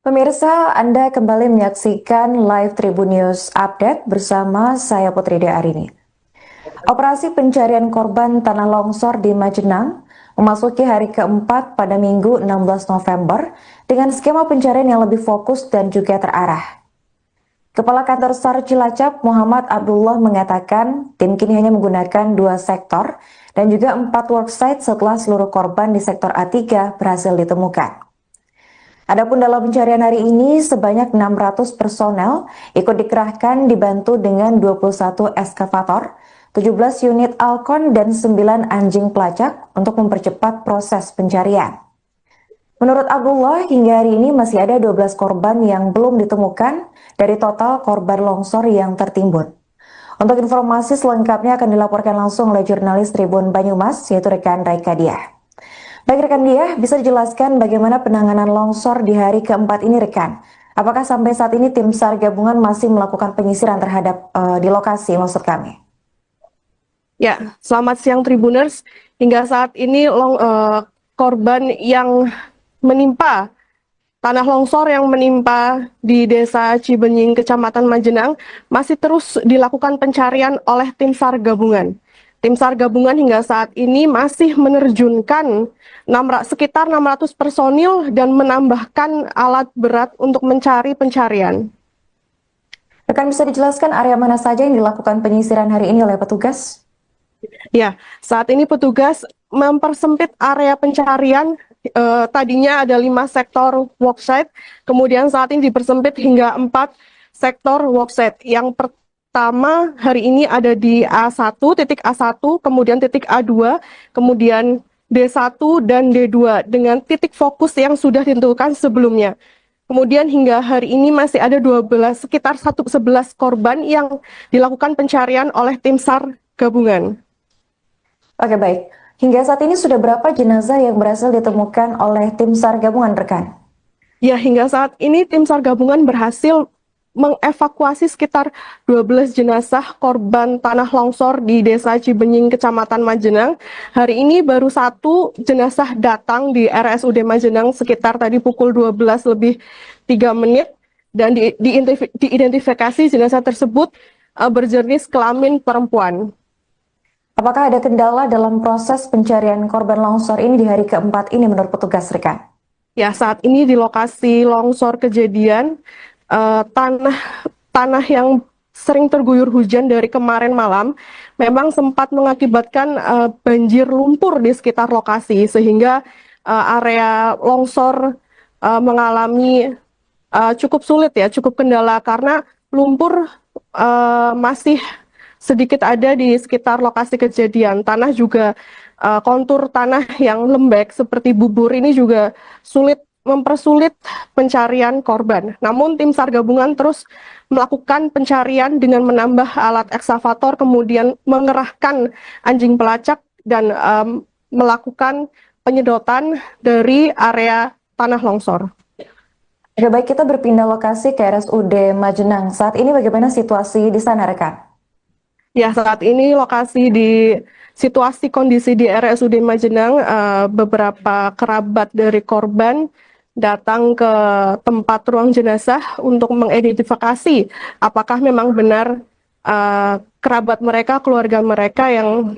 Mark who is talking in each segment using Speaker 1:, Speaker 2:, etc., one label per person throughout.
Speaker 1: Pemirsa, Anda kembali menyaksikan live Tribun News Update bersama saya Putri Arini. Operasi pencarian korban tanah longsor di Majenang memasuki hari keempat pada Minggu 16 November dengan skema pencarian yang lebih fokus dan juga terarah. Kepala Kantor SAR Cilacap Muhammad Abdullah mengatakan tim kini hanya menggunakan 2 sektor dan juga 4 worksite setelah seluruh korban di sektor A3 berhasil ditemukan. Adapun dalam pencarian hari ini sebanyak 600 personel ikut dikerahkan dibantu dengan 21 eskavator, 17 unit Alcon dan 9 anjing pelacak untuk mempercepat proses pencarian. Menurut Abdullah, hingga hari ini masih ada 12 korban yang belum ditemukan dari total korban longsor yang tertimbun. Untuk informasi selengkapnya akan dilaporkan langsung oleh jurnalis Tribun Banyumas, yaitu rekan Raika Diah. Baik rekan Diah, bisa dijelaskan bagaimana penanganan longsor di hari keempat ini rekan? Apakah sampai saat ini tim SAR gabungan masih melakukan penyisiran terhadap di lokasi maksud kami?
Speaker 2: Ya, selamat siang Tribuners. Hingga saat ini korban yang menimpa tanah longsor yang menimpa di Desa Cibenying, Kecamatan Majenang masih terus dilakukan pencarian oleh tim SAR gabungan. Tim SAR gabungan hingga saat ini masih menerjunkan sekitar 600 personil dan menambahkan alat berat untuk mencari pencarian.
Speaker 1: Rekan bisa dijelaskan area mana saja yang dilakukan penyisiran hari ini oleh petugas?
Speaker 2: Ya, saat ini petugas mempersempit area pencarian. Tadinya ada 5 sektor worksite, kemudian saat ini dipersempit hingga 4 sektor worksite. Yang pertama hari ini ada di A1, titik A1, kemudian titik A2, kemudian D1 dan D2 dengan titik fokus yang sudah ditentukan sebelumnya. Kemudian hingga hari ini masih ada sekitar 11 korban yang dilakukan pencarian oleh tim SAR gabungan.
Speaker 1: Oke baik, hingga saat ini sudah berapa jenazah yang berhasil ditemukan oleh tim SAR gabungan rekan?
Speaker 2: Ya, hingga saat ini tim SAR gabungan berhasil mengevakuasi sekitar 12 jenazah korban tanah longsor di Desa Cibenying, Kecamatan Majenang. Hari ini baru 1 jenazah datang di RSUD Majenang sekitar tadi pukul 12 lebih 3 menit dan diidentifikasi jenazah tersebut berjenis kelamin perempuan.
Speaker 1: Apakah ada kendala dalam proses pencarian korban longsor ini di hari keempat ini menurut petugas rekan?
Speaker 2: Ya, saat ini di lokasi longsor kejadian, tanah yang sering terguyur hujan dari kemarin malam memang sempat mengakibatkan banjir lumpur di sekitar lokasi sehingga area longsor mengalami cukup sulit ya, cukup kendala karena lumpur masih sedikit ada di sekitar lokasi kejadian. Tanah juga kontur tanah yang lembek seperti bubur ini juga mempersulit pencarian korban. Namun tim SAR gabungan terus melakukan pencarian dengan menambah alat ekskavator, kemudian mengerahkan anjing pelacak dan melakukan penyedotan dari area tanah longsor.
Speaker 1: Oke, baik, kita berpindah lokasi ke RSUD Majenang. Saat ini bagaimana situasi di sana rekan?
Speaker 2: Ya, saat ini situasi kondisi di RSUD Majenang, beberapa kerabat dari korban datang ke tempat ruang jenazah untuk mengidentifikasi apakah memang benar kerabat mereka, keluarga mereka yang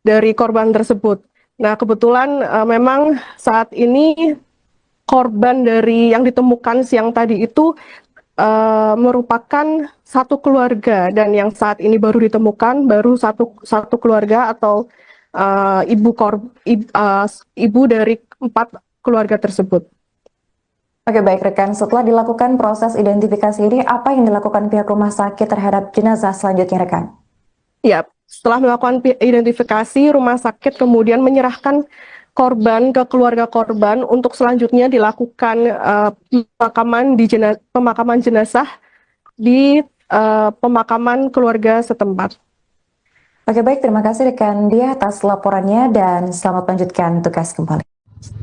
Speaker 2: dari korban tersebut. Nah, kebetulan memang saat ini korban dari yang ditemukan siang tadi itu merupakan satu keluarga dan yang saat ini baru ditemukan baru satu keluarga atau ibu dari 4 keluarga tersebut.
Speaker 1: Oke baik rekan, setelah dilakukan proses identifikasi ini, apa yang dilakukan pihak rumah sakit terhadap jenazah selanjutnya rekan?
Speaker 2: Ya, setelah melakukan identifikasi, rumah sakit kemudian menyerahkan korban ke keluarga korban untuk selanjutnya dilakukan pemakaman jenazah di pemakaman keluarga setempat.
Speaker 1: Oke baik, terima kasih rekan Dia atas laporannya dan selamat melanjutkan tugas kembali.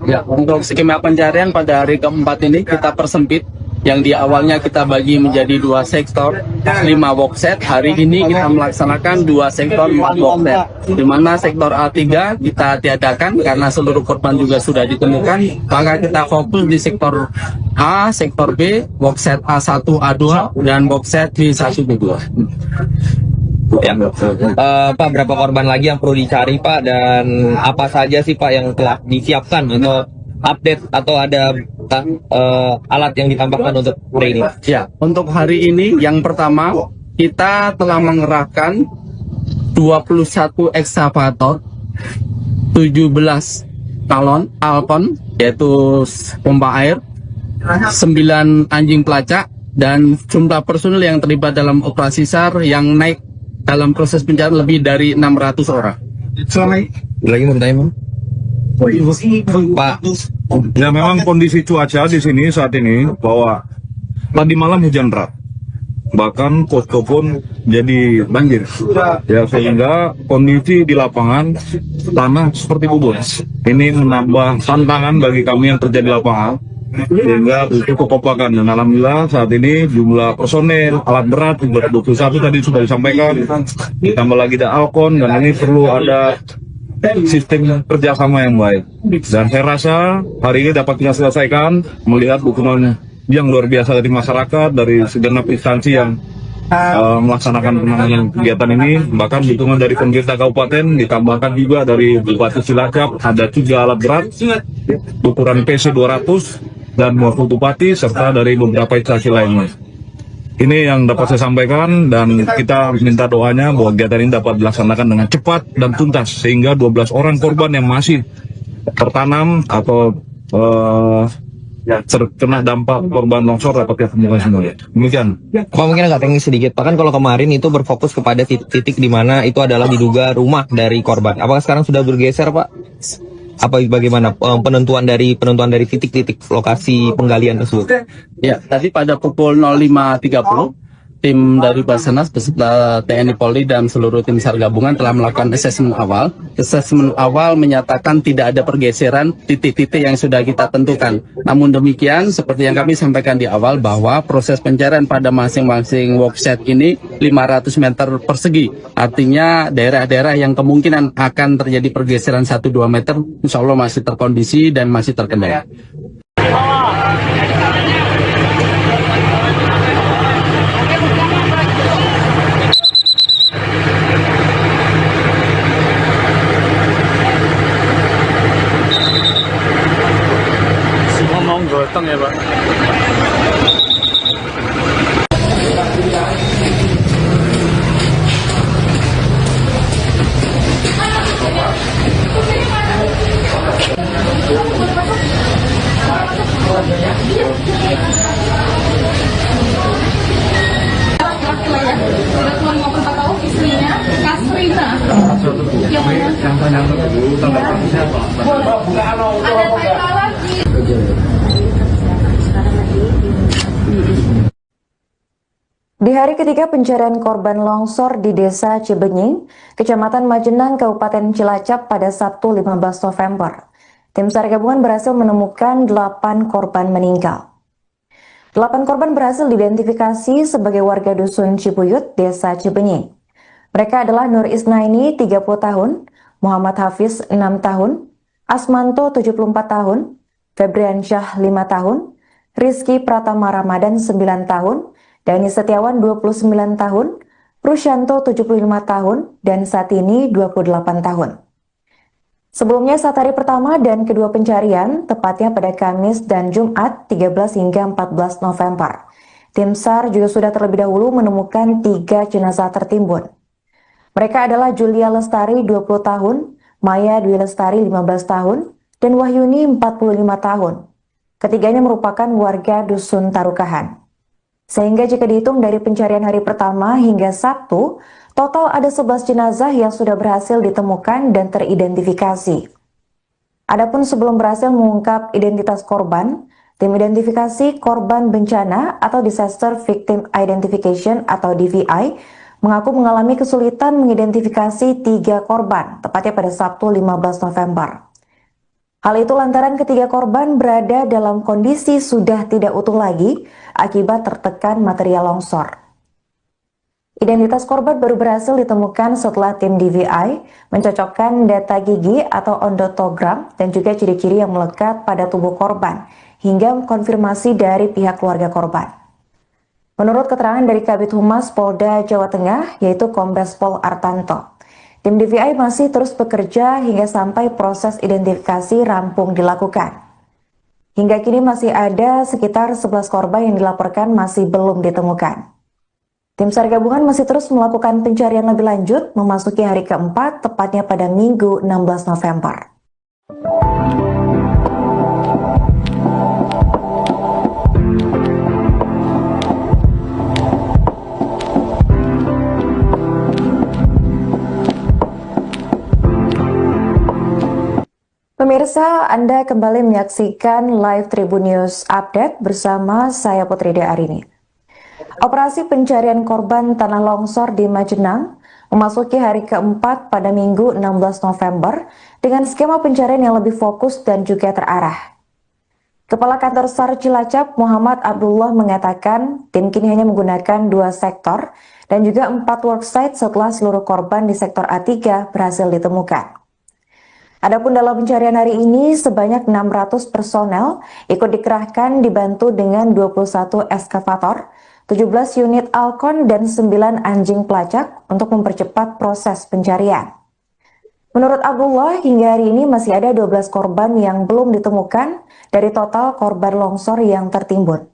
Speaker 3: Ya, untuk skema pencarian pada hari keempat ini kita persempit yang di awalnya kita bagi menjadi 2 sektor 5 boxset. Hari ini kita melaksanakan 2 sektor 4 boxset, di mana sektor A3 kita tiadakan karena seluruh korban juga sudah ditemukan, maka kita fokus di sektor A, sektor B, boxset A1, A2 dan boxset B1, B2.
Speaker 4: Ya. Pak, berapa korban lagi yang perlu dicari Pak, dan apa saja sih Pak yang telah disiapkan atau update atau ada alat yang ditambahkan untuk hari ini?
Speaker 3: Ya, untuk hari ini yang pertama kita telah mengerahkan 21 ekskavator, 17 galon Alcon yaitu pompa air, 9 anjing pelacak, dan jumlah personil yang terlibat dalam operasi SAR yang naik dalam proses pencarian lebih dari 600 orang.
Speaker 4: Lagi mau bertanya Pak? Pak,
Speaker 5: Ya, memang kondisi cuaca di sini saat ini bahwa tadi malam hujan deras, bahkan posko pun jadi banjir. Ya, sehingga kondisi di lapangan tanah seperti bubur. Ini menambah tantangan bagi kami yang kerja di lapangan, sehingga butuh kekompakan. Dan alhamdulillah saat ini jumlah personel, alat berat, jumlah 21 tadi sudah disampaikan, ditambah lagi ada Alcon, dan ini perlu ada sistem kerjasama yang baik. Dan saya rasa hari ini dapat kita selesaikan melihat dukungan yang luar biasa dari masyarakat, dari segenap instansi yang melaksanakan penanganan kegiatan ini. Bahkan dukungan dari pemerintah kabupaten, ditambahkan juga dari Bupati Cilacap, ada 3 alat berat ukuran PC 200 dan wakil bupati, serta dari beberapa instansi lainnya. Ini yang dapat saya sampaikan, dan kita minta doanya bahwa kegiatan ini dapat dilaksanakan dengan cepat dan tuntas, sehingga 12 orang korban yang masih tertanam atau terkena dampak korban longsor dapat kita temukan semuanya. Demikian.
Speaker 4: Pak, mungkin agak teknis sedikit Pak, kan kalau kemarin itu berfokus kepada titik di mana itu adalah diduga rumah dari korban. Apakah sekarang sudah bergeser Pak? Apa bagaimana penentuan dari titik-titik lokasi penggalian tersebut?
Speaker 3: Ya, tadi pada pukul 05.30 tim dari Basarnas beserta TNI Polri dan seluruh tim SAR gabungan telah melakukan asesmen awal. Asesmen awal menyatakan tidak ada pergeseran titik-titik yang sudah kita tentukan. Namun demikian, seperti yang kami sampaikan di awal, bahwa proses pencarian pada masing-masing workset ini 500 meter persegi. Artinya daerah-daerah yang kemungkinan akan terjadi pergeseran 1-2 meter, insya Allah masih terkondisi dan masih terkendali. Gotong ya Pak.
Speaker 1: Di hari ketiga pencarian korban longsor di Desa Cibenying, Kecamatan Majenang, Kabupaten Cilacap pada Sabtu 15 November, tim SAR gabungan berhasil menemukan 8 korban meninggal. 8 korban berhasil diidentifikasi sebagai warga Dusun Cibuyut, Desa Cibenying. Mereka adalah Nur Isnaini, 30 tahun, Muhammad Hafiz, 6 tahun, Asmanto, 74 tahun, Febriansyah, 5 tahun, Rizky Pratama Ramadan, 9 tahun, Dani Setiawan 29 tahun, Rusyanto 75 tahun, dan Satini 28 tahun. Sebelumnya saat hari pertama dan kedua pencarian, tepatnya pada Kamis dan Jumat 13 hingga 14 November, tim SAR juga sudah terlebih dahulu menemukan 3 jenazah tertimbun. Mereka adalah Julia Lestari 20 tahun, Maya Dwi Lestari 15 tahun, dan Wahyuni 45 tahun. Ketiganya merupakan warga Dusun Tarukahan. Sehingga jika dihitung dari pencarian hari pertama hingga Sabtu, total ada 11 jenazah yang sudah berhasil ditemukan dan teridentifikasi. Adapun sebelum berhasil mengungkap identitas korban, tim identifikasi korban bencana atau Disaster Victim Identification atau DVI mengaku mengalami kesulitan mengidentifikasi 3 korban, tepatnya pada Sabtu 15 November. Hal itu lantaran ketiga korban berada dalam kondisi sudah tidak utuh lagi akibat tertekan material longsor. Identitas korban baru berhasil ditemukan setelah tim DVI mencocokkan data gigi atau ondotogram dan juga ciri-ciri yang melekat pada tubuh korban hingga konfirmasi dari pihak keluarga korban. Menurut keterangan dari Kabid Humas Polda Jawa Tengah, yaitu Kombes Pol Artanto, tim DVI masih terus bekerja hingga sampai proses identifikasi rampung dilakukan. Hingga kini masih ada sekitar 11 korban yang dilaporkan masih belum ditemukan. Tim SAR gabungan masih terus melakukan pencarian lebih lanjut memasuki hari keempat, tepatnya pada Minggu 16 November. Pemirsa, Anda kembali menyaksikan live Tribun News Update bersama saya Putri Arini. Operasi pencarian korban tanah longsor di Majenang memasuki hari keempat pada Minggu 16 November dengan skema pencarian yang lebih fokus dan juga terarah. Kepala Kantor SAR Cilacap Muhammad Abdullah mengatakan tim kini hanya menggunakan 2 sektor dan juga 4 worksite setelah seluruh korban di sektor A3 berhasil ditemukan. Adapun dalam pencarian hari ini sebanyak 600 personel ikut dikerahkan dibantu dengan 21 eskavator, 17 unit Alkon dan 9 anjing pelacak untuk mempercepat proses pencarian. Menurut Abdullah, hingga hari ini masih ada 12 korban yang belum ditemukan dari total korban longsor yang tertimbun.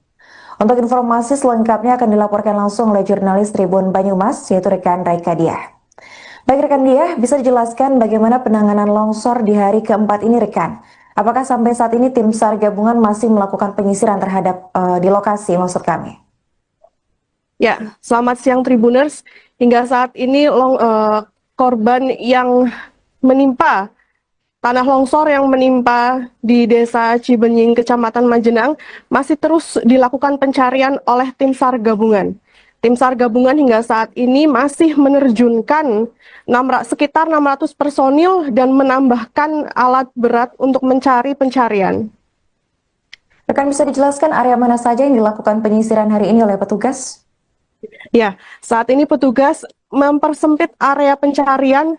Speaker 1: Untuk informasi selengkapnya akan dilaporkan langsung oleh jurnalis Tribun Banyumas, yaitu rekan Raika Diah. Baik rekan Diah, bisa dijelaskan bagaimana penanganan longsor di hari keempat ini rekan? Apakah sampai saat ini tim SAR gabungan masih melakukan penyisiran terhadap di lokasi maksud kami?
Speaker 2: Ya, selamat siang Tribuners. Hingga saat ini korban yang menimpa tanah longsor yang menimpa di Desa Cibenying, Kecamatan Majenang masih terus dilakukan pencarian oleh tim SAR gabungan. Tim SAR gabungan hingga saat ini masih menerjunkan sekitar 600 personil dan menambahkan alat berat untuk mencari pencarian.
Speaker 1: Rekan bisa dijelaskan area mana saja yang dilakukan penyisiran hari ini oleh petugas?
Speaker 2: Ya, saat ini petugas mempersempit area pencarian.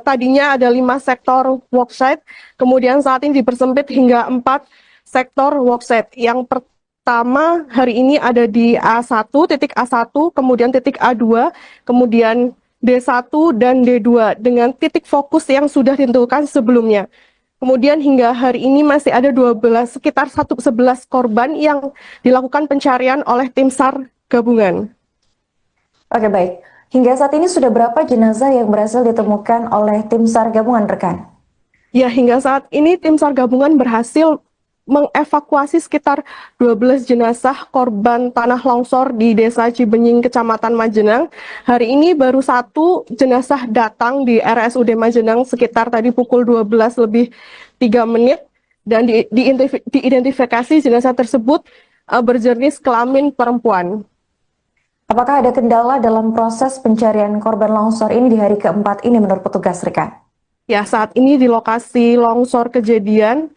Speaker 2: Tadinya ada 5 sektor worksite, kemudian saat ini dipersempit hingga 4 sektor worksite. Yang pertama hari ini ada di A1, titik A1, kemudian titik A2, kemudian D1 dan D2 dengan titik fokus yang sudah ditentukan sebelumnya. Kemudian hingga hari ini masih ada sekitar 11 korban yang dilakukan pencarian oleh tim SAR gabungan.
Speaker 1: Oke baik, hingga saat ini sudah berapa jenazah yang berhasil ditemukan oleh tim SAR gabungan rekan?
Speaker 2: Ya, hingga saat ini tim SAR gabungan berhasil mengevakuasi sekitar 12 jenazah korban tanah longsor di Desa Cibenying, Kecamatan Majenang. Hari ini baru 1 jenazah datang di RSUD Majenang sekitar tadi pukul 12:03 dan diidentifikasi jenazah tersebut berjenis kelamin perempuan.
Speaker 1: Apakah ada kendala dalam proses pencarian korban longsor ini di hari keempat ini menurut petugas rekan?
Speaker 2: Ya, saat ini di lokasi longsor kejadian,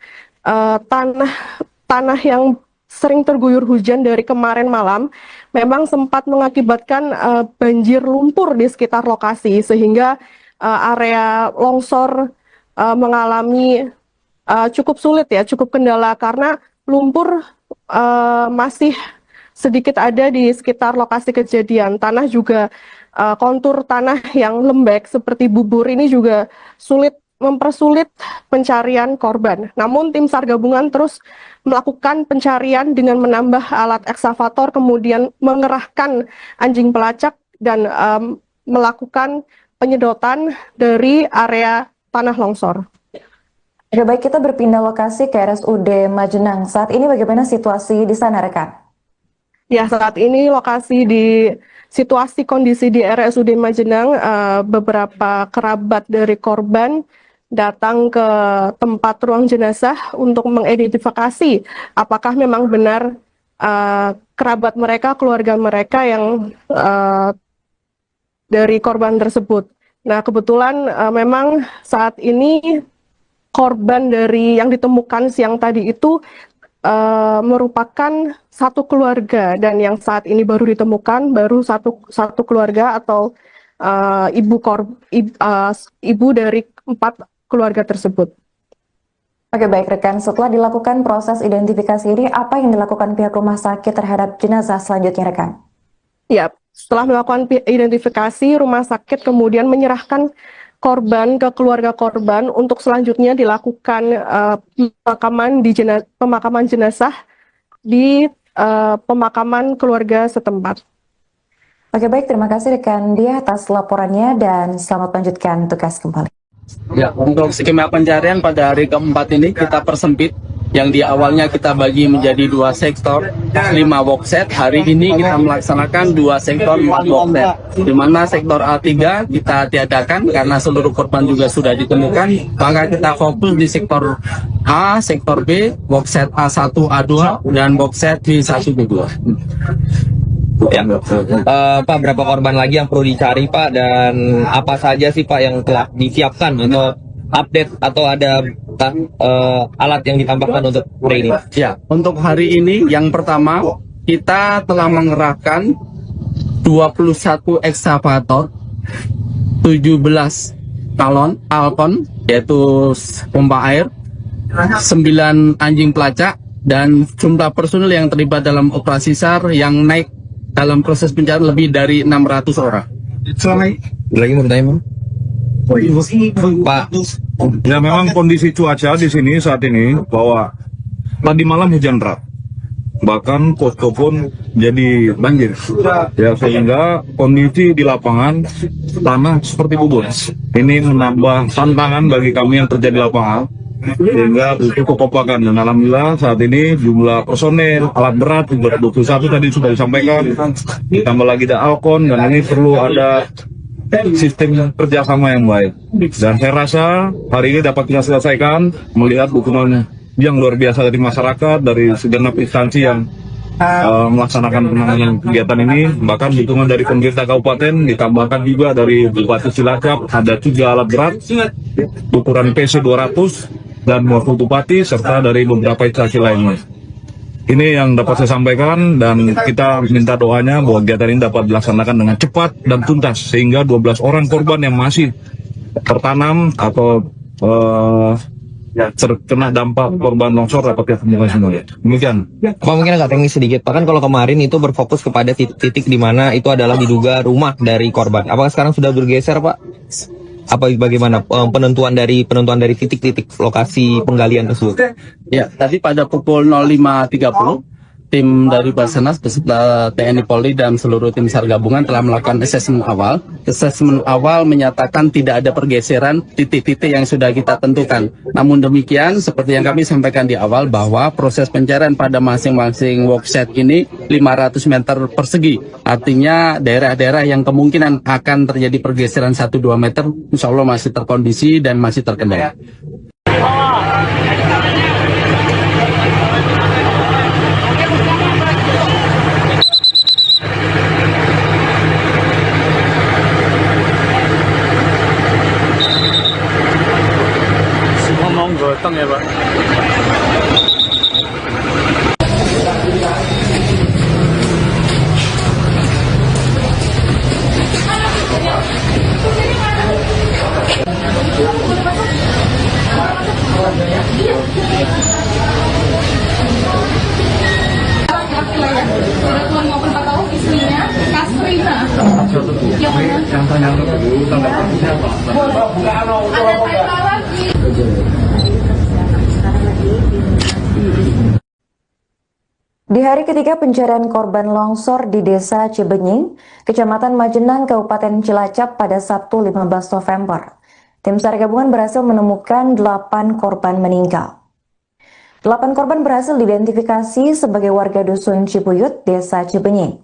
Speaker 2: tanah yang sering terguyur hujan dari kemarin malam memang sempat mengakibatkan banjir lumpur di sekitar lokasi sehingga area longsor mengalami cukup sulit ya, cukup kendala karena lumpur masih sedikit ada di sekitar lokasi kejadian. Tanah juga kontur tanah yang lembek seperti bubur ini juga mempersulit pencarian korban. Namun tim SAR gabungan terus melakukan pencarian dengan menambah alat ekskavator, kemudian mengerahkan anjing pelacak dan melakukan penyedotan dari area tanah longsor.
Speaker 1: Oke, baik, kita berpindah lokasi ke RSUD Majenang. Saat ini bagaimana situasi di sana rekan?
Speaker 2: Ya, saat ini situasi kondisi di RSUD Majenang, beberapa kerabat dari korban datang ke tempat ruang jenazah untuk mengidentifikasi apakah memang benar kerabat mereka, keluarga mereka yang dari korban tersebut. Nah, kebetulan memang saat ini korban dari yang ditemukan siang tadi itu merupakan satu keluarga, dan yang saat ini baru ditemukan baru satu keluarga atau ibu dari 4 keluarga tersebut.
Speaker 1: Oke, baik rekan, setelah dilakukan proses identifikasi ini, apa yang dilakukan pihak rumah sakit terhadap jenazah selanjutnya rekan?
Speaker 2: Ya, setelah melakukan identifikasi, rumah sakit kemudian menyerahkan korban ke keluarga korban untuk selanjutnya dilakukan pemakaman jenazah di pemakaman keluarga setempat.
Speaker 1: Oke, baik, terima kasih rekan Dia atas laporannya dan selamat lanjutkan tugas kembali.
Speaker 3: Ya, untuk skema pencarian pada hari keempat ini kita persempit. Yang di awalnya kita bagi menjadi 2 sektor, 5 workset. Hari ini kita melaksanakan 2 sektor 4 workset. Di mana sektor A3 kita tiadakan karena seluruh korban juga sudah ditemukan. Maka kita fokus di sektor A, sektor B, workset A1, A2, dan workset B1, B2.
Speaker 4: Ya. Pak, berapa korban lagi yang perlu dicari Pak, dan apa saja sih Pak yang telah disiapkan atau update atau ada alat yang ditambahkan untuk hari ini?
Speaker 3: Ya, untuk hari ini yang pertama kita telah mengerahkan 21 ekskavator, 17 galon Alcon yaitu pompa air, 9 anjing pelacak, dan jumlah personil yang terlibat dalam operasi SAR yang naik dalam proses pencarian lebih dari 600 orang.
Speaker 4: Lagi mau bertanya Pak?
Speaker 5: Ya memang kondisi cuaca di sini saat ini bahwa tadi malam hujan deras, bahkan posko pun jadi banjir. Ya sehingga kondisi di lapangan tanah seperti bubur. Ini menambah tantangan bagi kami yang kerja di lapangan, sehingga butuh kekompakan. Dan alhamdulillah saat ini jumlah personel alat berat 21 tadi sudah disampaikan, ditambah lagi ada Alcon, dan ini perlu ada sistem kerjasama yang baik. Dan saya rasa hari ini dapat kita selesaikan melihat dukungan yang luar biasa dari masyarakat, dari segenap instansi yang melaksanakan penanganan kegiatan ini. Bahkan dukungan dari pemerintah kabupaten, ditambahkan juga dari Bupati Cilacap, ada 3 alat berat ukuran PC 200 dan wakil bupati, serta dari beberapa instansi lainnya. Ini yang dapat saya sampaikan, dan kita minta doanya bahwa kegiatan ini dapat dilaksanakan dengan cepat dan tuntas, sehingga 12 orang korban yang masih tertanam atau terkena dampak korban longsor dapat kita temukan semuanya. Demikian.
Speaker 4: Pak, mungkin agak teknis sedikit Pak, kan kalau kemarin itu berfokus kepada titik di mana itu adalah diduga rumah dari korban. Apakah sekarang sudah bergeser Pak? Apa bagaimana penentuan dari titik-titik lokasi penggalian tersebut?
Speaker 3: Ya, tadi pada pukul 05.30 tim dari Basarnas beserta TNI Polri dan seluruh tim SAR gabungan telah melakukan asesmen awal. Asesmen awal menyatakan tidak ada pergeseran titik-titik yang sudah kita tentukan. Namun demikian, seperti yang kami sampaikan di awal, bahwa proses pencarian pada masing-masing workset ini 500 meter persegi. Artinya daerah-daerah yang kemungkinan akan terjadi pergeseran 1-2 meter, insya Allah masih terkondisi dan masih terkendali.
Speaker 6: Gotong ya Pak.
Speaker 1: Di hari ketiga pencarian korban longsor di Desa Cibenying, Kecamatan Majenang, Kabupaten Cilacap pada Sabtu 15 November, tim SAR gabungan berhasil menemukan 8 korban meninggal. 8 korban berhasil diidentifikasi sebagai warga Dusun Cibuyut, Desa Cibenying.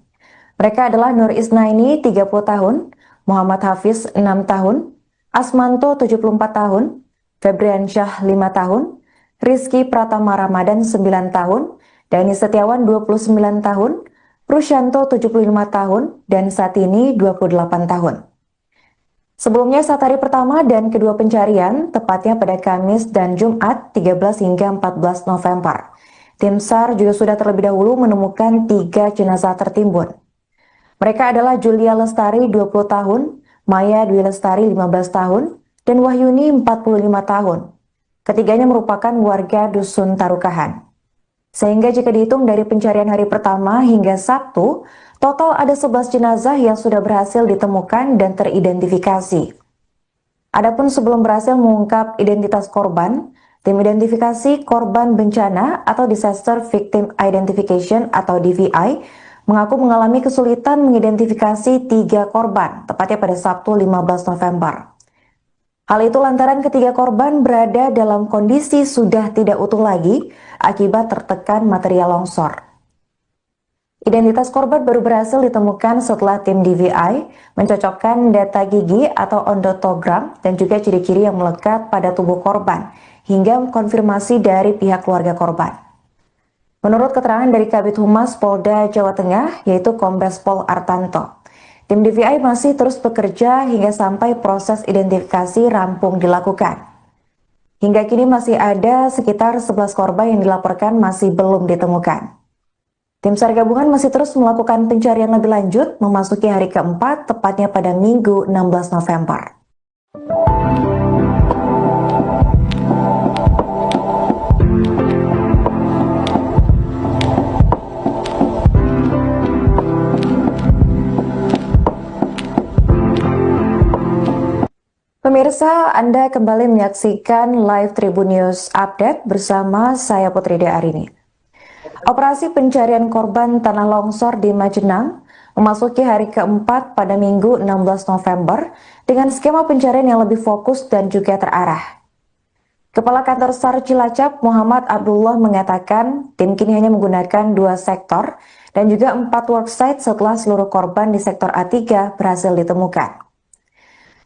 Speaker 1: Mereka adalah Nur Isnaini, 30 tahun, Muhammad Hafiz, 6 tahun, Asmanto, 74 tahun, Febriansyah, 5 tahun, Rizky Pratama Ramadan, 9 tahun, Dani Setiawan 29 tahun, Rusyanto 75 tahun, dan Satini 28 tahun. Sebelumnya saat hari pertama dan kedua pencarian, tepatnya pada Kamis dan Jumat 13 hingga 14 November, tim SAR juga sudah terlebih dahulu menemukan 3 jenazah tertimbun. Mereka adalah Julia Lestari 20 tahun, Maya Dwi Lestari 15 tahun, dan Wahyuni 45 tahun. Ketiganya merupakan warga Dusun Tarukahan. Sehingga jika dihitung dari pencarian hari pertama hingga Sabtu, total ada 11 jenazah yang sudah berhasil ditemukan dan teridentifikasi. Adapun sebelum berhasil mengungkap identitas korban, tim identifikasi korban bencana atau Disaster Victim Identification atau DVI mengaku mengalami kesulitan mengidentifikasi 3 korban, tepatnya pada Sabtu 15 November. Hal itu lantaran ketiga korban berada dalam kondisi sudah tidak utuh lagi akibat tertekan material longsor. Identitas korban baru berhasil ditemukan setelah tim DVI mencocokkan data gigi atau ondotogram dan juga ciri-ciri yang melekat pada tubuh korban hingga konfirmasi dari pihak keluarga korban. Menurut keterangan dari Kabid Humas Polda Jawa Tengah, yaitu Kombes Pol Artanto, tim DVI masih terus bekerja hingga sampai proses identifikasi rampung dilakukan. Hingga kini masih ada sekitar 11 korban yang dilaporkan masih belum ditemukan. Tim SAR gabungan masih terus melakukan pencarian lebih lanjut memasuki hari keempat, tepatnya pada Minggu 16 November. Pemirsa, Anda kembali menyaksikan live Tribun News Update bersama saya Putri Arini. Operasi pencarian korban tanah longsor di Majenang memasuki hari keempat pada Minggu 16 November dengan skema pencarian yang lebih fokus dan juga terarah. Kepala Kantor SAR Cilacap Muhammad Abdullah mengatakan tim kini hanya menggunakan 2 sektor dan juga 4 worksite setelah seluruh korban di sektor A3 berhasil ditemukan.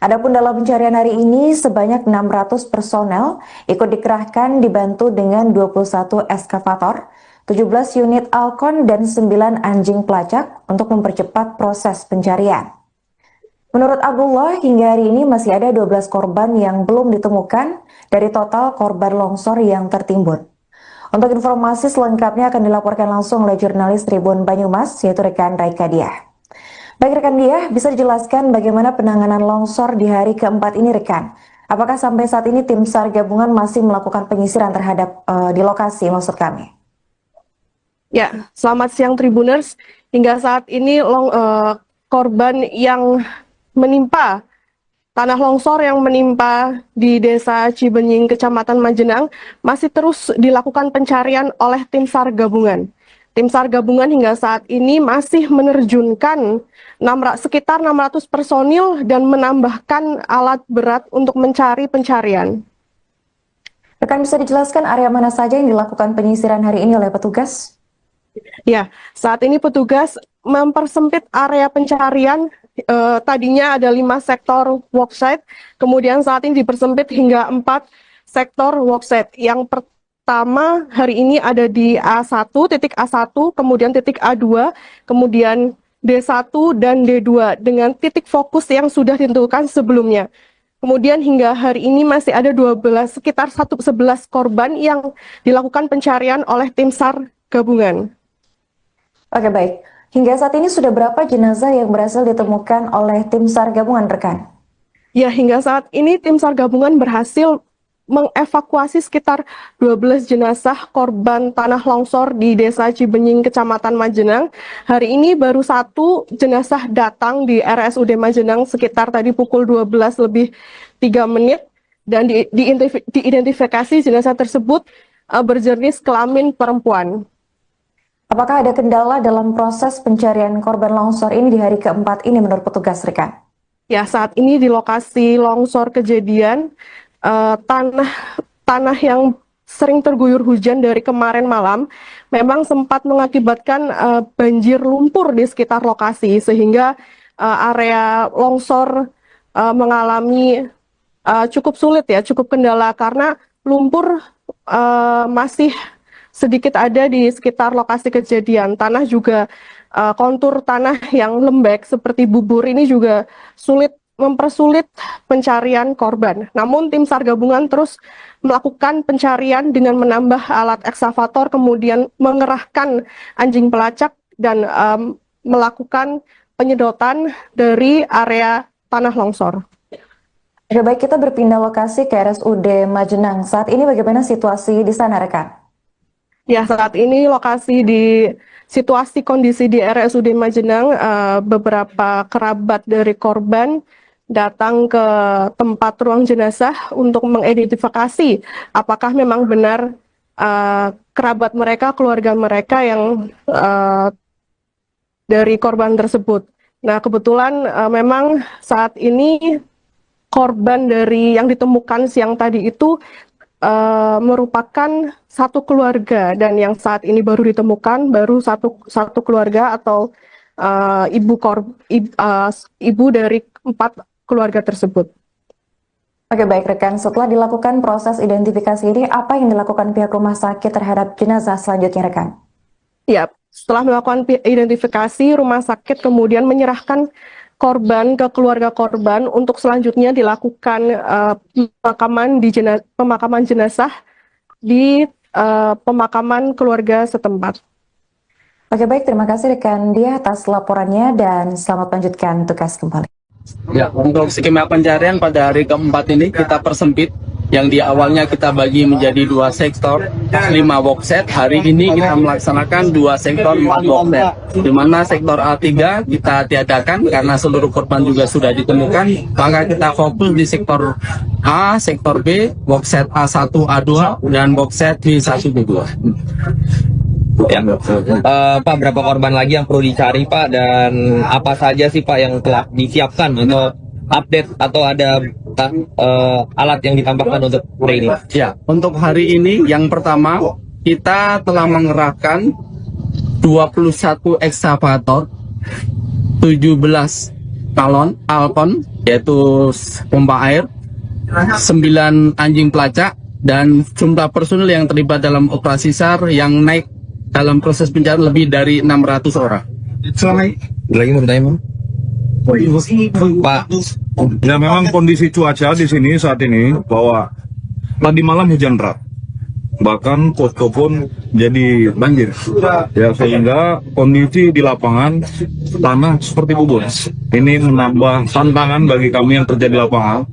Speaker 1: Adapun dalam pencarian hari ini, sebanyak 600 personel ikut dikerahkan dibantu dengan 21 eskavator, 17 unit Alcon, dan 9 anjing pelacak untuk mempercepat proses pencarian. Menurut Abdullah, hingga hari ini masih ada 12 korban yang belum ditemukan dari total korban longsor yang tertimbun. Untuk informasi selengkapnya akan dilaporkan langsung oleh jurnalis Tribun Banyumas, yaitu rekan Raika Diah. Baik rekan Diah, bisa dijelaskan bagaimana penanganan longsor di hari keempat ini rekan? Apakah sampai saat ini tim SAR gabungan masih melakukan penyisiran terhadap di lokasi maksud kami?
Speaker 2: Ya, selamat siang Tribuners. Hingga saat ini korban yang menimpa tanah longsor yang menimpa di Desa Cibenying, Kecamatan Majenang masih terus dilakukan pencarian oleh tim SAR gabungan. Tim SAR gabungan hingga saat ini masih menerjunkan sekitar 600 personil dan menambahkan alat berat untuk mencari pencarian.
Speaker 1: Rekan bisa dijelaskan area mana saja yang dilakukan penyisiran hari ini oleh petugas?
Speaker 2: Ya, saat ini petugas mempersempit area pencarian. Tadinya ada 5 sektor worksite, kemudian saat ini dipersempit hingga 4 sektor worksite. Yang pertama hari ini ada di A1, titik A1, kemudian titik A2, kemudian D1 dan D2 dengan titik fokus yang sudah ditentukan sebelumnya. Kemudian hingga hari ini masih ada sekitar 11 korban yang dilakukan pencarian oleh tim SAR gabungan.
Speaker 1: Oke baik, hingga saat ini sudah berapa jenazah yang berhasil ditemukan oleh tim SAR gabungan rekan?
Speaker 2: Ya, hingga saat ini tim SAR gabungan berhasil mengevakuasi sekitar 12 jenazah korban tanah longsor di Desa Cibenying, Kecamatan Majenang. Hari ini baru 1 jenazah datang di RSUD Majenang sekitar tadi pukul 12 lebih 3 menit dan diidentifikasi jenazah tersebut berjenis kelamin perempuan.
Speaker 1: Apakah ada kendala dalam proses pencarian korban longsor ini di hari keempat ini menurut petugas rekan?
Speaker 2: Ya, saat ini di lokasi longsor kejadian tanah yang sering terguyur hujan dari kemarin malam memang sempat mengakibatkan banjir lumpur di sekitar lokasi sehingga area longsor mengalami cukup sulit ya, cukup kendala karena lumpur masih sedikit ada di sekitar lokasi kejadian. Tanah juga kontur tanah yang lembek seperti bubur ini juga sulit mempersulit pencarian korban. Namun tim SAR gabungan terus melakukan pencarian dengan menambah alat ekskavator, kemudian mengerahkan anjing pelacak dan melakukan penyedotan dari area tanah longsor.
Speaker 1: Oke, baik, kita berpindah lokasi ke RSUD Majenang. Saat ini bagaimana situasi di sana, rekan?
Speaker 2: Ya, saat ini situasi kondisi di RSUD Majenang, beberapa kerabat dari korban datang ke tempat ruang jenazah untuk mengidentifikasi apakah memang benar kerabat mereka, keluarga mereka yang dari korban tersebut. Nah, kebetulan memang saat ini korban dari yang ditemukan siang tadi itu merupakan satu keluarga, dan yang saat ini baru ditemukan baru satu keluarga atau ibu dari 4 keluarga tersebut.
Speaker 1: Oke, baik rekan, setelah dilakukan proses identifikasi ini, apa yang dilakukan pihak rumah sakit terhadap jenazah selanjutnya, rekan?
Speaker 2: Ya, setelah melakukan identifikasi, rumah sakit kemudian menyerahkan korban ke keluarga korban untuk selanjutnya dilakukan pemakaman jenazah di pemakaman keluarga setempat.
Speaker 1: Oke, baik, terima kasih rekan Dia atas laporannya dan selamat melanjutkan tugas kembali.
Speaker 3: Ya, untuk skema pencarian pada hari keempat ini kita persempit. Yang di awalnya kita bagi menjadi 2 sektor, 5 workset. Hari ini kita melaksanakan 2 sektor, 4 workset. Di mana sektor A3 kita tiadakan karena seluruh korban juga sudah ditemukan. Maka kita fokus di sektor A, sektor B, workset A1, A2, dan workset B1, B2.
Speaker 4: Ya. Pak, berapa korban lagi yang perlu dicari, Pak, dan apa saja sih, Pak, yang telah disiapkan untuk update atau ada alat yang ditambahkan untuk hari ini?
Speaker 3: Ya, untuk hari ini yang pertama kita telah mengerahkan 21 ekskavator, 17 Alcon yaitu pompa air, 9 anjing pelacak, dan jumlah personil yang terlibat dalam operasi SAR yang naik dalam proses pencarian lebih dari 600 orang.
Speaker 4: Lagi mau bertanya, Pak?
Speaker 5: Ya, memang kondisi cuaca di sini saat ini bahwa tadi malam hujan deras, bahkan posko pun jadi banjir. Ya, sehingga kondisi di lapangan tanah seperti bubur. Ini menambah tantangan bagi kami yang kerja di lapangan,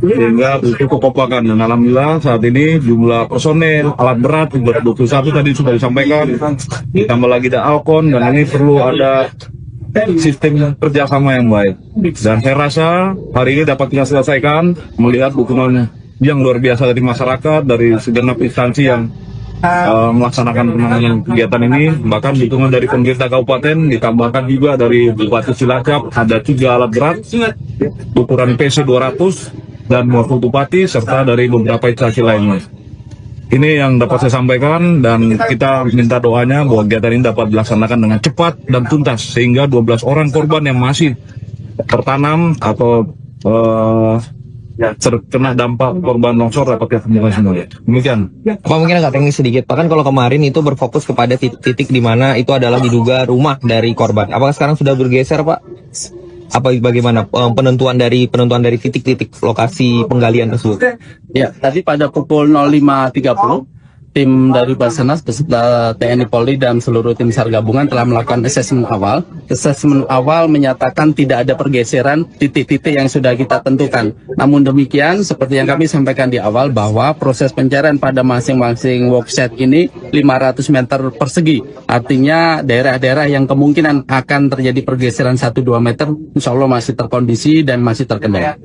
Speaker 5: sehingga butuh kekompakan. Dan alhamdulillah saat ini jumlah personel, alat berat 21 tadi sudah disampaikan, ditambah lagi ada Alcon, dan ini perlu ada sistem kerjasama yang baik. Dan saya rasa hari ini dapat kita selesaikan melihat dukungan yang luar biasa dari masyarakat, dari segenap instansi yang melaksanakan penanganan kegiatan ini. Bahkan dukungan dari pemerintah kabupaten, ditambahkan juga dari Bupati Cilacap, ada 3 alat berat ukuran PC 200 dan wakil bupati, serta dari beberapa instansi lainnya. Ini yang dapat saya sampaikan, dan kita minta doanya bahwa kegiatan ini dapat dilaksanakan dengan cepat dan tuntas, sehingga 12 orang korban yang masih tertanam atau terkena dampak korban longsor dapat kita temukan semuanya. Demikian.
Speaker 4: Pak, mungkin agak teknis sedikit, Pak, kan kalau kemarin itu berfokus kepada titik di mana itu adalah diduga rumah dari korban. Apakah sekarang sudah bergeser, Pak? Apa bagaimana penentuan dari titik-titik lokasi penggalian tersebut?
Speaker 3: Ya, tadi pada pukul 05.30 tim dari Basarnas beserta TNI Polri dan seluruh tim SAR gabungan telah melakukan asesmen awal. Asesmen awal menyatakan tidak ada pergeseran titik-titik yang sudah kita tentukan. Namun demikian, seperti yang kami sampaikan di awal, bahwa proses pencarian pada masing-masing workset ini 500 meter persegi. Artinya daerah-daerah yang kemungkinan akan terjadi pergeseran 1-2 meter, insya Allah masih terkondisi dan masih terkendali.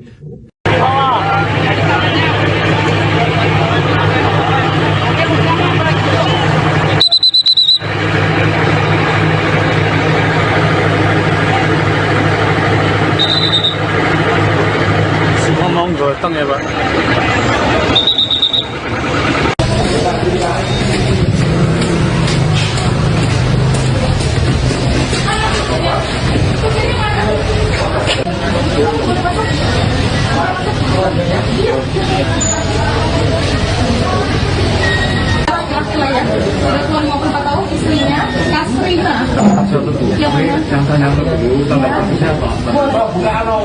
Speaker 3: Gotong ya, Pak.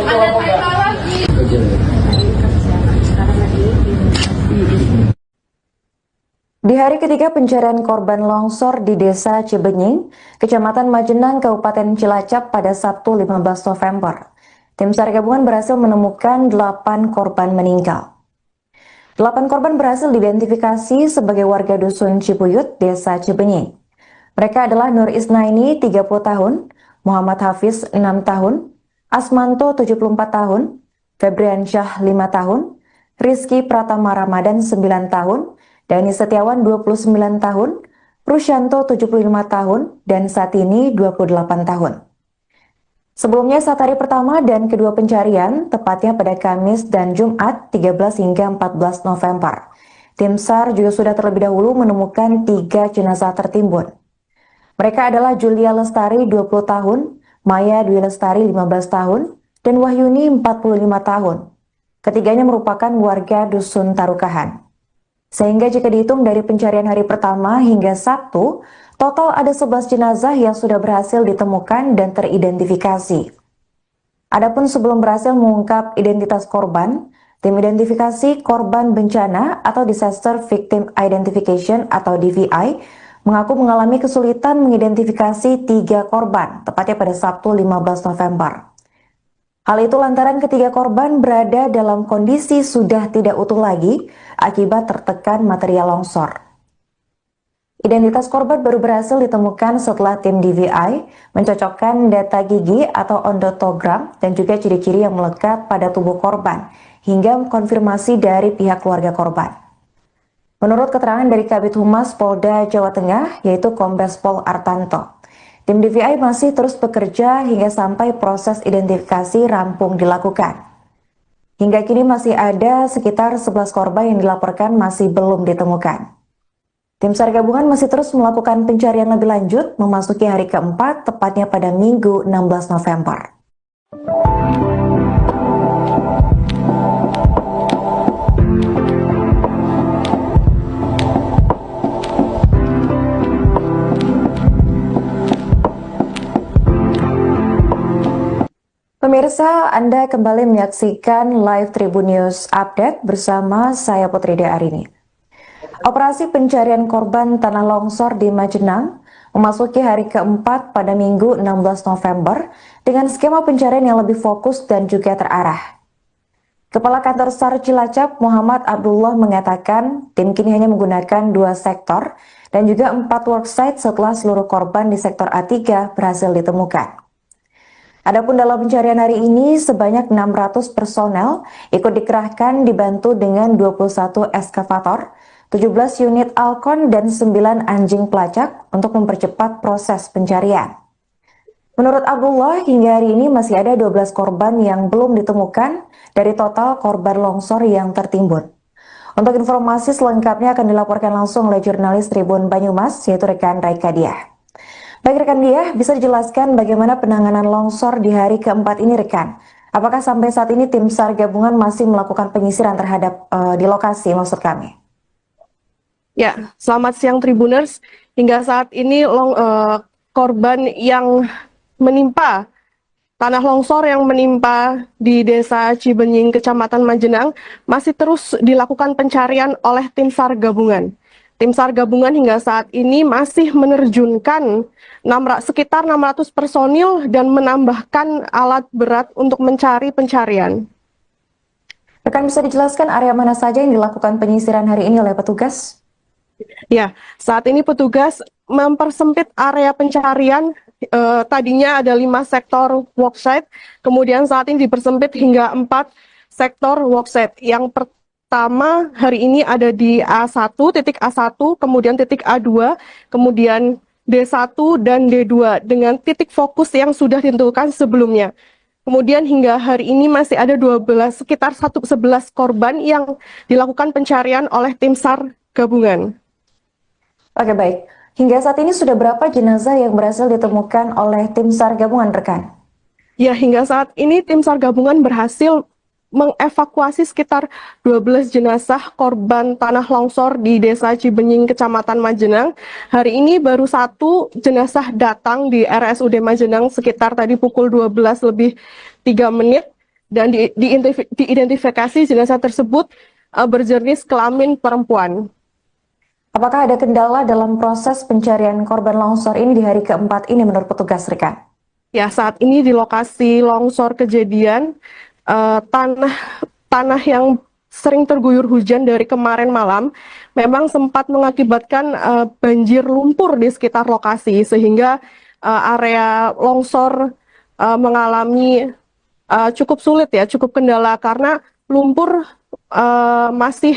Speaker 6: Ada
Speaker 1: Di hari ketiga pencarian korban longsor di Desa Cibenying, Kecamatan Majenang, Kabupaten Cilacap pada Sabtu 15 November, tim SAR gabungan berhasil menemukan 8 korban meninggal. 8 korban berhasil diidentifikasi sebagai warga Dusun Cibuyut, Desa Cibenying. Mereka adalah Nur Isnaini, 30 tahun, Muhammad Hafiz, 6 tahun, Asmanto, 74 tahun, Febriansyah, 5 tahun, Rizky Pratama Ramadan, 9 tahun, Dani Setiawan 29 tahun, Rusyanto 75 tahun, dan Satini 28 tahun. Sebelumnya saat hari pertama dan kedua pencarian, tepatnya pada Kamis dan Jumat 13 hingga 14 November, tim SAR juga sudah terlebih dahulu menemukan 3 jenazah tertimbun. Mereka adalah Julia Lestari 20 tahun, Maya Dwi Lestari 15 tahun, dan Wahyuni 45 tahun. Ketiganya merupakan warga Dusun Tarukahan. Sehingga jika dihitung dari pencarian hari pertama hingga Sabtu, total ada 11 jenazah yang sudah berhasil ditemukan dan teridentifikasi. Adapun sebelum berhasil mengungkap identitas korban, tim identifikasi korban bencana atau Disaster Victim Identification atau DVI mengaku mengalami kesulitan mengidentifikasi 3 korban, tepatnya pada Sabtu 15 November. Hal itu lantaran ketiga korban berada dalam kondisi sudah tidak utuh lagi akibat tertekan material longsor. Identitas korban baru berhasil ditemukan setelah tim DVI mencocokkan data gigi atau ondotogram dan juga ciri-ciri yang melekat pada tubuh korban hingga konfirmasi dari pihak keluarga korban. Menurut keterangan dari Kabid Humas Polda Jawa Tengah yaitu Kombes Pol Artanto, tim DVI masih terus bekerja hingga sampai proses identifikasi rampung dilakukan. Hingga kini masih ada sekitar 11 korban yang dilaporkan masih belum ditemukan. Tim SAR gabungan masih terus melakukan pencarian lebih lanjut memasuki hari keempat, tepatnya pada Minggu 16 November. Pemirsa, Anda kembali menyaksikan live Tribun News Update bersama saya Putri Arini. Operasi pencarian korban tanah longsor di Majenang memasuki hari keempat pada Minggu 16 November dengan skema pencarian yang lebih fokus dan juga terarah. Kepala Kantor SAR Cilacap Muhammad Abdullah mengatakan tim kini hanya menggunakan 2 sektor dan juga 4 worksite setelah seluruh korban di sektor A3 berhasil ditemukan. Adapun dalam pencarian hari ini, sebanyak 600 personel ikut dikerahkan dibantu dengan 21 eskavator, 17 unit Alcon, dan 9 anjing pelacak untuk mempercepat proses pencarian. Menurut Abdullah, hingga hari ini masih ada 12 korban yang belum ditemukan dari total korban longsor yang tertimbun. Untuk informasi selengkapnya akan dilaporkan langsung oleh jurnalis Tribun Banyumas, yaitu rekan Raika Diah. Baik rekan Diah, bisa dijelaskan bagaimana penanganan longsor di hari keempat ini rekan? Apakah sampai saat ini tim SAR gabungan masih melakukan penyisiran terhadap di lokasi maksud kami?
Speaker 2: Ya, selamat siang Tribuners. Hingga saat ini korban yang menimpa tanah longsor yang menimpa di Desa Cibenying, Kecamatan Majenang masih terus dilakukan pencarian oleh tim SAR gabungan. Tim SAR gabungan hingga saat ini masih menerjunkan sekitar 600 personil dan menambahkan alat berat untuk mencari pencarian.
Speaker 1: Rekan bisa dijelaskan area mana saja yang dilakukan penyisiran hari ini oleh petugas?
Speaker 2: Ya, saat ini petugas mempersempit area pencarian. Tadinya ada 5 sektor worksite, kemudian saat ini dipersempit hingga 4 sektor worksite. Yang pertama hari ini ada di A1, titik A1, kemudian titik A2, kemudian D1 dan D2 dengan titik fokus yang sudah ditentukan sebelumnya. Kemudian hingga hari ini masih ada sekitar 11 korban yang dilakukan pencarian oleh tim SAR gabungan.
Speaker 1: Oke baik, hingga saat ini sudah berapa jenazah yang berhasil ditemukan oleh tim SAR gabungan rekan?
Speaker 2: Ya, hingga saat ini tim SAR gabungan berhasil mengevakuasi sekitar 12 jenazah korban tanah longsor di Desa Cibenying, Kecamatan Majenang. Hari ini baru 1 jenazah datang di RSUD Majenang sekitar tadi pukul 12 lebih 3 menit. dan diidentifikasi jenazah tersebut berjenis kelamin perempuan.
Speaker 1: Apakah ada kendala dalam proses pencarian korban longsor ini di hari keempat ini menurut petugas rekan?
Speaker 2: Ya, saat ini di lokasi longsor kejadian, tanah yang sering terguyur hujan dari kemarin malam memang sempat mengakibatkan banjir lumpur di sekitar lokasi, sehingga area longsor mengalami cukup sulit ya, cukup kendala karena lumpur masih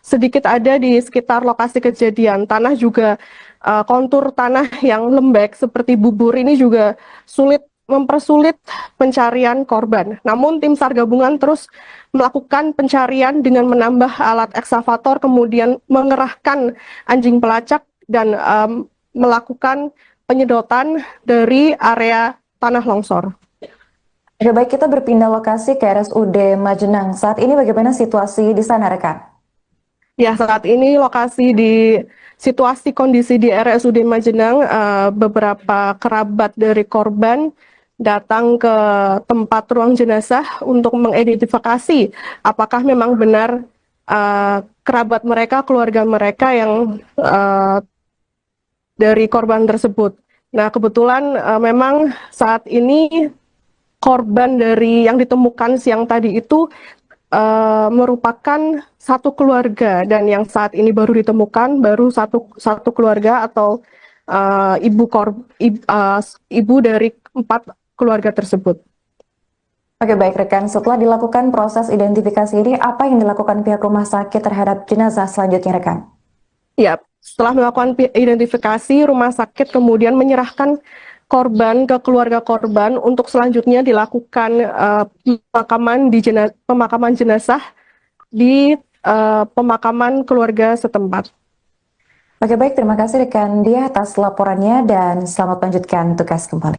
Speaker 2: sedikit ada di sekitar lokasi kejadian. Tanah juga kontur tanah yang lembek seperti bubur ini juga mempersulit pencarian korban. Namun tim SAR gabungan terus melakukan pencarian dengan menambah alat ekskavator, kemudian mengerahkan anjing pelacak dan melakukan penyedotan dari area tanah longsor.
Speaker 1: Oke, baik, kita berpindah lokasi ke RSUD Majenang. Saat ini bagaimana situasi di sana, rekan?
Speaker 2: Ya, saat ini situasi kondisi di RSUD Majenang, beberapa kerabat dari korban datang ke tempat ruang jenazah untuk mengidentifikasi apakah memang benar kerabat mereka, keluarga mereka yang dari korban tersebut. Nah, kebetulan memang saat ini korban dari yang ditemukan siang tadi itu merupakan satu keluarga, dan yang saat ini baru ditemukan baru satu keluarga atau ibu dari 4 keluarga tersebut.
Speaker 1: Oke, baik rekan, setelah dilakukan proses identifikasi ini, apa yang dilakukan pihak rumah sakit terhadap jenazah selanjutnya, rekan? Ya,
Speaker 2: setelah melakukan identifikasi, rumah sakit kemudian menyerahkan korban ke keluarga korban untuk selanjutnya dilakukan pemakaman jenazah di pemakaman keluarga setempat.
Speaker 1: Oke, baik, terima kasih rekan Dia atas laporannya dan selamat melanjutkan tugas kembali.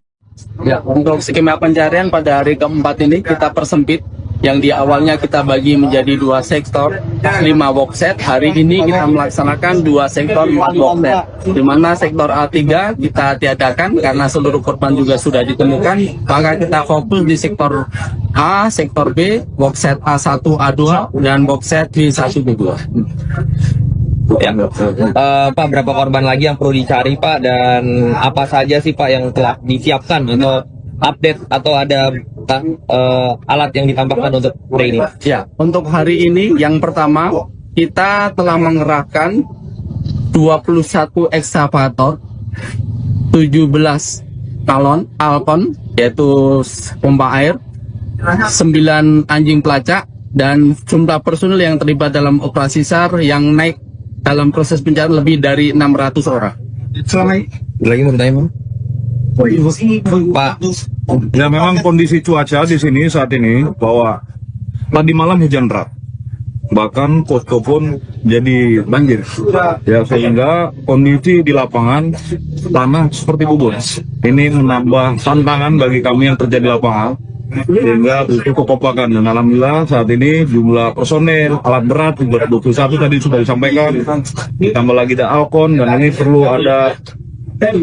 Speaker 3: Ya, untuk skema pencarian pada hari keempat ini kita persempit. Yang di awalnya kita bagi menjadi 2 sektor, 5 boxset. Hari ini kita melaksanakan 2 sektor, 4 boxset. Di mana sektor A3 kita tiadakan karena seluruh korban juga sudah ditemukan. Maka kita fokus di sektor A, sektor B, boxset A1, A2, dan boxset B1, B2.
Speaker 4: Ya. Pak, berapa korban lagi yang perlu dicari, Pak, dan apa saja sih, Pak, yang telah disiapkan atau update atau ada alat yang ditambahkan untuk hari ini?
Speaker 3: Ya, untuk hari ini yang pertama kita telah mengerahkan 21 ekskavator, 17 galon Alcon yaitu pompa air, 9 anjing pelacak, dan jumlah personil yang terlibat dalam operasi SAR yang naik dalam proses pencarian lebih dari 600 orang.
Speaker 4: Lagi mau bertanya, Pak?
Speaker 5: Ya, memang kondisi cuaca di sini saat ini bahwa tadi malam hujan deras, bahkan posko pun jadi banjir. Ya, sehingga kondisi di lapangan tanah seperti bubur. Ini menambah tantangan bagi kami yang kerja di lapangan, sehingga butuh kekompakan. Dan alhamdulillah saat ini jumlah personel, alat berat 21 tadi sudah disampaikan, ditambah lagi ada Alcon, dan ini perlu ada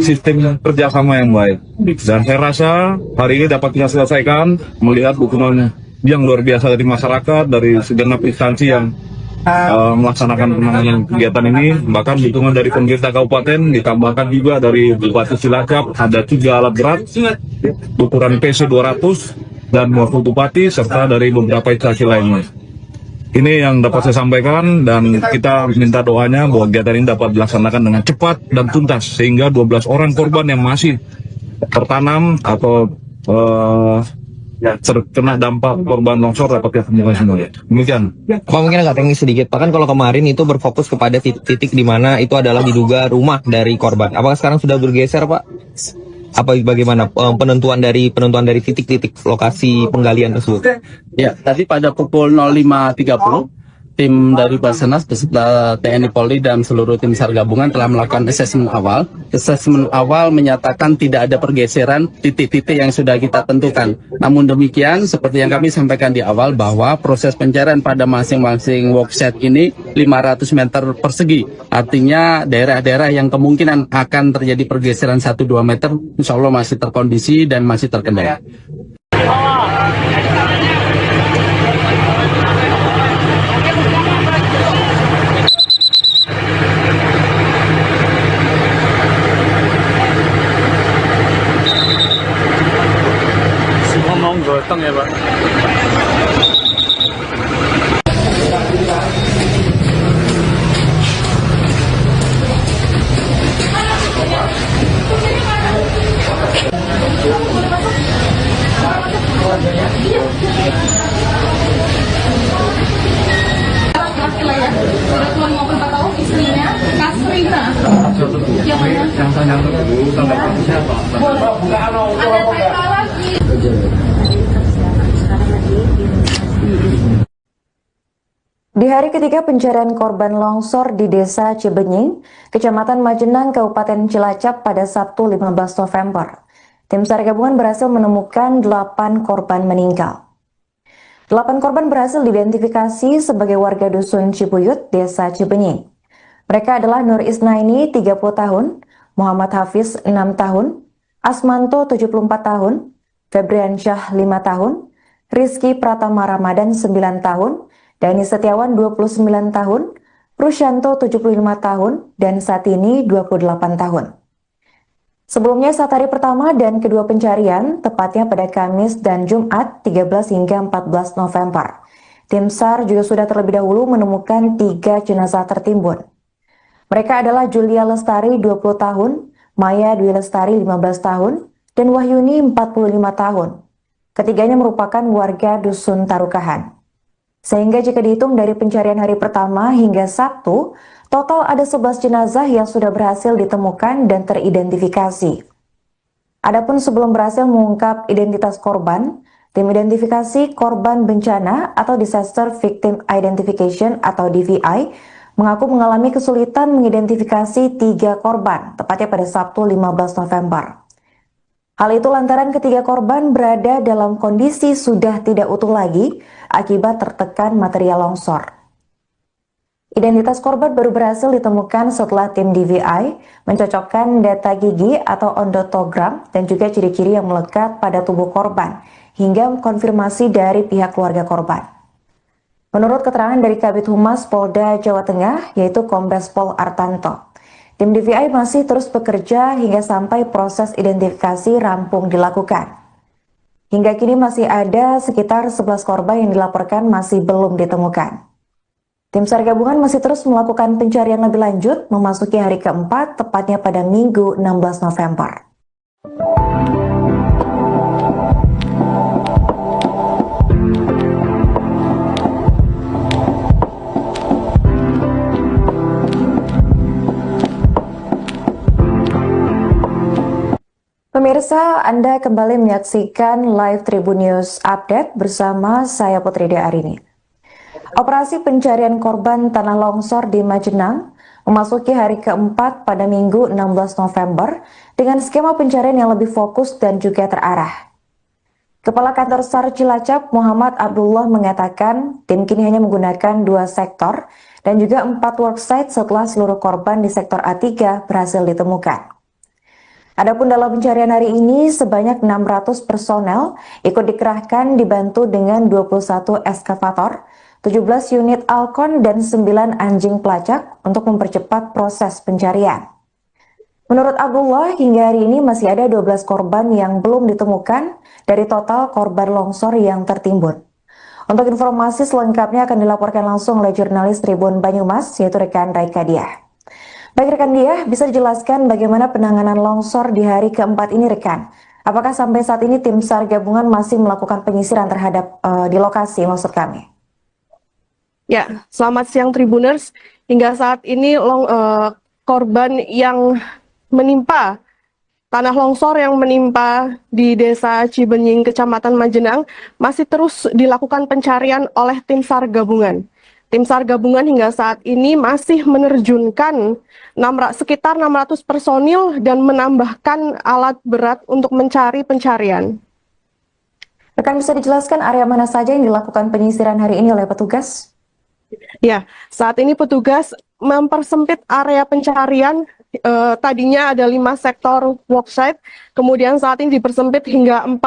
Speaker 5: sistem kerjasama yang baik. Dan saya rasa hari ini dapat kita selesaikan melihat dukungan yang luar biasa dari masyarakat, dari segenap instansi yang melaksanakan penanganan kegiatan ini. Bahkan dukungan dari pemerintah kabupaten, ditambahkan juga dari Bupati Cilacap, ada 3 alat berat, ukuran PC 200 dan wakil bupati, serta dari beberapa instansi lainnya. Ini yang dapat saya sampaikan, dan kita minta doanya bahwa kegiatan ini dapat dilaksanakan dengan cepat dan tuntas, sehingga 12 orang korban yang masih tertanam atau terkena dampak korban longsor dapat ditemukan semua. Demikian.
Speaker 4: Pak, mungkin agak teknis sedikit, Pak, kan kalau kemarin itu berfokus kepada titik di mana itu adalah diduga rumah dari korban. Apakah sekarang sudah bergeser, Pak? Apa bagaimana penentuan dari titik-titik lokasi penggalian tersebut?
Speaker 3: Ya, tadi pada pukul 05.30 tim dari Basarnas beserta TNI Polri dan seluruh tim SAR gabungan telah melakukan asesmen awal. Asesmen awal menyatakan tidak ada pergeseran titik-titik yang sudah kita tentukan. Namun demikian, seperti yang kami sampaikan di awal, bahwa proses pencarian pada masing-masing workset ini 500 meter persegi. Artinya daerah-daerah yang kemungkinan akan terjadi pergeseran 1-2 meter, insya Allah masih terkondisi dan masih terkendali.
Speaker 6: datang ya Pak.
Speaker 1: Di hari ketiga pencarian korban longsor di Desa Cibenying, Kecamatan Majenang, Kabupaten Cilacap pada Sabtu 15 November, tim SAR gabungan berhasil menemukan 8 korban meninggal. 8 korban berhasil diidentifikasi sebagai warga Dusun Cibuyut, Desa Cibenying. Mereka adalah Nur Isnaini, 30 tahun, Muhammad Hafiz, 6 tahun, Asmanto, 74 tahun, Febriansyah, 5 tahun, Rizky Pratama Ramadan, 9 tahun, Dani Setiawan, 29 tahun, Rusyanto, 75 tahun, dan Satini, 28 tahun. Sebelumnya saat hari pertama dan kedua pencarian, tepatnya pada Kamis dan Jumat 13 hingga 14 November, tim SAR juga sudah terlebih dahulu menemukan 3 jenazah tertimbun. Mereka adalah Julia Lestari, 20 tahun, Maya Dwi Lestari, 15 tahun, dan Wahyuni, 45 tahun. Ketiganya merupakan warga Dusun Tarukahan. Sehingga jika dihitung dari pencarian hari pertama hingga Sabtu, total ada 11 jenazah yang sudah berhasil ditemukan dan teridentifikasi. Adapun sebelum berhasil mengungkap identitas korban, tim identifikasi korban bencana atau Disaster Victim Identification atau DVI mengaku mengalami kesulitan mengidentifikasi 3 korban, tepatnya pada Sabtu 15 November. Hal itu lantaran ketiga korban berada dalam kondisi sudah tidak utuh lagi akibat tertekan material longsor. Identitas korban baru berhasil ditemukan setelah tim DVI mencocokkan data gigi atau ondotogram dan juga ciri-ciri yang melekat pada tubuh korban hingga konfirmasi dari pihak keluarga korban. Menurut keterangan dari Kabid Humas Polda Jawa Tengah yaitu Kombes Pol Artanto, tim DVI masih terus bekerja hingga sampai proses identifikasi rampung dilakukan. Hingga kini masih ada sekitar 11 korban yang dilaporkan masih belum ditemukan. Tim SAR gabungan masih terus melakukan pencarian lebih lanjut memasuki hari keempat, tepatnya pada Minggu 16 November. Pemirsa, Anda kembali menyaksikan live Tribun News Update bersama saya Putri Arini. Operasi pencarian korban tanah longsor di Majenang memasuki hari keempat pada Minggu 16 November dengan skema pencarian yang lebih fokus dan juga terarah. Kepala Kantor SAR Cilacap Muhammad Abdullah mengatakan tim kini hanya menggunakan 2 sektor dan juga 4 worksite setelah seluruh korban di sektor A3 berhasil ditemukan. Adapun dalam pencarian hari ini sebanyak 600 personel ikut dikerahkan dibantu dengan 21 eskavator, 17 unit Alcon dan 9 anjing pelacak untuk mempercepat proses pencarian. Menurut Abdullah, hingga hari ini masih ada 12 korban yang belum ditemukan dari total korban longsor yang tertimbun. Untuk informasi selengkapnya akan dilaporkan langsung oleh jurnalis Tribun Banyumas yaitu rekan Raika Diah. Baik rekan Diah, bisa dijelaskan bagaimana penanganan longsor di hari keempat ini rekan? Apakah sampai saat ini tim SAR gabungan masih melakukan penyisiran terhadap di lokasi maksud kami?
Speaker 2: Ya, selamat siang Tribuners. Hingga saat ini korban yang menimpa tanah longsor yang menimpa di Desa Cibenying, Kecamatan Majenang masih terus dilakukan pencarian oleh tim SAR gabungan. Tim SAR gabungan hingga saat ini masih menerjunkan sekitar 600 personil dan menambahkan alat berat untuk mencari pencarian.
Speaker 1: Rekan bisa dijelaskan area mana saja yang dilakukan penyisiran hari ini oleh petugas?
Speaker 2: Ya, saat ini petugas mempersempit area pencarian. Tadinya ada 5 sektor worksite, kemudian saat ini dipersempit hingga 4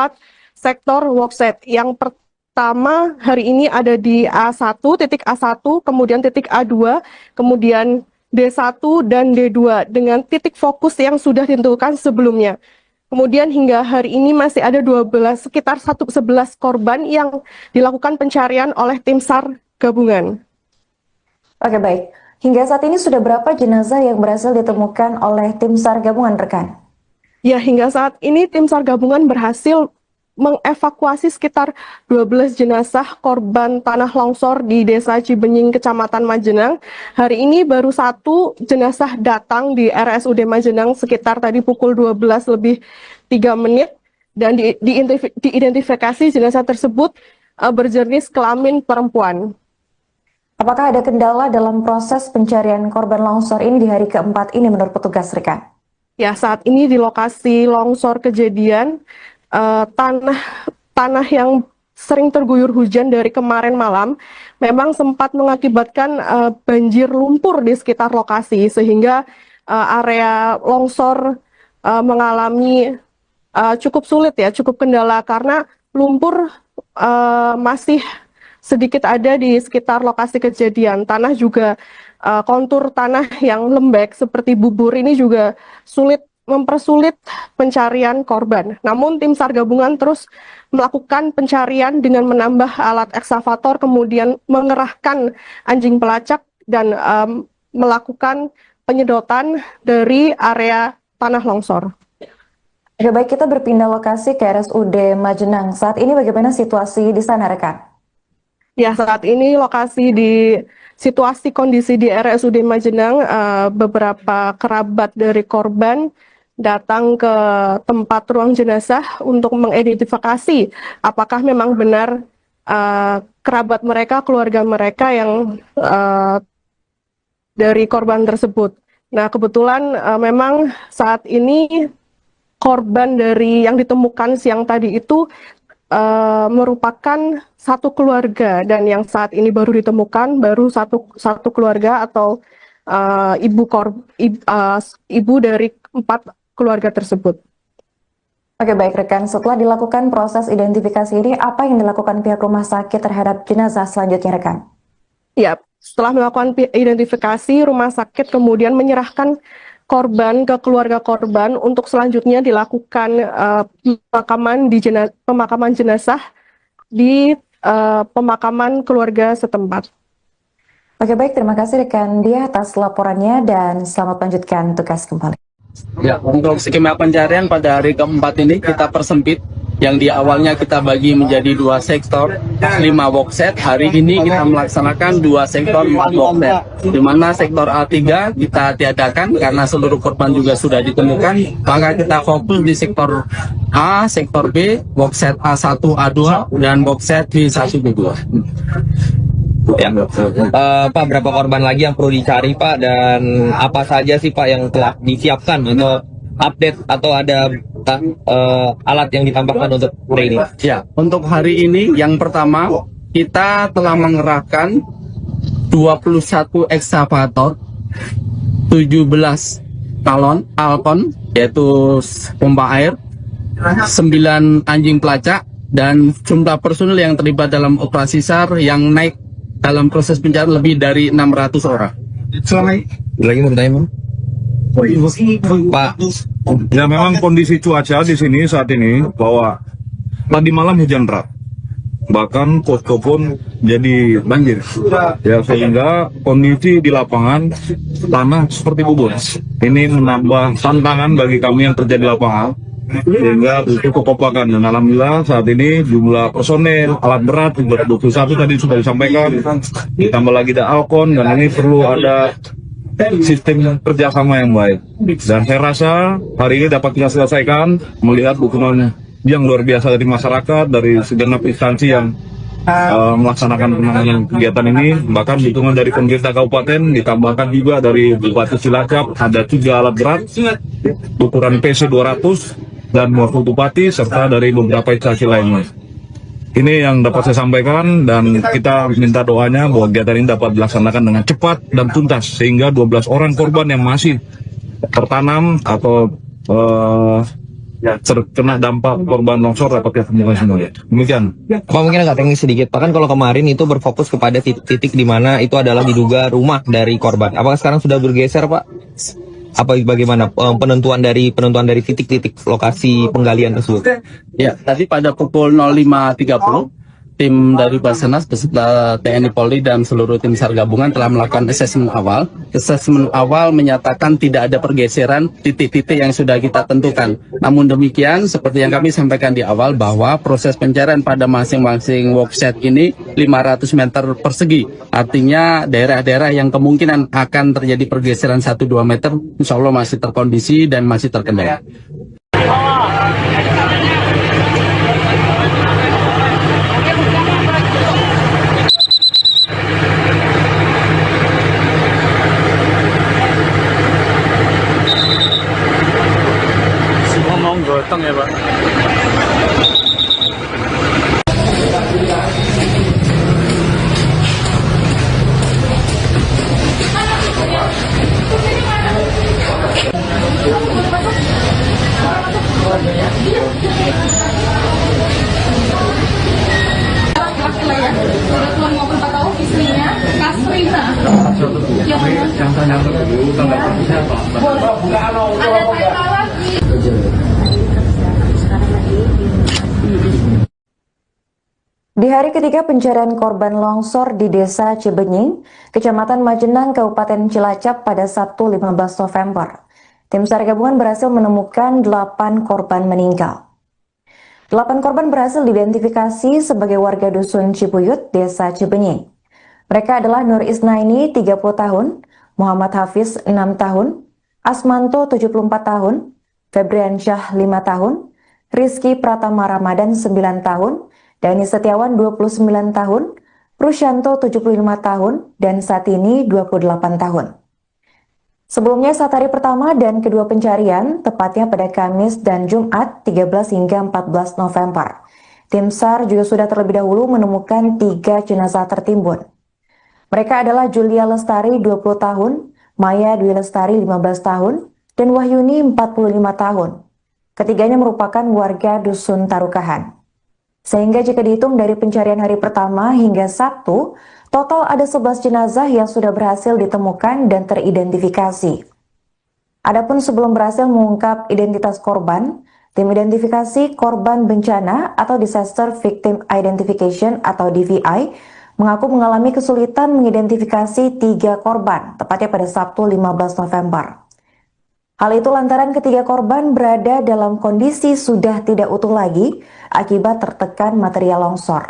Speaker 2: sektor worksite. Yang pertama hari ini ada di A1, titik A1, kemudian titik A2, kemudian D1 dan D2 dengan titik fokus yang sudah ditentukan sebelumnya. Kemudian hingga hari ini masih ada sekitar 11 korban yang dilakukan pencarian oleh tim SAR gabungan.
Speaker 1: Oke, baik. Hingga saat ini sudah berapa jenazah yang berhasil ditemukan oleh tim SAR gabungan, rekan?
Speaker 2: Ya, hingga saat ini tim SAR gabungan berhasil mengevakuasi sekitar 12 jenazah korban tanah longsor di Desa Cibenying, Kecamatan Majenang. Hari ini baru 1 jenazah datang di RSUD Majenang sekitar tadi pukul 12 lebih 3 menit dan diidentifikasi jenazah tersebut berjenis kelamin perempuan.
Speaker 1: Apakah ada kendala dalam proses pencarian korban longsor ini di hari keempat ini menurut petugas, rekan?
Speaker 2: Ya, saat ini di lokasi longsor kejadian, tanah yang sering terguyur hujan dari kemarin malam memang sempat mengakibatkan banjir lumpur di sekitar lokasi sehingga area longsor mengalami cukup sulit ya, cukup kendala karena lumpur masih sedikit ada di sekitar lokasi kejadian. Tanah juga kontur tanah yang lembek seperti bubur ini juga mempersulit pencarian korban. Namun tim SAR gabungan terus melakukan pencarian dengan menambah alat ekskavator, kemudian mengerahkan anjing pelacak dan melakukan penyedotan dari area tanah longsor.
Speaker 1: Oke, baik, kita berpindah lokasi ke RSUD Majenang. Saat ini bagaimana situasi di sana, rekan?
Speaker 2: Ya, saat ini situasi kondisi di RSUD Majenang, beberapa kerabat dari korban datang ke tempat ruang jenazah untuk mengidentifikasi apakah memang benar kerabat mereka, keluarga mereka yang dari korban tersebut. Nah, kebetulan memang saat ini korban dari yang ditemukan siang tadi itu merupakan satu keluarga dan yang saat ini baru ditemukan baru satu keluarga atau ibu dari 4 keluarga tersebut.
Speaker 1: Oke, baik rekan, setelah dilakukan proses identifikasi ini, apa yang dilakukan pihak rumah sakit terhadap jenazah selanjutnya, rekan?
Speaker 2: Ya, setelah melakukan identifikasi, rumah sakit kemudian menyerahkan korban ke keluarga korban untuk selanjutnya dilakukan pemakaman jenazah di pemakaman keluarga setempat.
Speaker 1: Oke, baik, terima kasih rekan Dia atas laporannya dan selamat melanjutkan tugas kembali.
Speaker 3: Ya, untuk skema pencarian pada hari keempat ini kita persempit. Yang di awalnya kita bagi menjadi 2 sektor, 5 boxset. Hari ini kita melaksanakan 2 sektor, 4 boxset. Di mana sektor A3 kita tiadakan karena seluruh korban juga sudah ditemukan. Maka kita fokus di sektor A, sektor B, boxset A1, A2, dan boxset B1, B2.
Speaker 4: Ya. Pak, berapa korban lagi yang perlu dicari, Pak, dan apa saja sih, Pak, yang telah disiapkan atau update atau ada alat yang ditambahkan untuk hari ini?
Speaker 3: Ya, untuk hari ini yang pertama kita telah mengerahkan 21 ekskavator, 17 galon Alcon yaitu pompa air, 9 anjing pelacak, dan jumlah personil yang terlibat dalam operasi SAR yang naik dalam proses pencarian lebih dari 600 orang.
Speaker 4: Lagi mau bertanya, Pak?
Speaker 5: Ya, memang kondisi cuaca di sini saat ini bahwa tadi malam hujan deras, bahkan posko pun jadi banjir. Ya, sehingga kondisi di lapangan tanah seperti bubur. Ini menambah tantangan bagi kami yang kerja di lapangan, sehingga butuh kekompakan. Dan alhamdulillah saat ini jumlah personel, alat berat 21 tadi sudah disampaikan, ditambah lagi ada Alcon, dan ini perlu ada sistem kerjasama yang baik. Dan saya rasa hari ini dapat kita selesaikan melihat dukungan yang luar biasa dari masyarakat, dari segenap instansi yang melaksanakan penanganan kegiatan ini. Bahkan dukungan dari pemerintah kabupaten, ditambahkan juga dari Bupati Cilacap, ada 3 alat berat ukuran PC 200 dan wakil bupati, serta dari beberapa instansi lainnya. Ini yang dapat saya sampaikan, dan kita minta doanya bahwa kegiatan ini dapat dilaksanakan dengan cepat dan tuntas sehingga 12 orang korban yang masih tertanam atau terkena dampak korban longsor dapat ditemukan semua. Demikian.
Speaker 4: Pak, mungkin agak teknis sedikit, Pak, kan kalau kemarin itu berfokus kepada titik di mana itu adalah diduga rumah dari korban. Apakah sekarang sudah bergeser, Pak? Apa bagaimana penentuan dari titik-titik lokasi penggalian tersebut?
Speaker 3: Ya, tadi pada pukul 05.30 tim dari Basarnas beserta TNI Polri dan seluruh tim SAR gabungan telah melakukan asesmen awal. Asesmen awal menyatakan tidak ada pergeseran titik-titik yang sudah kita tentukan. Namun demikian, seperti yang kami sampaikan di awal bahwa proses pencarian pada masing-masing worksite ini 500 meter persegi. Artinya daerah-daerah yang kemungkinan akan terjadi pergeseran 1-2 meter, insya Allah masih terkondisi dan masih terkendali.
Speaker 6: Semua mau gotong ya Pak?
Speaker 1: Di hari ketiga pencarian korban longsor di Desa Cibenying, Kecamatan Majenang, Kabupaten Cilacap pada Sabtu 15 November, tim SAR gabungan berhasil menemukan 8 korban meninggal. 8 korban berhasil diidentifikasi sebagai warga Dusun Cibuyut, Desa Cibenying. Mereka adalah Nur Isnaini, 30 tahun, Muhammad Hafiz, 6 tahun, Asmanto, 74 tahun, Febriansyah, 5 tahun, Rizky Pratama Ramadan, 9 tahun, Dani Setiawan 29 tahun, Rusyanto 75 tahun, dan Satini 28 tahun. Sebelumnya saat hari pertama dan kedua pencarian, tepatnya pada Kamis dan Jumat 13 hingga 14 November, tim SAR juga sudah terlebih dahulu menemukan 3 jenazah tertimbun. Mereka adalah Julia Lestari 20 tahun, Maya Dwi Lestari 15 tahun, dan Wahyuni 45 tahun. Ketiganya merupakan warga Dusun Tarukahan. Sehingga jika dihitung dari pencarian hari pertama hingga Sabtu, total ada 11 jenazah yang sudah berhasil ditemukan dan teridentifikasi. Adapun sebelum berhasil mengungkap identitas korban, tim identifikasi korban bencana atau Disaster Victim Identification atau DVI mengaku mengalami kesulitan mengidentifikasi 3 korban, tepatnya pada Sabtu 15 November. Hal itu lantaran ketiga korban berada dalam kondisi sudah tidak utuh lagi akibat tertekan material longsor.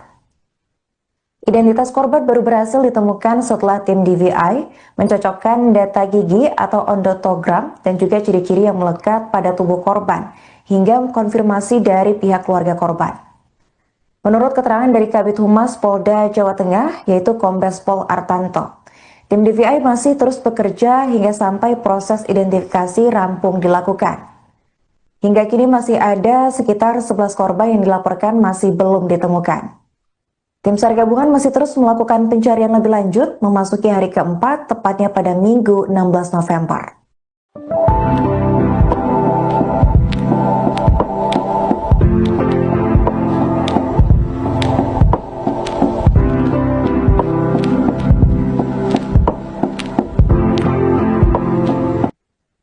Speaker 1: Identitas korban baru berhasil ditemukan setelah tim DVI mencocokkan data gigi atau ondotogram dan juga ciri-ciri yang melekat pada tubuh korban hingga konfirmasi dari pihak keluarga korban. Menurut keterangan dari Kabid Humas Polda Jawa Tengah yaitu Kombes Pol Artanto, tim DVI masih terus bekerja hingga sampai proses identifikasi rampung dilakukan. Hingga kini masih ada sekitar 11 korban yang dilaporkan masih belum ditemukan. Tim SAR gabungan masih terus melakukan pencarian lebih lanjut memasuki hari keempat, tepatnya pada Minggu 16 November.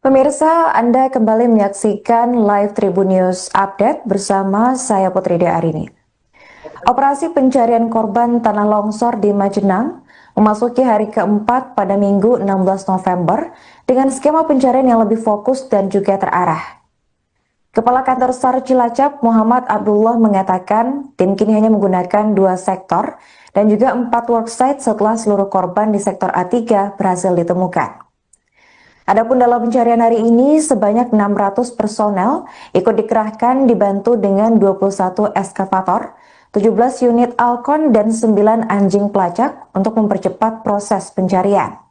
Speaker 1: Pemirsa, Anda kembali menyaksikan live Tribun News Update bersama saya Putri Arini. Operasi pencarian korban tanah longsor di Majenang memasuki hari keempat pada Minggu 16 November dengan skema pencarian yang lebih fokus dan juga terarah. Kepala Kantor SAR Cilacap Muhammad Abdullah mengatakan tim kini hanya menggunakan 2 sektor dan juga 4 worksite setelah seluruh korban di sektor A3 berhasil ditemukan. Adapun dalam pencarian hari ini sebanyak 600 personel ikut dikerahkan dibantu dengan 21 eskavator, 17 unit Alcon dan 9 anjing pelacak untuk mempercepat proses pencarian.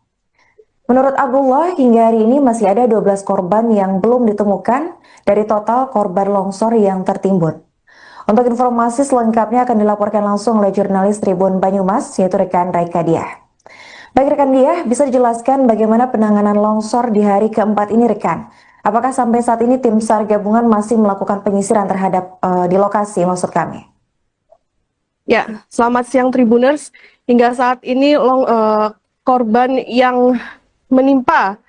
Speaker 1: Menurut Abdullah, hingga hari ini masih ada 12 korban yang belum ditemukan dari total korban longsor yang tertimbun. Untuk informasi selengkapnya akan dilaporkan langsung oleh jurnalis Tribun Banyumas yaitu rekan Raika Diah. Baik rekan Diah, bisa dijelaskan bagaimana penanganan longsor di hari keempat ini rekan? Apakah sampai saat ini tim SAR gabungan masih melakukan penyisiran terhadap di lokasi maksud kami?
Speaker 2: Ya, selamat siang Tribuners. Hingga saat ini korban yang menimpa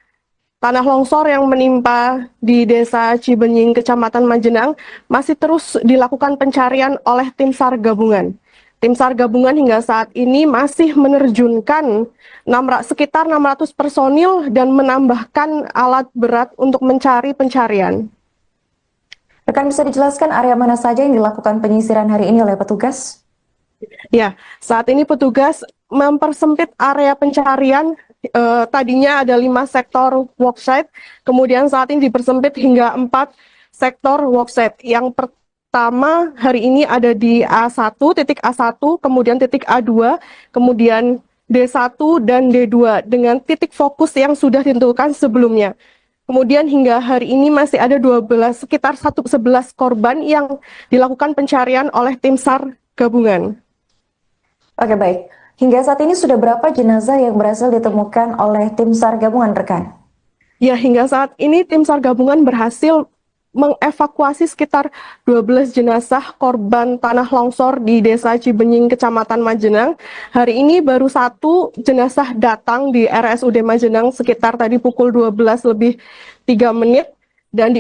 Speaker 2: tanah longsor yang menimpa di Desa Cibenying, Kecamatan Majenang masih terus dilakukan pencarian oleh tim SAR gabungan. Tim SAR gabungan hingga saat ini masih menerjunkan sekitar 600 personil dan menambahkan alat berat untuk mencari pencarian.
Speaker 1: Rekan, bisa dijelaskan area mana saja yang dilakukan penyisiran hari ini oleh petugas?
Speaker 2: Ya, saat ini petugas mempersempit area pencarian. Tadinya ada 5 sektor worksite, kemudian saat ini dipersempit hingga 4 sektor worksite. Yang pertama hari ini ada di A1, titik A1, kemudian titik A2, kemudian D1 dan D2 dengan titik fokus yang sudah ditentukan sebelumnya. Kemudian hingga hari ini masih ada sekitar 11 korban yang dilakukan pencarian oleh tim SAR gabungan.
Speaker 1: Oke, baik. Hingga saat ini sudah berapa jenazah yang berhasil ditemukan oleh tim SAR gabungan, rekan?
Speaker 2: Ya, hingga saat ini tim SAR gabungan berhasil mengevakuasi sekitar 12 jenazah korban tanah longsor di Desa Cibenying, Kecamatan Majenang. Hari ini baru 1 jenazah datang di RSUD Majenang sekitar tadi pukul 12:03 dan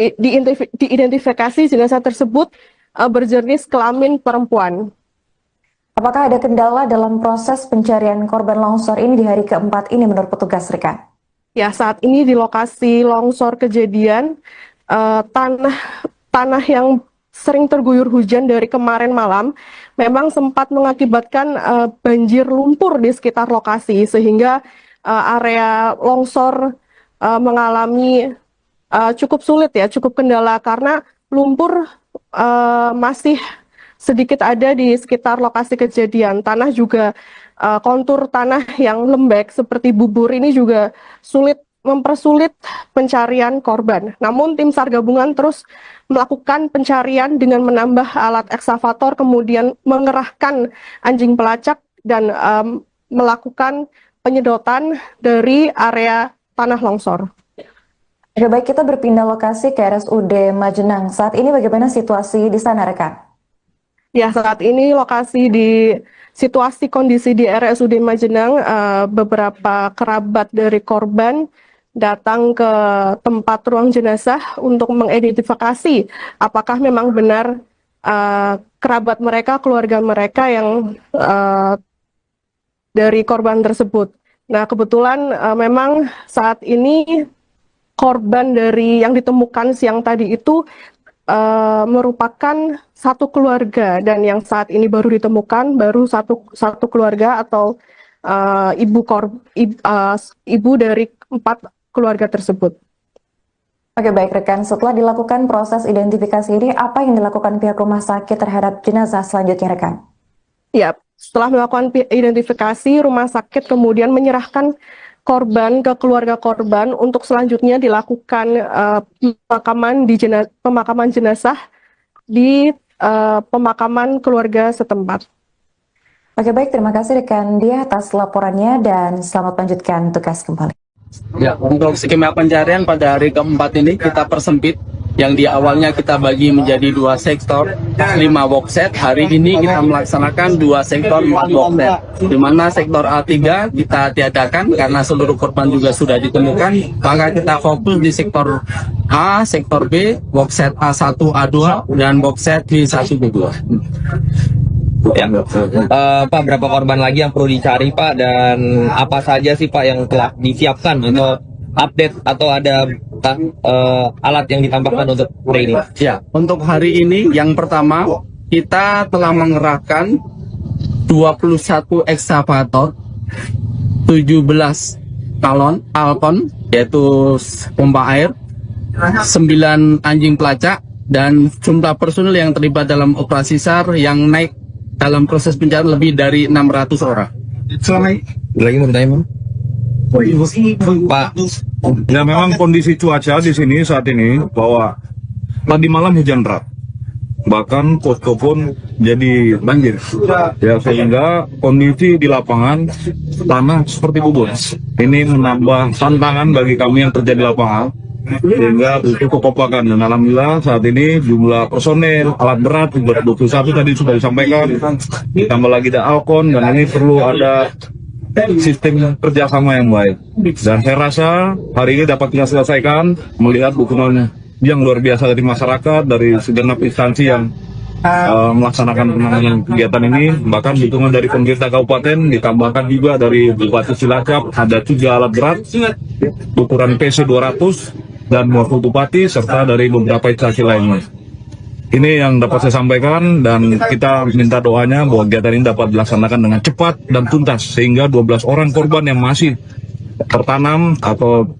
Speaker 2: diidentifikasi jenazah tersebut berjenis kelamin perempuan.
Speaker 1: Apakah ada kendala dalam proses pencarian korban longsor ini di hari keempat ini menurut petugas, rekan?
Speaker 2: Ya, saat ini di lokasi longsor kejadian, tanah yang sering terguyur hujan dari kemarin malam memang sempat mengakibatkan banjir lumpur di sekitar lokasi, sehingga area longsor mengalami cukup sulit ya, cukup kendala karena lumpur masih sedikit ada di sekitar lokasi kejadian. Tanah juga kontur tanah yang lembek seperti bubur ini juga mempersulit pencarian korban. Namun tim SAR gabungan terus melakukan pencarian dengan menambah alat ekskavator, kemudian mengerahkan anjing pelacak dan melakukan penyedotan dari area tanah longsor.
Speaker 1: Oke, baik, kita berpindah lokasi ke RSUD Majenang. Saat ini bagaimana situasi di sana, rekan?
Speaker 2: Ya, saat ini situasi kondisi di RSUD Majenang, beberapa kerabat dari korban datang ke tempat ruang jenazah untuk mengidentifikasi apakah memang benar kerabat mereka, keluarga mereka yang dari korban tersebut. Nah, kebetulan memang saat ini korban dari yang ditemukan siang tadi itu merupakan satu keluarga, dan yang saat ini baru ditemukan baru satu keluarga atau ibu dari 4 keluarga tersebut.
Speaker 1: Oke, baik rekan, setelah dilakukan proses identifikasi ini, apa yang dilakukan pihak rumah sakit terhadap jenazah selanjutnya, rekan?
Speaker 2: Ya, setelah melakukan identifikasi, rumah sakit kemudian menyerahkan korban ke keluarga korban untuk selanjutnya dilakukan pemakaman jenazah di pemakaman keluarga setempat.
Speaker 1: Oke, baik, terima kasih rekan Dia atas laporannya dan selamat melanjutkan tugas kembali.
Speaker 3: Ya, untuk skema pencarian pada hari keempat ini kita persempit. Yang di awalnya kita bagi menjadi 2 sektor, 5 workset. Hari ini kita melaksanakan 2 sektor 4 workset. Di mana sektor A3 kita tiadakan karena seluruh korban juga sudah ditemukan. Maka kita fokus di sektor A, sektor B, workset A1, A2, dan workset B1, B2.
Speaker 4: Ya. Pak, berapa korban lagi yang perlu dicari, Pak, dan apa saja sih, Pak, yang telah disiapkan untuk update atau ada alat yang ditambahkan untuk hari ini?
Speaker 3: Ya, untuk hari ini yang pertama kita telah mengerahkan 21 ekskavator, 17 galon Alcon yaitu pompa air, 9 anjing pelacak, dan jumlah personil yang terlibat dalam operasi SAR yang naik dalam proses pencarian lebih dari 600 orang.
Speaker 4: Lagi mau bertanya, Pak?
Speaker 5: Ya, memang kondisi cuaca di sini saat ini bahwa tadi malam hujan deras, bahkan posko pun jadi banjir. Ya, sehingga kondisi di lapangan tanah seperti bubur. Ini menambah tantangan bagi kami yang kerja di lapangan, sehingga butuh kekompakan. Dan alhamdulillah saat ini jumlah personel, alat berat 21 tadi sudah disampaikan, ditambah lagi ada Alcon, dan ini perlu ada sistem kerjasama yang baik. Dan saya rasa hari ini dapat kita selesaikan melihat dukungan yang luar biasa dari masyarakat, dari segenap instansi yang melaksanakan penanganan kegiatan ini. Bahkan dukungan dari pemerintah kabupaten ditambahkan juga dari Bupati Cilacap, ada juga alat berat ukuran PC 200 dan wakil bupati serta dari beberapa instansi lainnya. Ini yang dapat saya sampaikan, dan kita minta doanya bahwa kegiatan ini dapat dilaksanakan dengan cepat dan tuntas sehingga 12 orang korban yang masih tertanam atau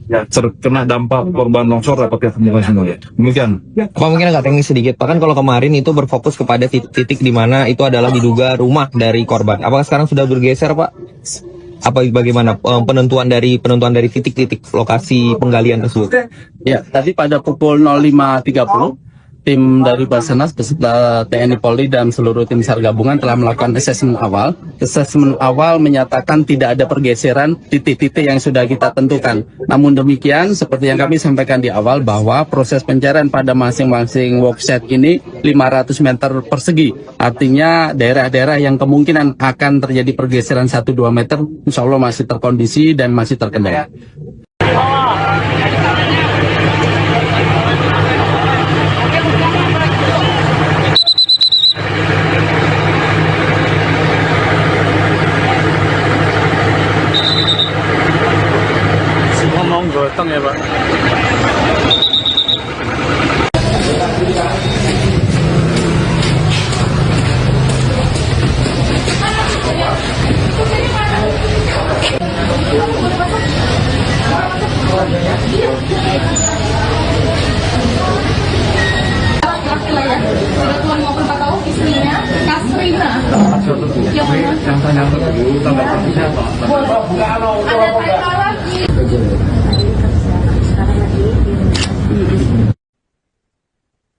Speaker 5: terkena dampak korban longsor dapat ditemukan semua. Demikian.
Speaker 4: Pak, mungkin agak teknis sedikit. Pak, kan kalau kemarin itu berfokus kepada titik di mana itu adalah diduga rumah dari korban. Apakah sekarang sudah bergeser, Pak? Apa bagaimana penentuan dari titik-titik lokasi penggalian tersebut?
Speaker 3: Ya, tadi pada pukul 05.30 tim dari Basarnas beserta TNI Polri dan seluruh tim SAR gabungan telah melakukan asesmen awal. Asesmen awal menyatakan tidak ada pergeseran titik-titik yang sudah kita tentukan. Namun demikian, seperti yang kami sampaikan di awal bahwa proses pencarian pada masing-masing worksite ini 500 meter persegi. Artinya daerah-daerah yang kemungkinan akan terjadi pergeseran 1-2 meter, insya Allah masih terkondisi dan masih terkendali.
Speaker 6: Ngomong gotong ya Pak.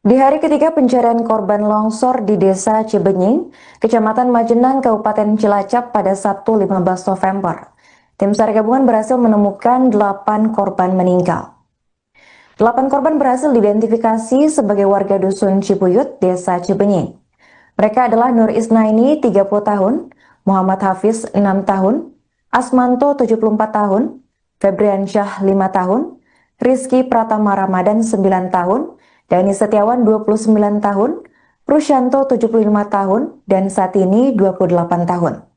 Speaker 1: Di hari ketiga pencarian korban longsor di Desa Cibenying, Kecamatan Majenang, Kabupaten Cilacap pada Sabtu 15 November, tim SAR gabungan berhasil menemukan 8 korban meninggal. 8 korban berhasil diidentifikasi sebagai warga Dusun Cibuyut, Desa Cibenying. Mereka adalah Nur Isnaini, 30 tahun, Muhammad Hafiz, 6 tahun, Asmanto, 74 tahun, Febriansyah, 5 tahun, Rizky Pratama Ramadan, 9 tahun, Dani Setiawan 29 tahun, Rusyanto 75 tahun, dan Satini 28 tahun.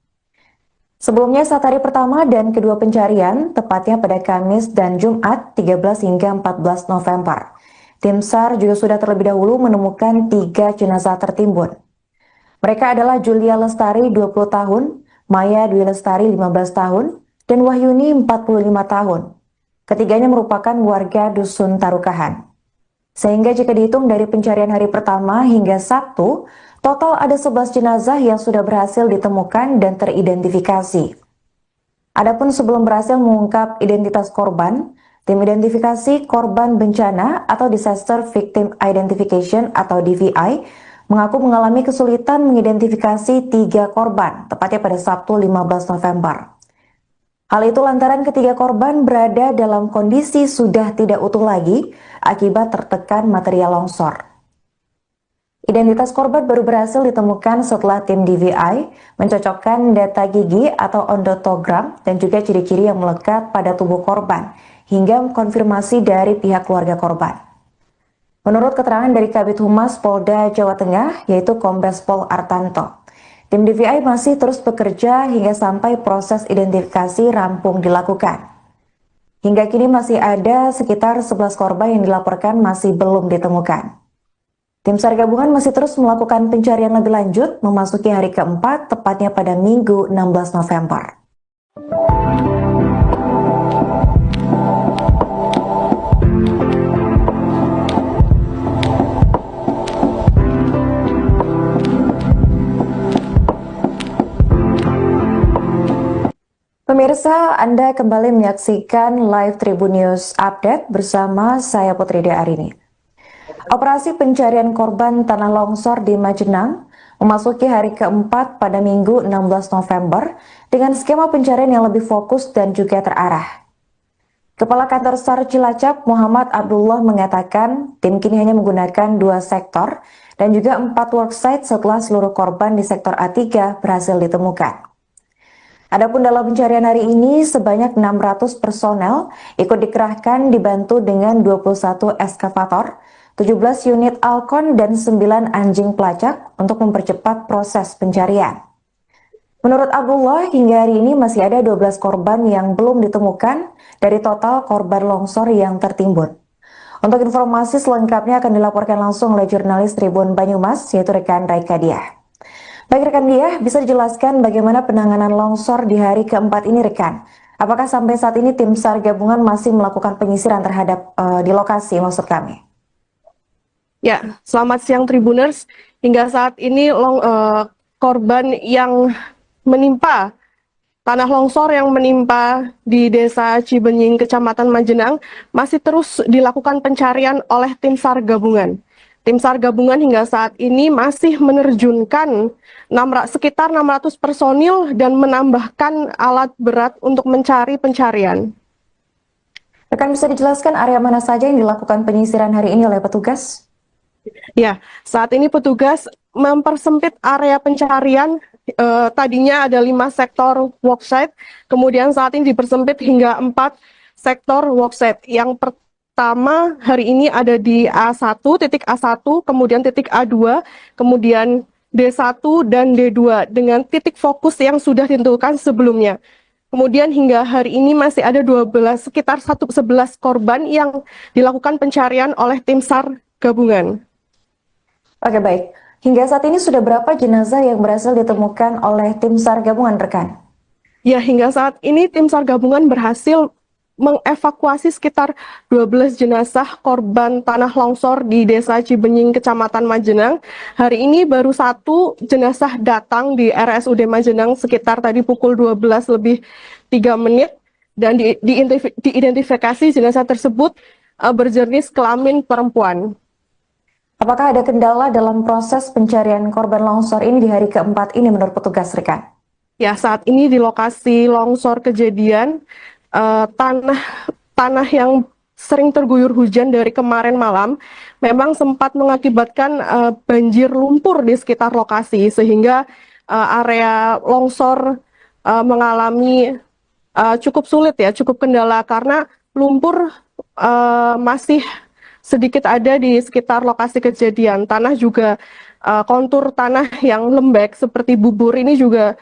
Speaker 1: Sebelumnya saat hari pertama dan kedua pencarian, tepatnya pada Kamis dan Jumat 13 hingga 14 November, tim SAR juga sudah terlebih dahulu menemukan 3 jenazah tertimbun. Mereka adalah Julia Lestari 20 tahun, Maya Dwi Lestari 15 tahun, dan Wahyuni 45 tahun. Ketiganya merupakan warga Dusun Tarukahan. Sehingga jika dihitung dari pencarian hari pertama hingga Sabtu, total ada 11 jenazah yang sudah berhasil ditemukan dan teridentifikasi. Adapun sebelum berhasil mengungkap identitas korban, tim identifikasi korban bencana atau Disaster Victim Identification atau DVI mengaku mengalami kesulitan mengidentifikasi 3 korban, tepatnya pada Sabtu 15 November. Hal itu lantaran ketiga korban berada dalam kondisi sudah tidak utuh lagi akibat tertekan material longsor. Identitas korban baru berhasil ditemukan setelah tim DVI mencocokkan data gigi atau ondotogram dan juga ciri-ciri yang melekat pada tubuh korban hingga konfirmasi dari pihak keluarga korban. Menurut keterangan dari Kabid Humas Polda Jawa Tengah yaitu Kombes Pol Artanto, tim DVI masih terus bekerja hingga sampai proses identifikasi rampung dilakukan. Hingga kini masih ada sekitar 11 korban yang dilaporkan masih belum ditemukan. Tim SAR gabungan masih terus melakukan pencarian lebih lanjut memasuki hari keempat, tepatnya pada Minggu 16 November. Pemirsa, Anda kembali menyaksikan live Tribun News Update bersama saya Putri Arini. Operasi pencarian korban tanah longsor di Majenang memasuki hari keempat pada Minggu 16 November dengan skema pencarian yang lebih fokus dan juga terarah. Kepala Kantor SAR Cilacap Muhammad Abdullah mengatakan tim kini hanya menggunakan 2 sektor dan juga 4 worksite setelah seluruh korban di sektor A3 berhasil ditemukan. Adapun dalam pencarian hari ini sebanyak 600 personel ikut dikerahkan dibantu dengan 21 eskavator, 17 unit Alcon dan 9 anjing pelacak untuk mempercepat proses pencarian. Menurut Abdullah, hingga hari ini masih ada 12 korban yang belum ditemukan dari total korban longsor yang tertimbun. Untuk informasi selengkapnya akan dilaporkan langsung oleh jurnalis Tribun Banyumas, yaitu rekan Raika Diah. Baik rekan Diah, bisa dijelaskan bagaimana penanganan longsor di hari keempat ini rekan? Apakah sampai saat ini tim SAR gabungan masih melakukan penyisiran terhadap di lokasi maksud kami?
Speaker 2: Ya, selamat siang Tribuners. Hingga saat ini korban yang menimpa tanah longsor yang menimpa di Desa Cibenying, Kecamatan Majenang masih terus dilakukan pencarian oleh tim SAR gabungan. Tim SAR gabungan hingga saat ini masih menerjunkan sekitar 600 personil dan menambahkan alat berat untuk mencari pencarian.
Speaker 1: Rekan bisa dijelaskan area mana saja yang dilakukan penyisiran hari ini oleh petugas?
Speaker 2: Ya, saat ini petugas mempersempit area pencarian. Tadinya ada 5 sektor worksite, kemudian saat ini dipersempit hingga 4 sektor worksite. Yang pertama hari ini ada di A1, titik A1, kemudian titik A2, kemudian D1 dan D2 dengan titik fokus yang sudah ditentukan sebelumnya. Kemudian hingga hari ini masih ada sekitar 11 korban yang dilakukan pencarian oleh tim SAR gabungan.
Speaker 1: Oke baik, hingga saat ini sudah berapa jenazah yang berhasil ditemukan oleh tim SAR gabungan rekan?
Speaker 2: Ya, hingga saat ini tim SAR gabungan berhasil mengevakuasi sekitar 12 jenazah korban tanah longsor di Desa Cibenying, Kecamatan Majenang. Hari ini baru 1 jenazah datang di RSUD Majenang sekitar tadi pukul 12 lebih 3 menit dan diidentifikasi jenazah tersebut berjenis kelamin perempuan.
Speaker 1: Apakah ada kendala dalam proses pencarian korban longsor ini di hari keempat ini menurut petugas rekan?
Speaker 2: Ya, saat ini di lokasi longsor kejadian, tanah yang sering terguyur hujan dari kemarin malam memang sempat mengakibatkan banjir lumpur di sekitar lokasi sehingga area longsor mengalami cukup sulit ya, cukup kendala karena lumpur masih sedikit ada di sekitar lokasi kejadian. Tanah juga kontur tanah yang lembek seperti bubur ini juga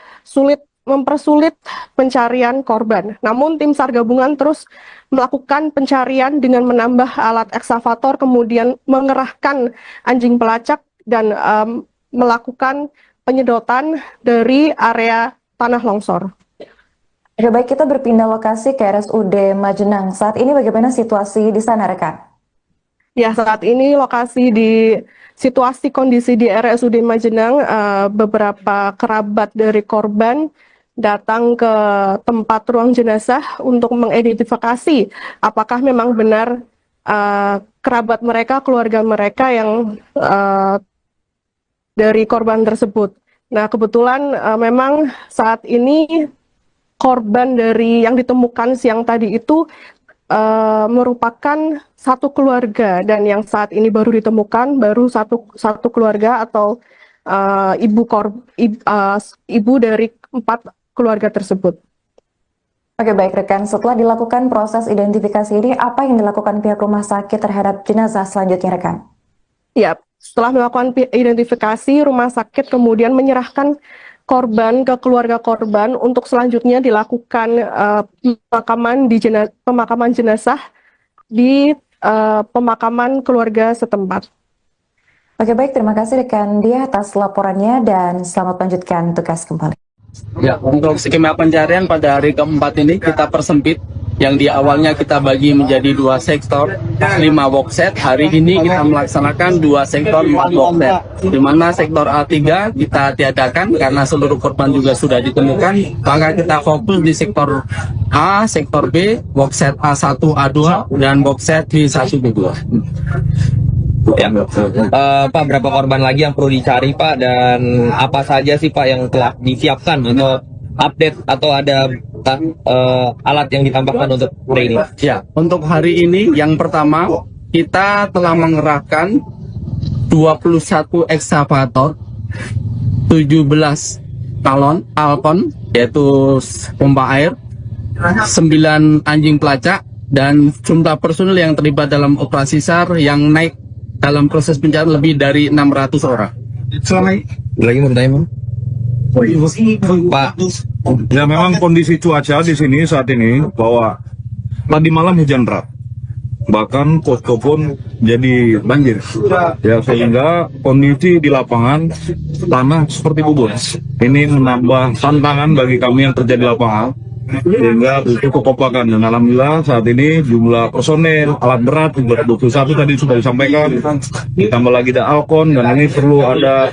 Speaker 2: mempersulit pencarian korban. Namun tim SAR gabungan terus melakukan pencarian dengan menambah alat ekskavator, kemudian mengerahkan anjing pelacak dan melakukan penyedotan dari area tanah longsor.
Speaker 1: Oke baik, kita berpindah lokasi ke RSUD Majenang. Saat ini bagaimana situasi di sana rekan?
Speaker 2: Ya, saat ini situasi kondisi di RSUD Majenang, beberapa kerabat dari korban datang ke tempat ruang jenazah untuk mengidentifikasi apakah memang benar kerabat mereka, keluarga mereka yang dari korban tersebut. Nah, kebetulan memang saat ini korban dari yang ditemukan siang tadi itu merupakan satu keluarga dan yang saat ini baru ditemukan baru satu keluarga atau ibu dari 4 keluarga tersebut.
Speaker 1: Oke baik rekan, setelah dilakukan proses identifikasi ini, apa yang dilakukan pihak rumah sakit terhadap jenazah selanjutnya rekan?
Speaker 2: Ya, setelah melakukan identifikasi, rumah sakit kemudian menyerahkan korban ke keluarga korban untuk selanjutnya dilakukan pemakaman jenazah di pemakaman keluarga setempat.
Speaker 1: Oke baik, terima kasih rekan Dia atas laporannya dan selamat melanjutkan tugas kembali.
Speaker 3: Ya, untuk skema pencarian pada hari keempat ini kita persempit. Yang di awalnya kita bagi menjadi 2 sektor, 5 workset. Hari ini kita melaksanakan 2 sektor 4 workset. Di mana sektor A3 kita tiadakan karena seluruh korban juga sudah ditemukan. Maka kita fokus di sektor A, sektor B, workset A1, A2, dan workset B1, B2.
Speaker 4: Ya. Pak, berapa korban lagi yang perlu dicari Pak, dan apa saja sih Pak yang telah disiapkan atau update atau ada alat yang ditambahkan untuk hari ini?
Speaker 3: Ya, untuk hari ini yang pertama kita telah mengerahkan 21 ekskavator, 17 talon Alcon, yaitu pompa air, 9 anjing pelacak, dan jumlah personil yang terlibat dalam operasi SAR yang naik dalam proses pencarian lebih dari 600 orang.
Speaker 4: Lagi mau bertanya, Pak?
Speaker 5: Ya memang kondisi cuaca di sini saat ini bahwa tadi malam hujan deras, bahkan posko pun jadi banjir. Ya sehingga kondisi di lapangan tanah seperti bubur. Ini menambah tantangan bagi kami yang kerja di lapangan, sehingga butuh kekompakan. Dan alhamdulillah saat ini jumlah personel alat berat 21 tadi sudah disampaikan, ditambah lagi ada Alkon, dan ini perlu ada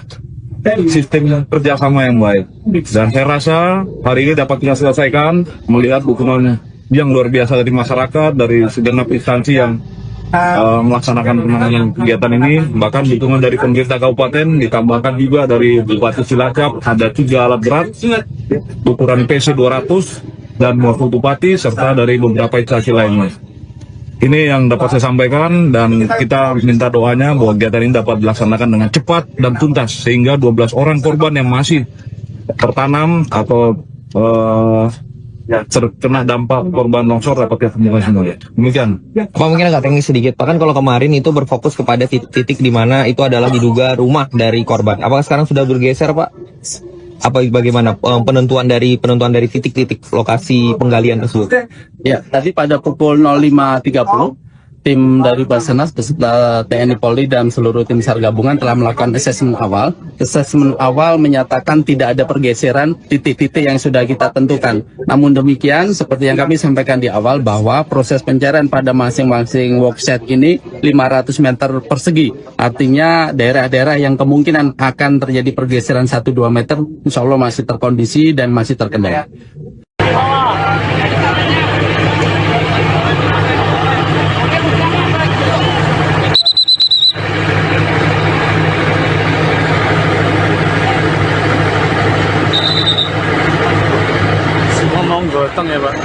Speaker 5: sistem kerjasama yang baik. Dan saya rasa hari ini dapat kita selesaikan melihat dukungan yang luar biasa dari masyarakat, dari segenap instansi yang melaksanakan penanganan kegiatan ini. Bahkan dukungan dari pemerintah kabupaten, ditambahkan juga dari Bupati Cilacap, ada 3 alat berat ukuran PC 200 dan wakil bupati, serta dari beberapa instansi lainnya. Ini yang dapat saya sampaikan, dan kita minta doanya bahwa kegiatan ini dapat dilaksanakan dengan cepat dan tuntas, sehingga 12 orang korban yang masih tertanam atau terkena dampak korban longsor dapat ditemukan semua. Demikian.
Speaker 4: Pak, mungkin agak teknis sedikit. Pak, kan kalau kemarin itu berfokus kepada titik di mana itu adalah diduga rumah dari korban. Apakah sekarang sudah bergeser, Pak? Apa bagaimana penentuan dari titik-titik lokasi penggalian tersebut?
Speaker 3: Ya, tadi pada pukul 05.30, tim dari Basarnas beserta TNI Polri dan seluruh tim SAR gabungan telah melakukan asesmen awal. Asesmen awal menyatakan tidak ada pergeseran titik-titik yang sudah kita tentukan. Namun demikian, seperti yang kami sampaikan di awal, bahwa proses pencarian pada masing-masing worksite ini 500 meter persegi. Artinya daerah-daerah yang kemungkinan akan terjadi pergeseran 1-2 meter, insya Allah masih terkondisi dan masih terkendali.
Speaker 6: Ngomong gotong ya Pak.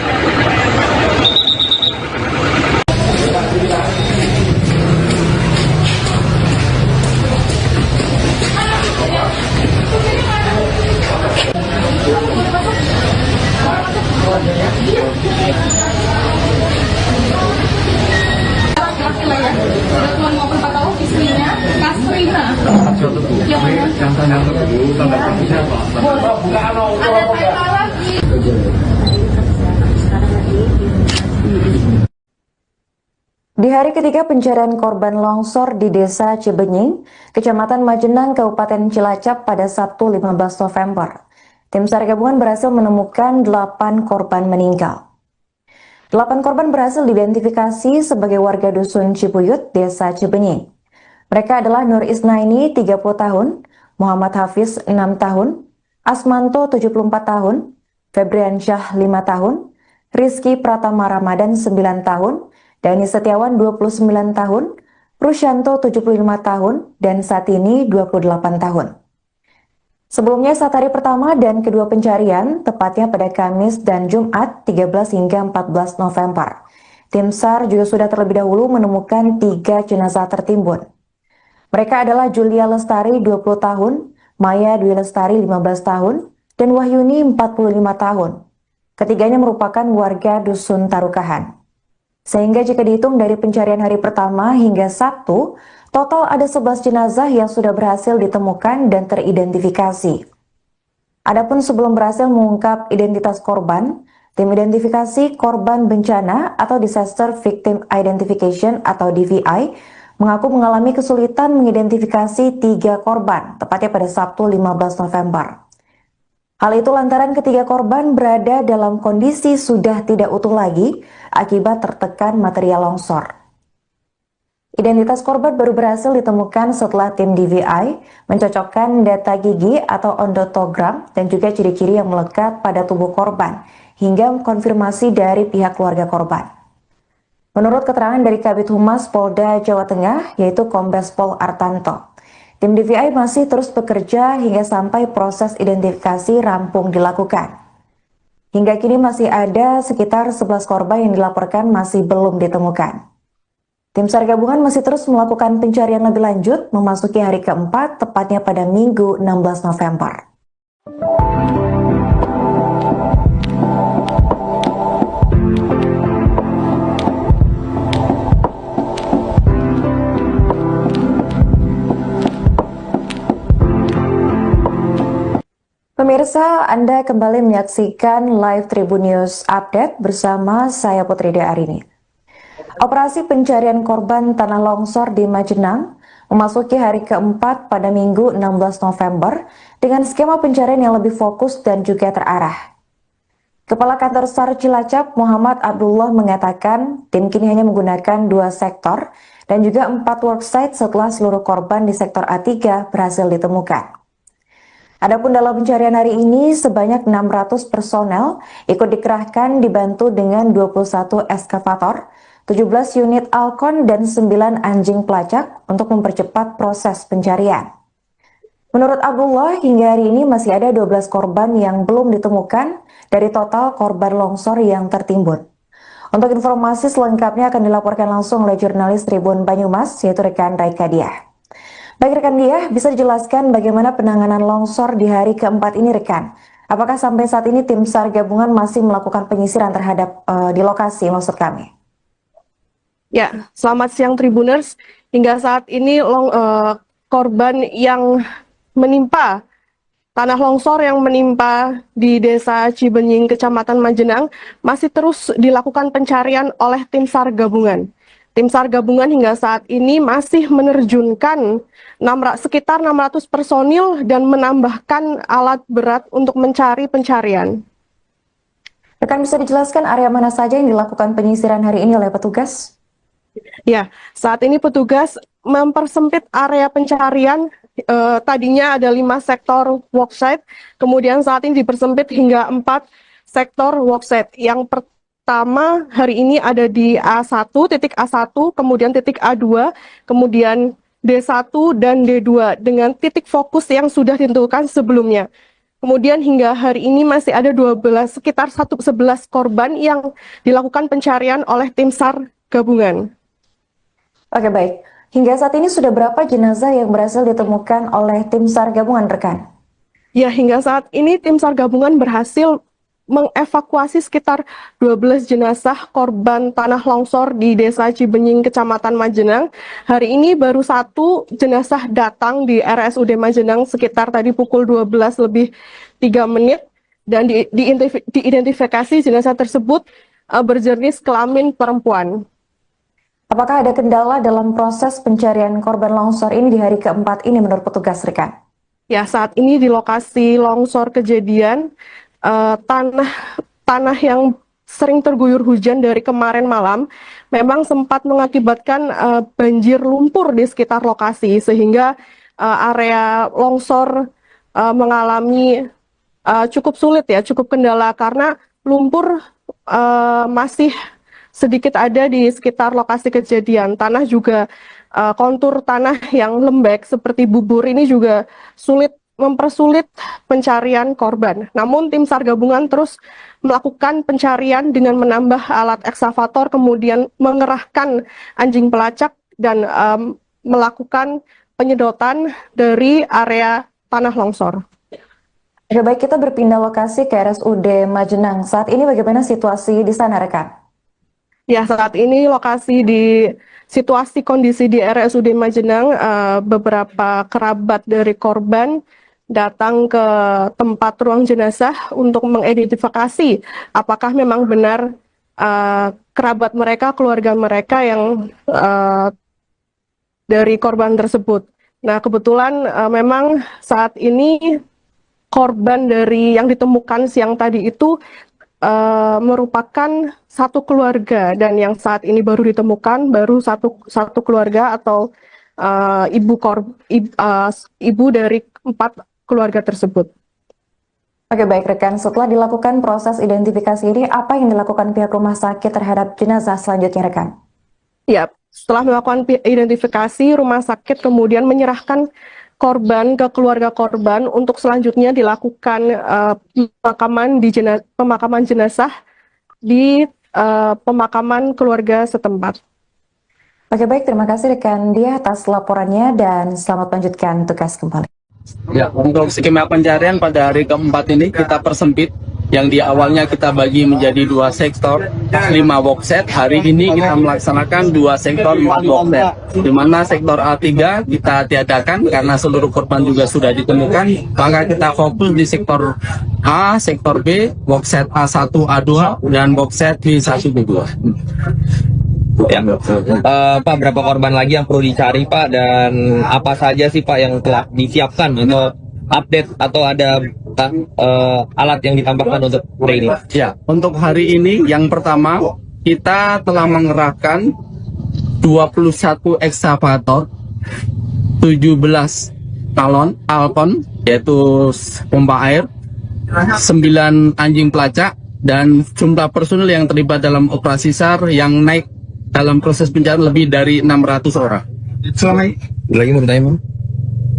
Speaker 1: Di hari ketiga pencarian korban longsor di Desa Cibenying, Kecamatan Majenang, Kabupaten Cilacap pada Sabtu 15 November, tim SAR gabungan berhasil menemukan 8 korban meninggal. 8 korban berhasil diidentifikasi sebagai warga Dusun Cibuyut, Desa Cibenying. Mereka adalah Nur Isnaini, 30 tahun, Muhammad Hafiz, 6 tahun, Asmanto, 74 tahun, Febriansyah, 5 tahun, Rizky Pratama Ramadan, 9 tahun, Dani Setiawan 29 tahun, Rusyanto 75 tahun, dan Satini 28 tahun. Sebelumnya saat hari pertama dan kedua pencarian, tepatnya pada Kamis dan Jumat 13 hingga 14 November, tim SAR juga sudah terlebih dahulu menemukan 3 jenazah tertimbun. Mereka adalah Julia Lestari 20 tahun, Maya Dwi Lestari 15 tahun, dan Wahyuni 45 tahun. Ketiganya merupakan warga Dusun Tarukahan. Sehingga jika dihitung dari pencarian hari pertama hingga Sabtu, total ada 11 jenazah yang sudah berhasil ditemukan dan teridentifikasi. Adapun sebelum berhasil mengungkap identitas korban, tim identifikasi korban bencana atau Disaster Victim Identification atau DVI mengaku mengalami kesulitan mengidentifikasi 3 korban, tepatnya pada Sabtu 15 November. Hal itu lantaran ketiga korban berada dalam kondisi sudah tidak utuh lagi akibat tertekan material longsor. Identitas korban baru berhasil ditemukan setelah tim DVI mencocokkan data gigi atau ondotogram dan juga ciri-ciri yang melekat pada tubuh korban hingga konfirmasi dari pihak keluarga korban. Menurut keterangan dari Kabid Humas Polda Jawa Tengah, yaitu Kombes Pol Artanto, tim DVI masih terus bekerja hingga sampai proses identifikasi rampung dilakukan. Hingga kini masih ada sekitar 11 korban yang dilaporkan masih belum ditemukan. Tim SAR gabungan masih terus melakukan pencarian lebih lanjut memasuki hari keempat, tepatnya pada Minggu 16 November. Pemirsa, Anda kembali menyaksikan live Tribun News Update bersama saya Putri Arini. Operasi pencarian korban tanah longsor di Majenang memasuki hari keempat pada Minggu 16 November dengan skema pencarian yang lebih fokus dan juga terarah. Kepala Kantor SAR Cilacap Muhammad Abdullah mengatakan tim kini hanya menggunakan 2 sektor dan juga 4 worksite setelah seluruh korban di sektor A3 berhasil ditemukan. Adapun dalam pencarian hari ini sebanyak 600 personel ikut dikerahkan dibantu dengan 21 eskavator, 17 unit Alcon dan 9 anjing pelacak untuk mempercepat proses pencarian. Menurut Abdullah, hingga hari ini masih ada 12 korban yang belum ditemukan dari total korban longsor yang tertimbun. Untuk informasi selengkapnya akan dilaporkan langsung oleh jurnalis Tribun Banyumas, yaitu rekan Raika Diah. Baik rekan Diah, bisa dijelaskan bagaimana penanganan longsor di hari keempat ini rekan? Apakah sampai saat ini tim SAR gabungan masih melakukan penyisiran terhadap di lokasi maksud kami?
Speaker 2: Ya, selamat siang Tribuners. Hingga saat ini korban yang menimpa tanah longsor yang menimpa di Desa Cibenying, Kecamatan Majenang masih terus dilakukan pencarian oleh tim SAR gabungan. Tim SAR gabungan hingga saat ini masih menerjunkan sekitar 600 personil dan menambahkan alat berat untuk mencari pencarian.
Speaker 1: Rekan bisa dijelaskan area mana saja yang dilakukan penyisiran hari ini oleh petugas?
Speaker 2: Ya, saat ini petugas mempersempit area pencarian. Tadinya ada 5 sektor worksite, kemudian saat ini dipersempit hingga 4 sektor worksite. Yang pertama hari ini ada di A1, titik A1, kemudian titik A2, kemudian D1 dan D2 dengan titik fokus yang sudah ditentukan sebelumnya. Kemudian hingga hari ini masih ada sekitar 11 korban yang dilakukan pencarian oleh tim SAR gabungan.
Speaker 1: Oke baik, hingga saat ini sudah berapa jenazah yang berhasil ditemukan oleh tim SAR gabungan rekan?
Speaker 2: Ya, hingga saat ini tim SAR gabungan berhasil mengevakuasi sekitar 12 jenazah korban tanah longsor di Desa Cibenying, Kecamatan Majenang. Hari ini baru 1 jenazah datang di RSUD Majenang sekitar tadi pukul 12 lebih 3 menit dan diidentifikasi jenazah tersebut berjenis kelamin perempuan.
Speaker 1: Apakah ada kendala dalam proses pencarian korban longsor ini di hari keempat ini menurut petugas rekan?
Speaker 2: Ya, saat ini di lokasi longsor kejadian, tanah yang sering terguyur hujan dari kemarin malam memang sempat mengakibatkan banjir lumpur di sekitar lokasi sehingga area longsor mengalami cukup sulit ya, cukup kendala karena lumpur masih sedikit ada di sekitar lokasi kejadian. Tanah juga kontur tanah yang lembek seperti bubur ini juga mempersulit pencarian korban. Namun tim SAR gabungan terus melakukan pencarian dengan menambah alat ekskavator, kemudian mengerahkan anjing pelacak dan melakukan penyedotan dari area tanah longsor.
Speaker 1: Oke, baik, kita berpindah lokasi ke RSUD Majenang. Saat ini bagaimana situasi di sana rekan?
Speaker 2: Ya, saat ini situasi kondisi di RSUD Majenang, beberapa kerabat dari korban datang ke tempat ruang jenazah untuk mengidentifikasi apakah memang benar kerabat mereka, keluarga mereka yang dari korban tersebut. Nah, kebetulan memang saat ini korban dari yang ditemukan siang tadi itu merupakan satu keluarga dan yang saat ini baru ditemukan baru satu keluarga atau ibu dari 4 keluarga tersebut.
Speaker 1: Oke baik rekan, setelah dilakukan proses identifikasi ini, apa yang dilakukan pihak rumah sakit terhadap jenazah selanjutnya rekan?
Speaker 2: Ya, setelah melakukan identifikasi, rumah sakit kemudian menyerahkan korban ke keluarga korban untuk selanjutnya dilakukan pemakaman jenazah di pemakaman keluarga setempat.
Speaker 1: Oke baik, terima kasih rekan Dia atas laporannya dan selamat melanjutkan tugas kembali.
Speaker 3: Ya, untuk skema pencarian pada hari keempat ini kita persempit yang di awalnya kita bagi menjadi 2 sektor 5 boxset. Hari ini kita melaksanakan 2 sektor 4 boxset, di mana sektor A3 kita tiadakan karena seluruh korban juga sudah ditemukan. Maka kita fokus di sektor A, sektor B, boxset A1, A2 dan boxset B1, B2.
Speaker 4: Ya. Pak, berapa korban lagi yang perlu dicari Pak, dan apa saja sih Pak yang telah disiapkan untuk update atau ada alat yang ditambahkan untuk hari ini?
Speaker 3: Ya, untuk hari ini yang pertama kita telah mengerahkan 21 ekskavator, 17 galon Alpon yaitu pompa air, 9 anjing pelacak, dan jumlah personil yang terlibat dalam operasi SAR yang naik dalam proses pencarian lebih dari 600 orang.
Speaker 4: Lagi mau bertanya Bang?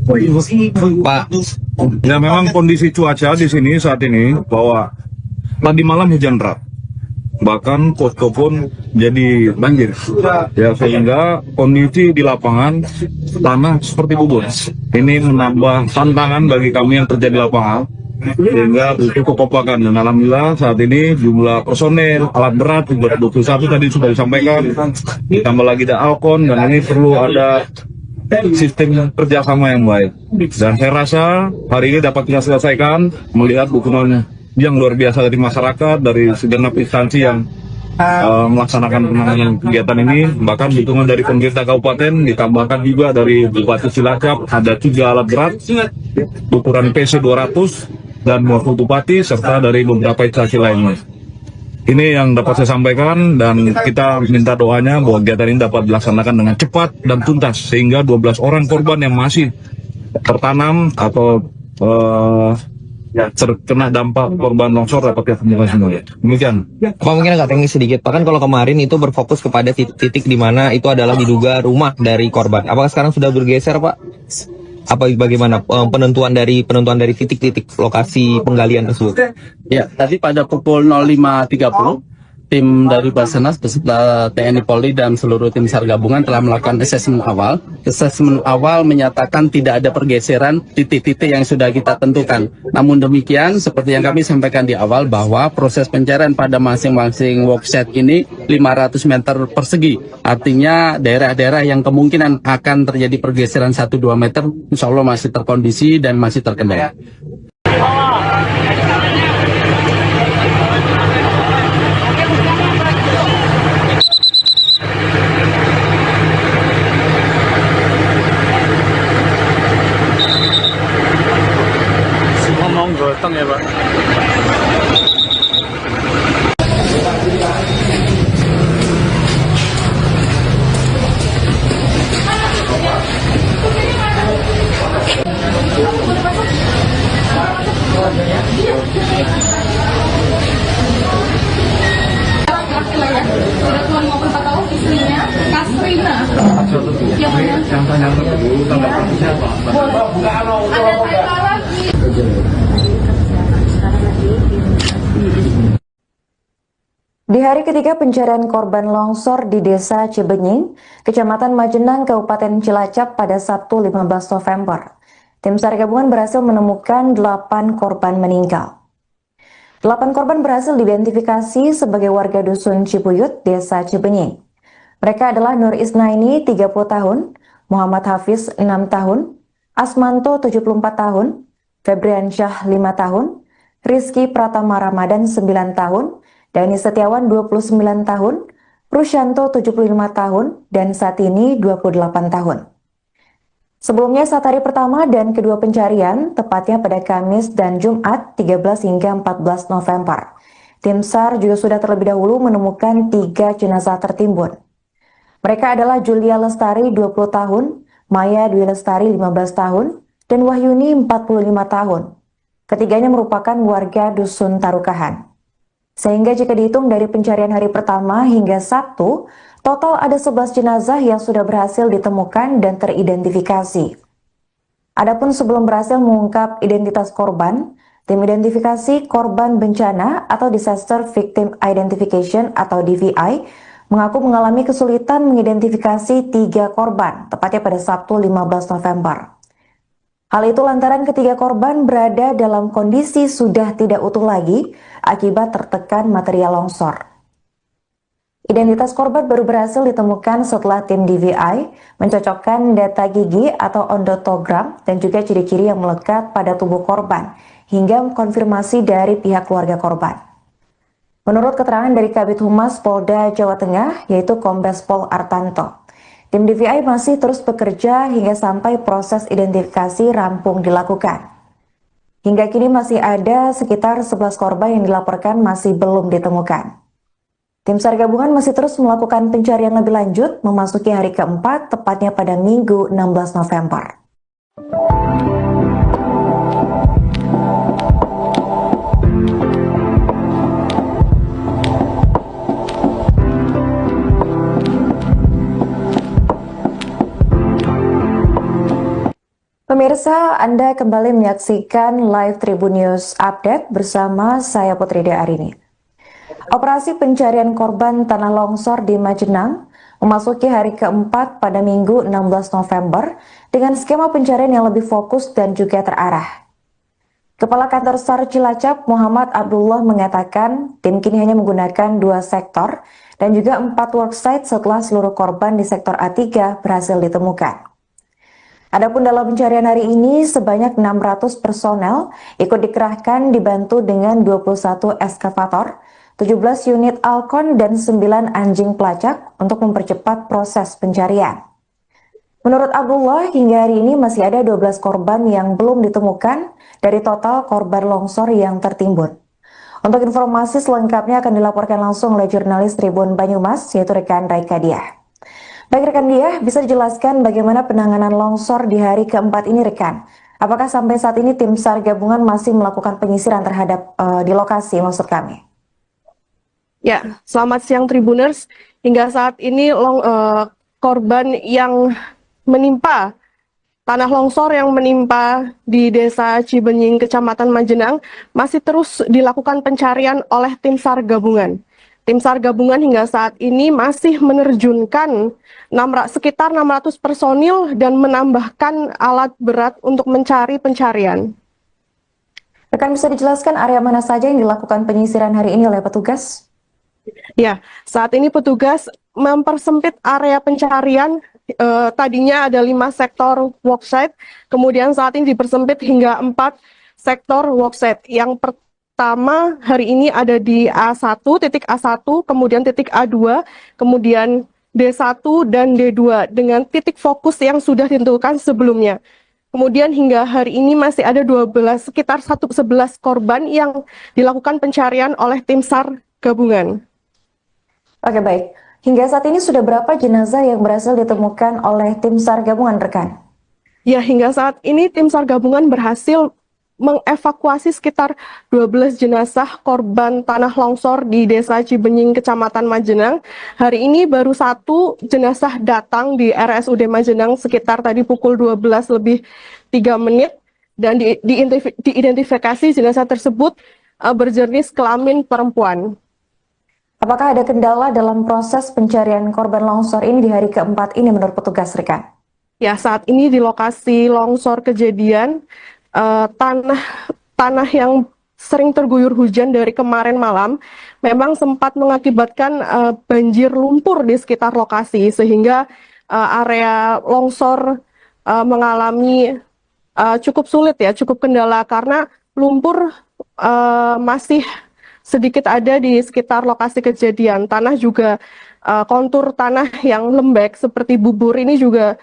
Speaker 4: Pak,
Speaker 5: Ya memang kondisi cuaca di sini saat ini bahwa tadi malam hujan deras, bahkan posko pun jadi banjir. Ya sehingga kondisi di lapangan tanah seperti bubur. Ini menambah tantangan bagi kami yang kerja di lapangan, sehingga butuh kekompakan. Dan alhamdulillah saat ini jumlah personel alat berat juga 21 tadi sudah disampaikan, ditambah lagi ada Alkon, dan ini perlu ada sistem kerjasama yang baik. Dan saya rasa hari ini dapat kita selesaikan melihat dukungan yang luar biasa dari masyarakat, dari segenap instansi yang melaksanakan penanganan kegiatan ini. Bahkan dukungan dari pemerintah kabupaten, ditambahkan juga dari Bupati Cilacap, ada 3 alat berat ukuran PC 200 dan wakil bupati, serta dari beberapa instansi lainnya. Ini yang dapat saya sampaikan, dan kita minta doanya bahwa kegiatan ini dapat dilaksanakan dengan cepat dan tuntas, sehingga 12 orang korban yang masih tertanam atau terkena dampak korban longsor dapat ditemukan semua. Demikian.
Speaker 4: Pak, mungkin agak teknis sedikit Pak, kan kalau kemarin itu berfokus kepada titik di mana itu adalah diduga rumah dari korban. Apakah sekarang sudah bergeser Pak? Apa bagaimana penentuan dari titik-titik lokasi penggalian tersebut?
Speaker 3: Ya, tadi pada pukul 05.30 tim dari Basarnas beserta TNI Polri dan seluruh tim SAR gabungan telah melakukan asesmen awal. Asesmen awal menyatakan tidak ada pergeseran titik-titik yang sudah kita tentukan. Namun demikian, seperti yang kami sampaikan di awal, bahwa proses pencarian pada masing-masing workset ini 500 meter persegi. Artinya daerah-daerah yang kemungkinan akan terjadi pergeseran 1-2 meter, insya Allah masih terkondisi dan masih terkendali.
Speaker 6: Ngomong gotong ya Pak.
Speaker 1: Di hari ketiga pencarian korban longsor di Desa Cibenying, Kecamatan Majenang, Kabupaten Cilacap pada Sabtu 15 November, tim SAR gabungan berhasil menemukan 8 korban meninggal. 8 korban berhasil diidentifikasi sebagai warga Dusun Cibuyut, Desa Cibenying. Mereka adalah Nur Isnaini, 30 tahun, Muhammad Hafiz, 6 tahun, Asmanto, 74 tahun, Febriansyah, 5 tahun, Rizky Pratama Ramadan, 9 tahun, Dani Setiawan 29 tahun, Rusyanto 75 tahun, dan saat ini 28 tahun. Sebelumnya saat hari pertama dan kedua pencarian, tepatnya pada Kamis dan Jumat 13 hingga 14 November, tim SAR juga sudah terlebih dahulu menemukan 3 jenazah tertimbun. Mereka adalah Julia Lestari 20 tahun, Maya Dwi Lestari 15 tahun, dan Wahyuni 45 tahun. Ketiganya merupakan warga Dusun Tarukahan. Sehingga jika dihitung dari pencarian hari pertama hingga Sabtu, total ada 11 jenazah yang sudah berhasil ditemukan dan teridentifikasi. Adapun sebelum berhasil mengungkap identitas korban, tim identifikasi korban bencana atau Disaster Victim Identification atau DVI mengaku mengalami kesulitan mengidentifikasi 3 korban, tepatnya pada Sabtu 15 November. Hal itu lantaran ketiga korban berada dalam kondisi sudah tidak utuh lagi akibat tertekan material longsor. Identitas korban baru berhasil ditemukan setelah tim DVI mencocokkan data gigi atau ondotogram dan juga ciri-ciri yang melekat pada tubuh korban hingga konfirmasi dari pihak keluarga korban. Menurut keterangan dari Kabid Humas Polda Jawa Tengah, yaitu Kombes Pol Artanto, tim DVI masih terus bekerja hingga sampai proses identifikasi rampung dilakukan. Hingga kini masih ada sekitar 11 korban yang dilaporkan masih belum ditemukan. Tim SAR gabungan masih terus melakukan pencarian lebih lanjut memasuki hari keempat, tepatnya pada Minggu 16 November. Pemirsa, Anda kembali menyaksikan live Tribun News Update bersama saya Putri Arini. Operasi pencarian korban tanah longsor di Majenang memasuki hari keempat pada Minggu 16 November dengan skema pencarian yang lebih fokus dan juga terarah. Kepala Kantor SAR Cilacap Muhammad Abdullah mengatakan tim kini hanya menggunakan 2 sektor dan juga 4 worksite setelah seluruh korban di sektor A3 berhasil ditemukan. Adapun dalam pencarian hari ini sebanyak 600 personel ikut dikerahkan dibantu dengan 21 eskavator, 17 unit Alcon dan 9 anjing pelacak untuk mempercepat proses pencarian. Menurut Abdullah, hingga hari ini masih ada 12 korban yang belum ditemukan dari total korban longsor yang tertimbun. Untuk informasi selengkapnya akan dilaporkan langsung oleh jurnalis Tribun Banyumas, yaitu rekan Raika Diah. Baik rekan Diah, bisa dijelaskan bagaimana penanganan longsor di hari keempat ini rekan? Apakah sampai saat ini tim SAR gabungan masih melakukan penyisiran terhadap di lokasi maksud kami?
Speaker 2: Ya, selamat siang Tribuners. Hingga saat ini korban yang menimpa tanah longsor yang menimpa di Desa Cibenying, Kecamatan Majenang masih terus dilakukan pencarian oleh tim SAR gabungan. Tim SAR gabungan hingga saat ini masih menerjunkan sekitar 600 personil dan menambahkan alat berat untuk mencari pencarian.
Speaker 1: Rekan bisa dijelaskan area mana saja yang dilakukan penyisiran hari ini oleh petugas?
Speaker 2: Ya, saat ini petugas mempersempit area pencarian. Tadinya ada 5 sektor worksite, kemudian saat ini dipersempit hingga 4 sektor worksite. Yang pertama hari ini ada di A1, titik A1, kemudian titik A2, kemudian D1 dan D2 dengan titik fokus yang sudah ditentukan sebelumnya. Kemudian hingga hari ini masih ada sekitar 11 korban yang dilakukan pencarian oleh tim SAR gabungan.
Speaker 1: Oke baik, hingga saat ini sudah berapa jenazah yang berhasil ditemukan oleh tim SAR gabungan rekan?
Speaker 2: Ya, hingga saat ini tim SAR gabungan berhasil mengevakuasi sekitar 12 jenazah korban tanah longsor di Desa Cibenying, Kecamatan Majenang. Hari ini baru 1 jenazah datang di RSUD Majenang sekitar tadi pukul 12 lebih 3 menit dan diidentifikasi jenazah tersebut berjenis kelamin perempuan.
Speaker 1: Apakah ada kendala dalam proses pencarian korban longsor ini di hari keempat ini menurut petugas rekan?
Speaker 2: Ya, saat ini di lokasi longsor kejadian, tanah yang sering terguyur hujan dari kemarin malam memang sempat mengakibatkan banjir lumpur di sekitar lokasi sehingga area longsor mengalami cukup sulit ya, cukup kendala karena lumpur masih sedikit ada di sekitar lokasi kejadian. Tanah juga kontur tanah yang lembek seperti bubur ini juga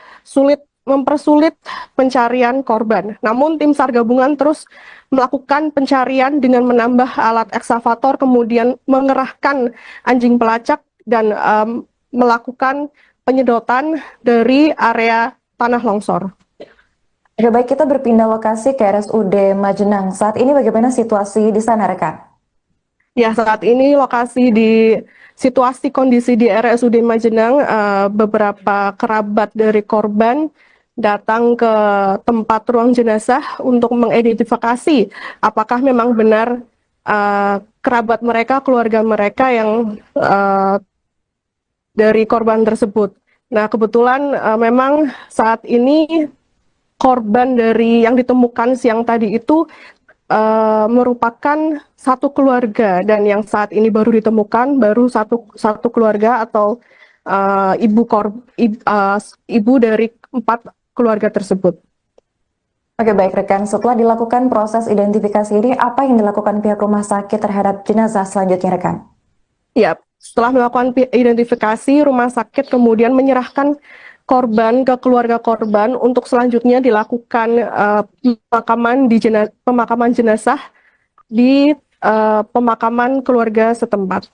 Speaker 2: mempersulit pencarian korban. Namun tim SAR gabungan terus melakukan pencarian dengan menambah alat ekskavator, kemudian mengerahkan anjing pelacak dan melakukan penyedotan dari area tanah longsor.
Speaker 1: Oke, baik, kita berpindah lokasi ke RSUD Majenang. Saat ini bagaimana situasi di sana rekan?
Speaker 2: Ya, saat ini situasi kondisi di RSUD Majenang, beberapa kerabat dari korban datang ke tempat ruang jenazah untuk mengidentifikasi apakah memang benar kerabat mereka, keluarga mereka yang dari korban tersebut. Nah, kebetulan memang saat ini korban dari yang ditemukan siang tadi itu merupakan satu keluarga, dan yang saat ini baru ditemukan baru satu keluarga atau ibu dari 4 keluarga tersebut.
Speaker 1: Oke, baik rekan, setelah dilakukan proses identifikasi ini, apa yang dilakukan pihak rumah sakit terhadap jenazah selanjutnya rekan?
Speaker 2: Ya, setelah melakukan identifikasi, rumah sakit kemudian menyerahkan korban ke keluarga korban untuk selanjutnya dilakukan pemakaman jenazah di pemakaman keluarga setempat.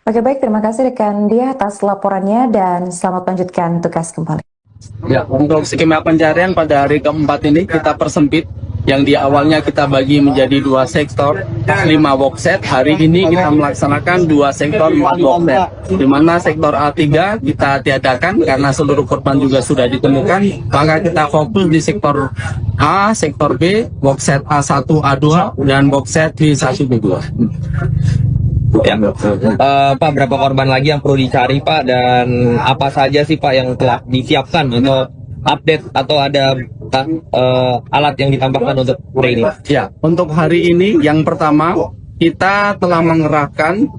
Speaker 1: Oke, baik, terima kasih rekan Dia atas laporannya dan selamat lanjutkan tugas kembali.
Speaker 3: Ya, untuk skema pencarian pada hari keempat ini kita persempit. Yang di awalnya kita bagi menjadi 2 sektor, 5 boxset. Hari ini kita melaksanakan 2 sektor 4 boxset. Di mana sektor A3 kita tiadakan karena seluruh korban juga sudah ditemukan. Maka kita fokus di sektor A, sektor B, boxset A1, A2, dan boxset B1, B2.
Speaker 4: Ya. Pak, berapa korban lagi yang perlu dicari Pak, dan apa saja sih Pak yang telah disiapkan untuk update atau ada alat yang ditambahkan untuk hari ini?
Speaker 3: Ya, untuk hari ini yang pertama kita telah mengerahkan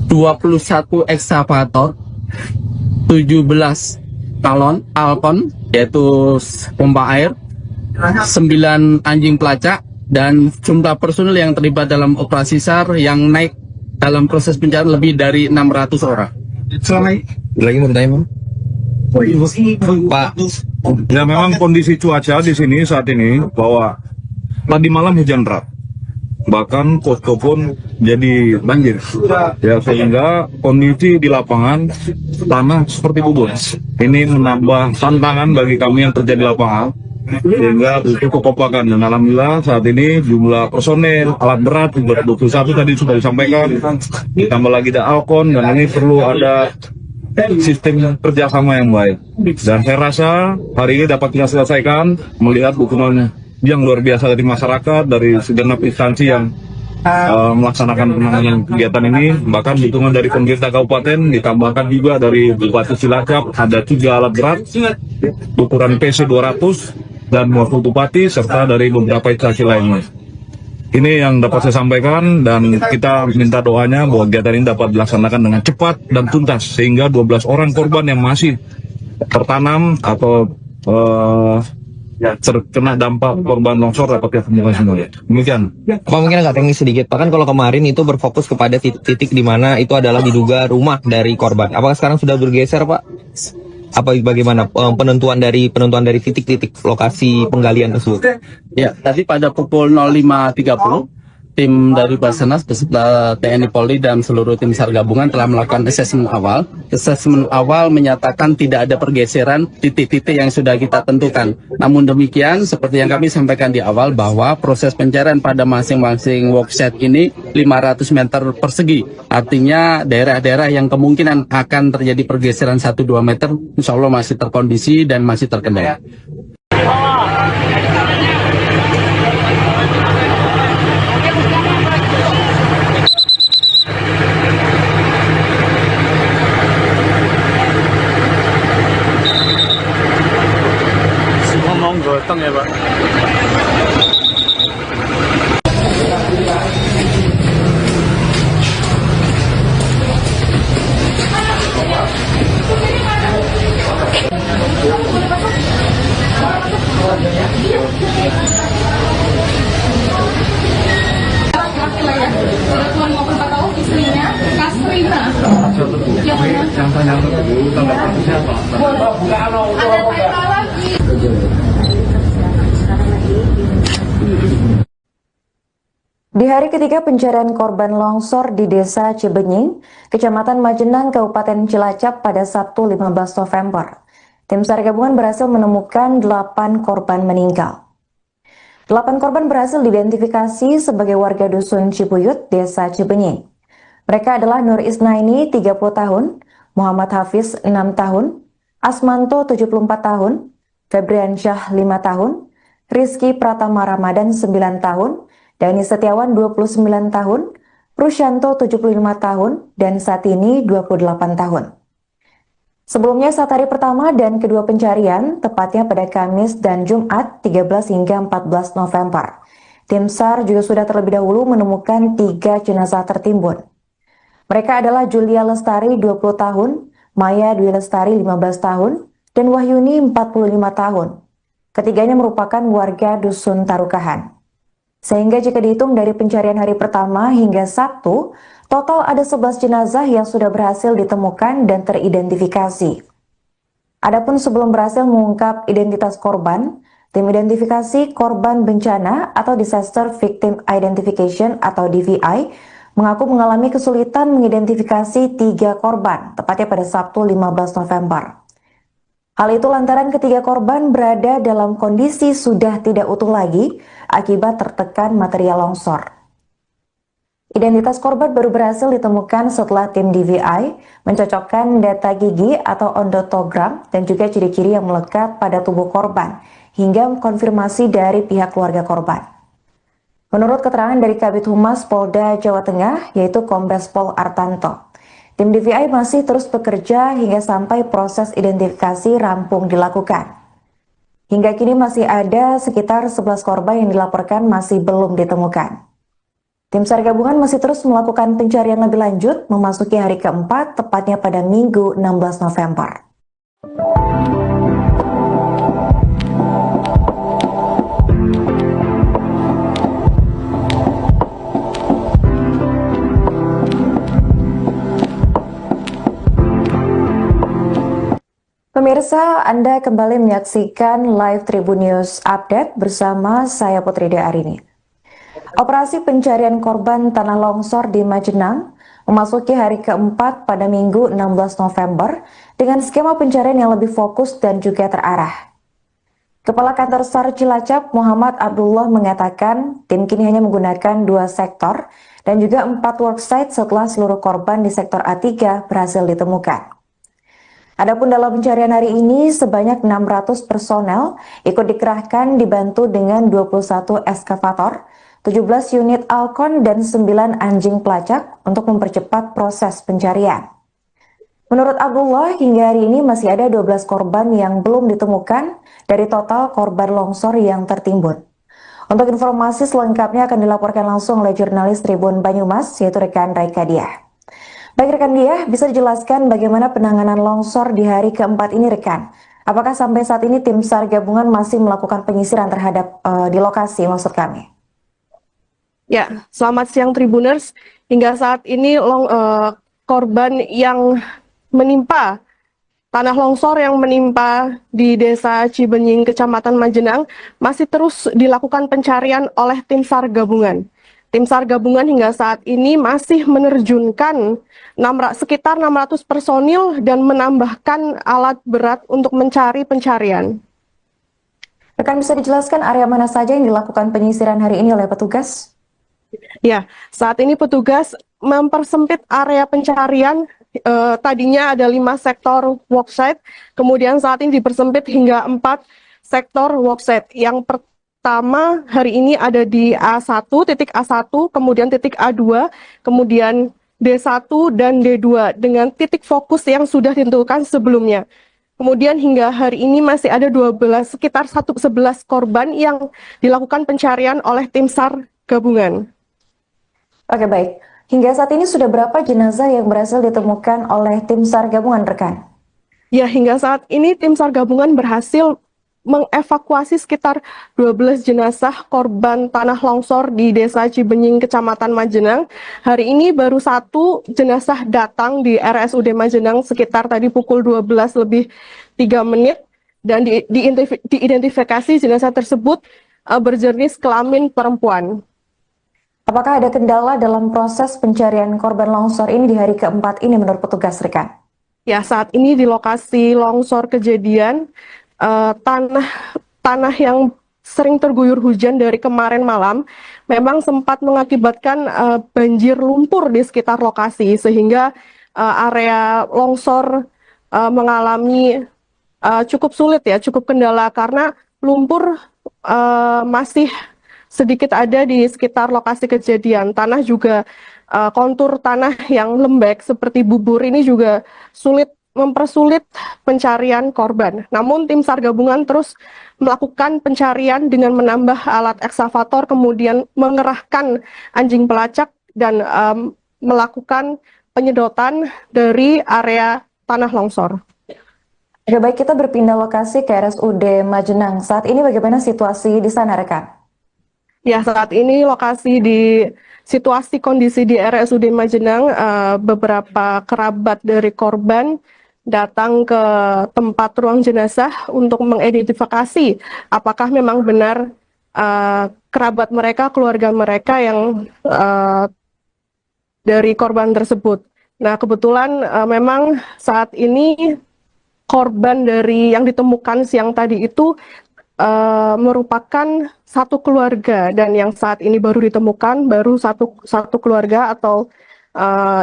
Speaker 3: 21 ekskavator, 17 galon Alpon yaitu pompa air, 9 anjing pelacak, dan jumlah personil yang terlibat dalam operasi SAR yang naik dalam proses pencarian lebih dari 600 orang.
Speaker 4: Lagi mau bertanya Pak?
Speaker 5: Ya memang kondisi cuaca di sini saat ini bahwa tadi malam hujan deras, bahkan posko pun jadi banjir. Ya sehingga kondisi di lapangan tanah seperti bubur. Ini menambah tantangan bagi kami yang kerja di lapangan, sehingga butuh kekompakan. Dan alhamdulillah saat ini jumlah personel alat berat juga 21 tadi sudah disampaikan, ditambah lagi ada Alkon, dan ini perlu ada sistem kerjasama yang baik. Dan saya rasa hari ini dapat kita selesaikan melihat dukungan yang luar biasa dari masyarakat, dari segenap instansi yang melaksanakan penanganan kegiatan ini. Bahkan dukungan dari pemerintah kabupaten, ditambahkan juga dari Bupati Cilacap, ada 3 alat berat ukuran PC 200 dan wakil bupati, serta dari beberapa instansi lainnya. Ini yang dapat saya sampaikan, dan kita minta doanya bahwa kegiatan ini dapat dilaksanakan dengan cepat dan tuntas, sehingga 12 orang korban yang masih tertanam atau terkena dampak korban longsor dapat ditemukan semua. Demikian.
Speaker 4: Pak, mungkin agak teknis sedikit Pak, kan kalau kemarin itu berfokus kepada titik di mana itu adalah diduga rumah dari korban. Apakah sekarang sudah bergeser Pak? Apa bagaimana penentuan dari titik-titik lokasi penggalian tersebut?
Speaker 3: Ya, tadi pada pukul 05.30 tim dari Basarnas beserta TNI Polri dan seluruh tim SAR gabungan telah melakukan asesmen awal. Asesmen awal menyatakan tidak ada pergeseran titik-titik yang sudah kita tentukan. Namun demikian, seperti yang kami sampaikan di awal, bahwa proses pencarian pada masing-masing workset ini 500 meter persegi. Artinya daerah-daerah yang kemungkinan akan terjadi pergeseran 1-2 meter, insya Allah masih terkondisi dan masih terkendali.
Speaker 6: Ngomong gotong ya Pak.
Speaker 1: Di hari ketiga pencarian korban longsor di Desa Cibenying, Kecamatan Majenang, Kabupaten Cilacap pada Sabtu 15 November, tim SAR gabungan berhasil menemukan 8 korban meninggal. 8 korban berhasil diidentifikasi sebagai warga Dusun Cibuyut, Desa Cibenying. Mereka adalah Nur Isnaini, 30 tahun, Muhammad Hafiz, 6 tahun, Asmanto, 74 tahun, Febriansyah, 5 tahun, Rizky Pratama Ramadan, 9 tahun, Dani Setiawan 29 tahun, Rusyanto 75 tahun, dan Satini 28 tahun. Sebelumnya saat hari pertama dan kedua pencarian, tepatnya pada Kamis dan Jumat 13 hingga 14 November, tim SAR juga sudah terlebih dahulu menemukan 3 jenazah tertimbun. Mereka adalah Julia Lestari 20 tahun, Maya Dwi Lestari 15 tahun, dan Wahyuni 45 tahun. Ketiganya merupakan warga Dusun Tarukahan. Sehingga jika dihitung dari pencarian hari pertama hingga Sabtu, total ada 11 jenazah yang sudah berhasil ditemukan dan teridentifikasi. Adapun sebelum berhasil mengungkap identitas korban, tim identifikasi korban bencana atau Disaster Victim Identification atau DVI mengaku mengalami kesulitan mengidentifikasi 3 korban, tepatnya pada Sabtu 15 November. Hal itu lantaran ketiga korban berada dalam kondisi sudah tidak utuh lagi akibat tertekan material longsor. Identitas korban baru berhasil ditemukan setelah tim DVI mencocokkan data gigi atau ondotogram dan juga ciri-ciri yang melekat pada tubuh korban hingga konfirmasi dari pihak keluarga korban. Menurut keterangan dari Kabid Humas Polda Jawa Tengah, yaitu Kombes Pol Artanto, tim DVI masih terus bekerja hingga sampai proses identifikasi rampung dilakukan. Hingga kini masih ada sekitar 11 korban yang dilaporkan masih belum ditemukan. Tim SAR gabungan masih terus melakukan pencarian lebih lanjut memasuki hari keempat, tepatnya pada Minggu 16 November. Pemirsa, Anda kembali menyaksikan live Tribun News Update bersama saya Putri Arini. Operasi pencarian korban tanah longsor di Majenang memasuki hari keempat pada Minggu 16 November dengan skema pencarian yang lebih fokus dan juga terarah. Kepala Kantor SAR Cilacap Muhammad Abdullah mengatakan tim kini hanya menggunakan 2 sektor dan juga 4 worksite setelah seluruh korban di sektor A3 berhasil ditemukan. Adapun dalam pencarian hari ini sebanyak 600 personel ikut dikerahkan dibantu dengan 21 eskavator, 17 unit Alcon dan 9 anjing pelacak untuk mempercepat proses pencarian. Menurut Abdullah, hingga hari ini masih ada 12 korban yang belum ditemukan dari total korban longsor yang tertimbun. Untuk informasi selengkapnya akan dilaporkan langsung oleh jurnalis Tribun Banyumas, yaitu rekan Raika Diah. Baik rekan Diah, bisa dijelaskan bagaimana penanganan longsor di hari keempat ini rekan? Apakah sampai saat ini tim SAR gabungan masih melakukan penyisiran terhadap di lokasi maksud kami?
Speaker 2: Ya, selamat siang Tribuners. Hingga saat ini korban yang menimpa tanah longsor yang menimpa di Desa Cibenying, Kecamatan Majenang masih terus dilakukan pencarian oleh tim SAR gabungan. Tim SAR gabungan hingga saat ini masih menerjunkan sekitar 600 personil dan menambahkan alat berat untuk mencari pencarian.
Speaker 1: Rekan bisa dijelaskan area mana saja yang dilakukan penyisiran hari ini oleh petugas?
Speaker 2: Ya, saat ini petugas mempersempit area pencarian. Tadinya ada 5 sektor worksite, kemudian saat ini dipersempit hingga 4 sektor worksite. Yang pertama hari ini ada di A1, titik A1, kemudian titik A2, kemudian D1 dan D2 dengan titik fokus yang sudah ditentukan sebelumnya. Kemudian hingga hari ini masih ada sekitar 11 korban yang dilakukan pencarian oleh tim SAR gabungan.
Speaker 1: Oke baik, hingga saat ini sudah berapa jenazah yang berhasil ditemukan oleh tim SAR gabungan rekan?
Speaker 2: Ya, hingga saat ini tim SAR gabungan berhasil mengevakuasi sekitar 12 jenazah korban tanah longsor di Desa Cibenying, Kecamatan Majenang. Hari ini baru 1 jenazah datang di RSUD Majenang sekitar tadi pukul 12 lebih 3 menit dan diidentifikasi jenazah tersebut berjenis kelamin perempuan.
Speaker 1: Apakah ada kendala dalam proses pencarian korban longsor ini di hari keempat ini menurut petugas rekan?
Speaker 2: Ya, saat ini di lokasi longsor kejadian, tanah yang sering terguyur hujan dari kemarin malam memang sempat mengakibatkan banjir lumpur di sekitar lokasi sehingga area longsor mengalami cukup sulit ya, cukup kendala karena lumpur masih sedikit ada di sekitar lokasi kejadian. Tanah juga kontur tanah yang lembek seperti bubur ini juga sulit mempersulit pencarian korban. Namun tim SAR gabungan terus melakukan pencarian dengan menambah alat ekskavator, kemudian mengerahkan anjing pelacak dan melakukan penyedotan dari area tanah longsor.
Speaker 1: Oke, baik, kita berpindah lokasi ke RSUD Majenang. Saat ini bagaimana situasi di sana, rekan?
Speaker 2: Ya, saat ini situasi kondisi di RSUD Majenang, beberapa kerabat dari korban datang ke tempat ruang jenazah untuk mengidentifikasi apakah memang benar kerabat mereka, keluarga mereka yang dari korban tersebut. Nah, kebetulan memang saat ini korban dari yang ditemukan siang tadi itu merupakan satu keluarga, dan yang saat ini baru ditemukan baru satu keluarga atau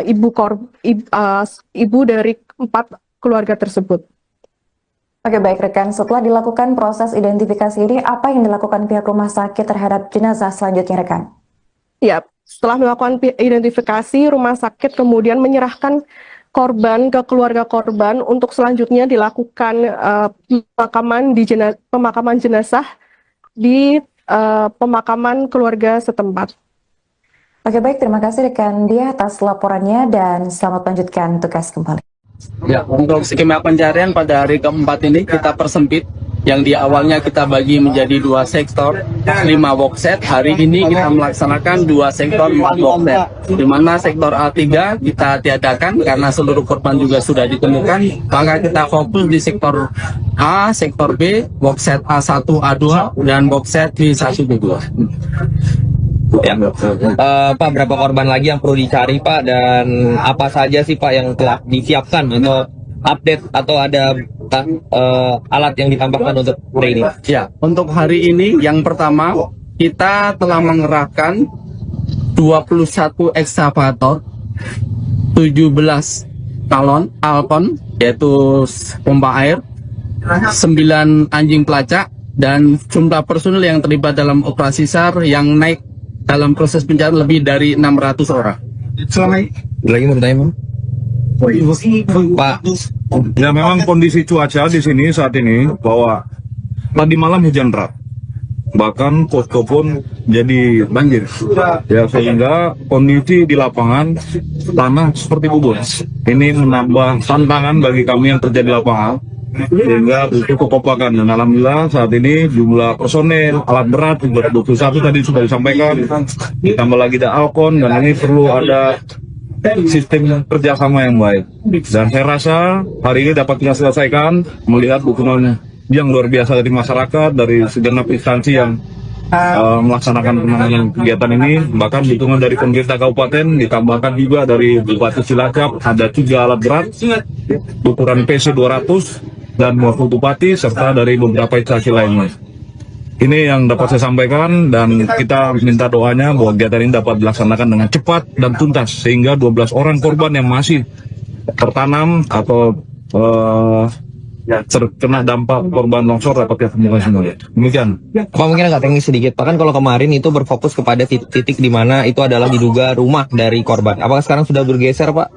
Speaker 2: ibu dari 4 keluarga tersebut.
Speaker 1: Oke, baik rekan, setelah dilakukan proses identifikasi ini, apa yang dilakukan pihak rumah sakit terhadap jenazah selanjutnya, rekan?
Speaker 2: Ya, setelah melakukan identifikasi, rumah sakit kemudian menyerahkan korban ke keluarga korban untuk selanjutnya dilakukan pemakaman jenazah di pemakaman keluarga setempat.
Speaker 1: Oke, baik, terima kasih rekan Dia atas laporannya dan selamat melanjutkan tugas kembali.
Speaker 3: Ya, untuk skema pencarian pada hari keempat ini kita persempit. Yang di awalnya kita bagi menjadi 2 sektor, 5 boxset. Hari ini kita melaksanakan 2 sektor, 4 boxset. Di mana sektor A3 kita tiadakan karena seluruh korban juga sudah ditemukan. Maka kita fokus di sektor A, sektor B, boxset A1, A2, dan boxset B1, B2.
Speaker 4: Ya. Pak, berapa korban lagi yang perlu dicari, Pak, dan apa saja sih, Pak, yang telah disiapkan atau update atau ada alat yang ditambahkan untuk hari ini?
Speaker 3: Ya, untuk hari ini yang pertama kita telah mengerahkan 21 ekskavator, 17 galon Alpon yaitu pompa air, 9 anjing pelacak, dan jumlah personil yang terlibat dalam operasi SAR yang naik dalam proses pencarian lebih dari 600 orang.
Speaker 4: Lagi mau bertanya, Pak?
Speaker 5: Ya, memang kondisi cuaca di sini saat ini bahwa tadi malam hujan deras, bahkan posko pun jadi banjir. Ya, sehingga kondisi di lapangan tanah seperti bubur. Ini menambah tantangan bagi kami yang kerja di lapangan, sehingga butuh kekompakan. Dan alhamdulillah saat ini jumlah personel alat berat 21 tadi sudah disampaikan, ditambah lagi ada Alkon, dan ini perlu ada sistem kerjasama yang baik. Dan saya rasa hari ini dapat kita selesaikan melihat dukungan yang luar biasa dari masyarakat, dari segenap instansi yang melaksanakan penanganan kegiatan ini. Bahkan dukungan dari pemerintah kabupaten, ditambahkan juga dari Bupati Cilacap, ada 3 alat berat ukuran PC 200 dan wakil bupati, serta dari beberapa instansi lainnya. Ini yang dapat saya sampaikan, dan kita minta doanya bahwa kegiatan ini dapat dilaksanakan dengan cepat dan tuntas, sehingga 12 orang korban yang masih tertanam atau terkena dampak korban longsor dapat ditemukan semua. Demikian.
Speaker 4: Pak, mungkin agak teknis sedikit, Pak, kan kalau kemarin itu berfokus kepada titik di mana itu adalah diduga rumah dari korban. Apakah sekarang sudah bergeser, Pak?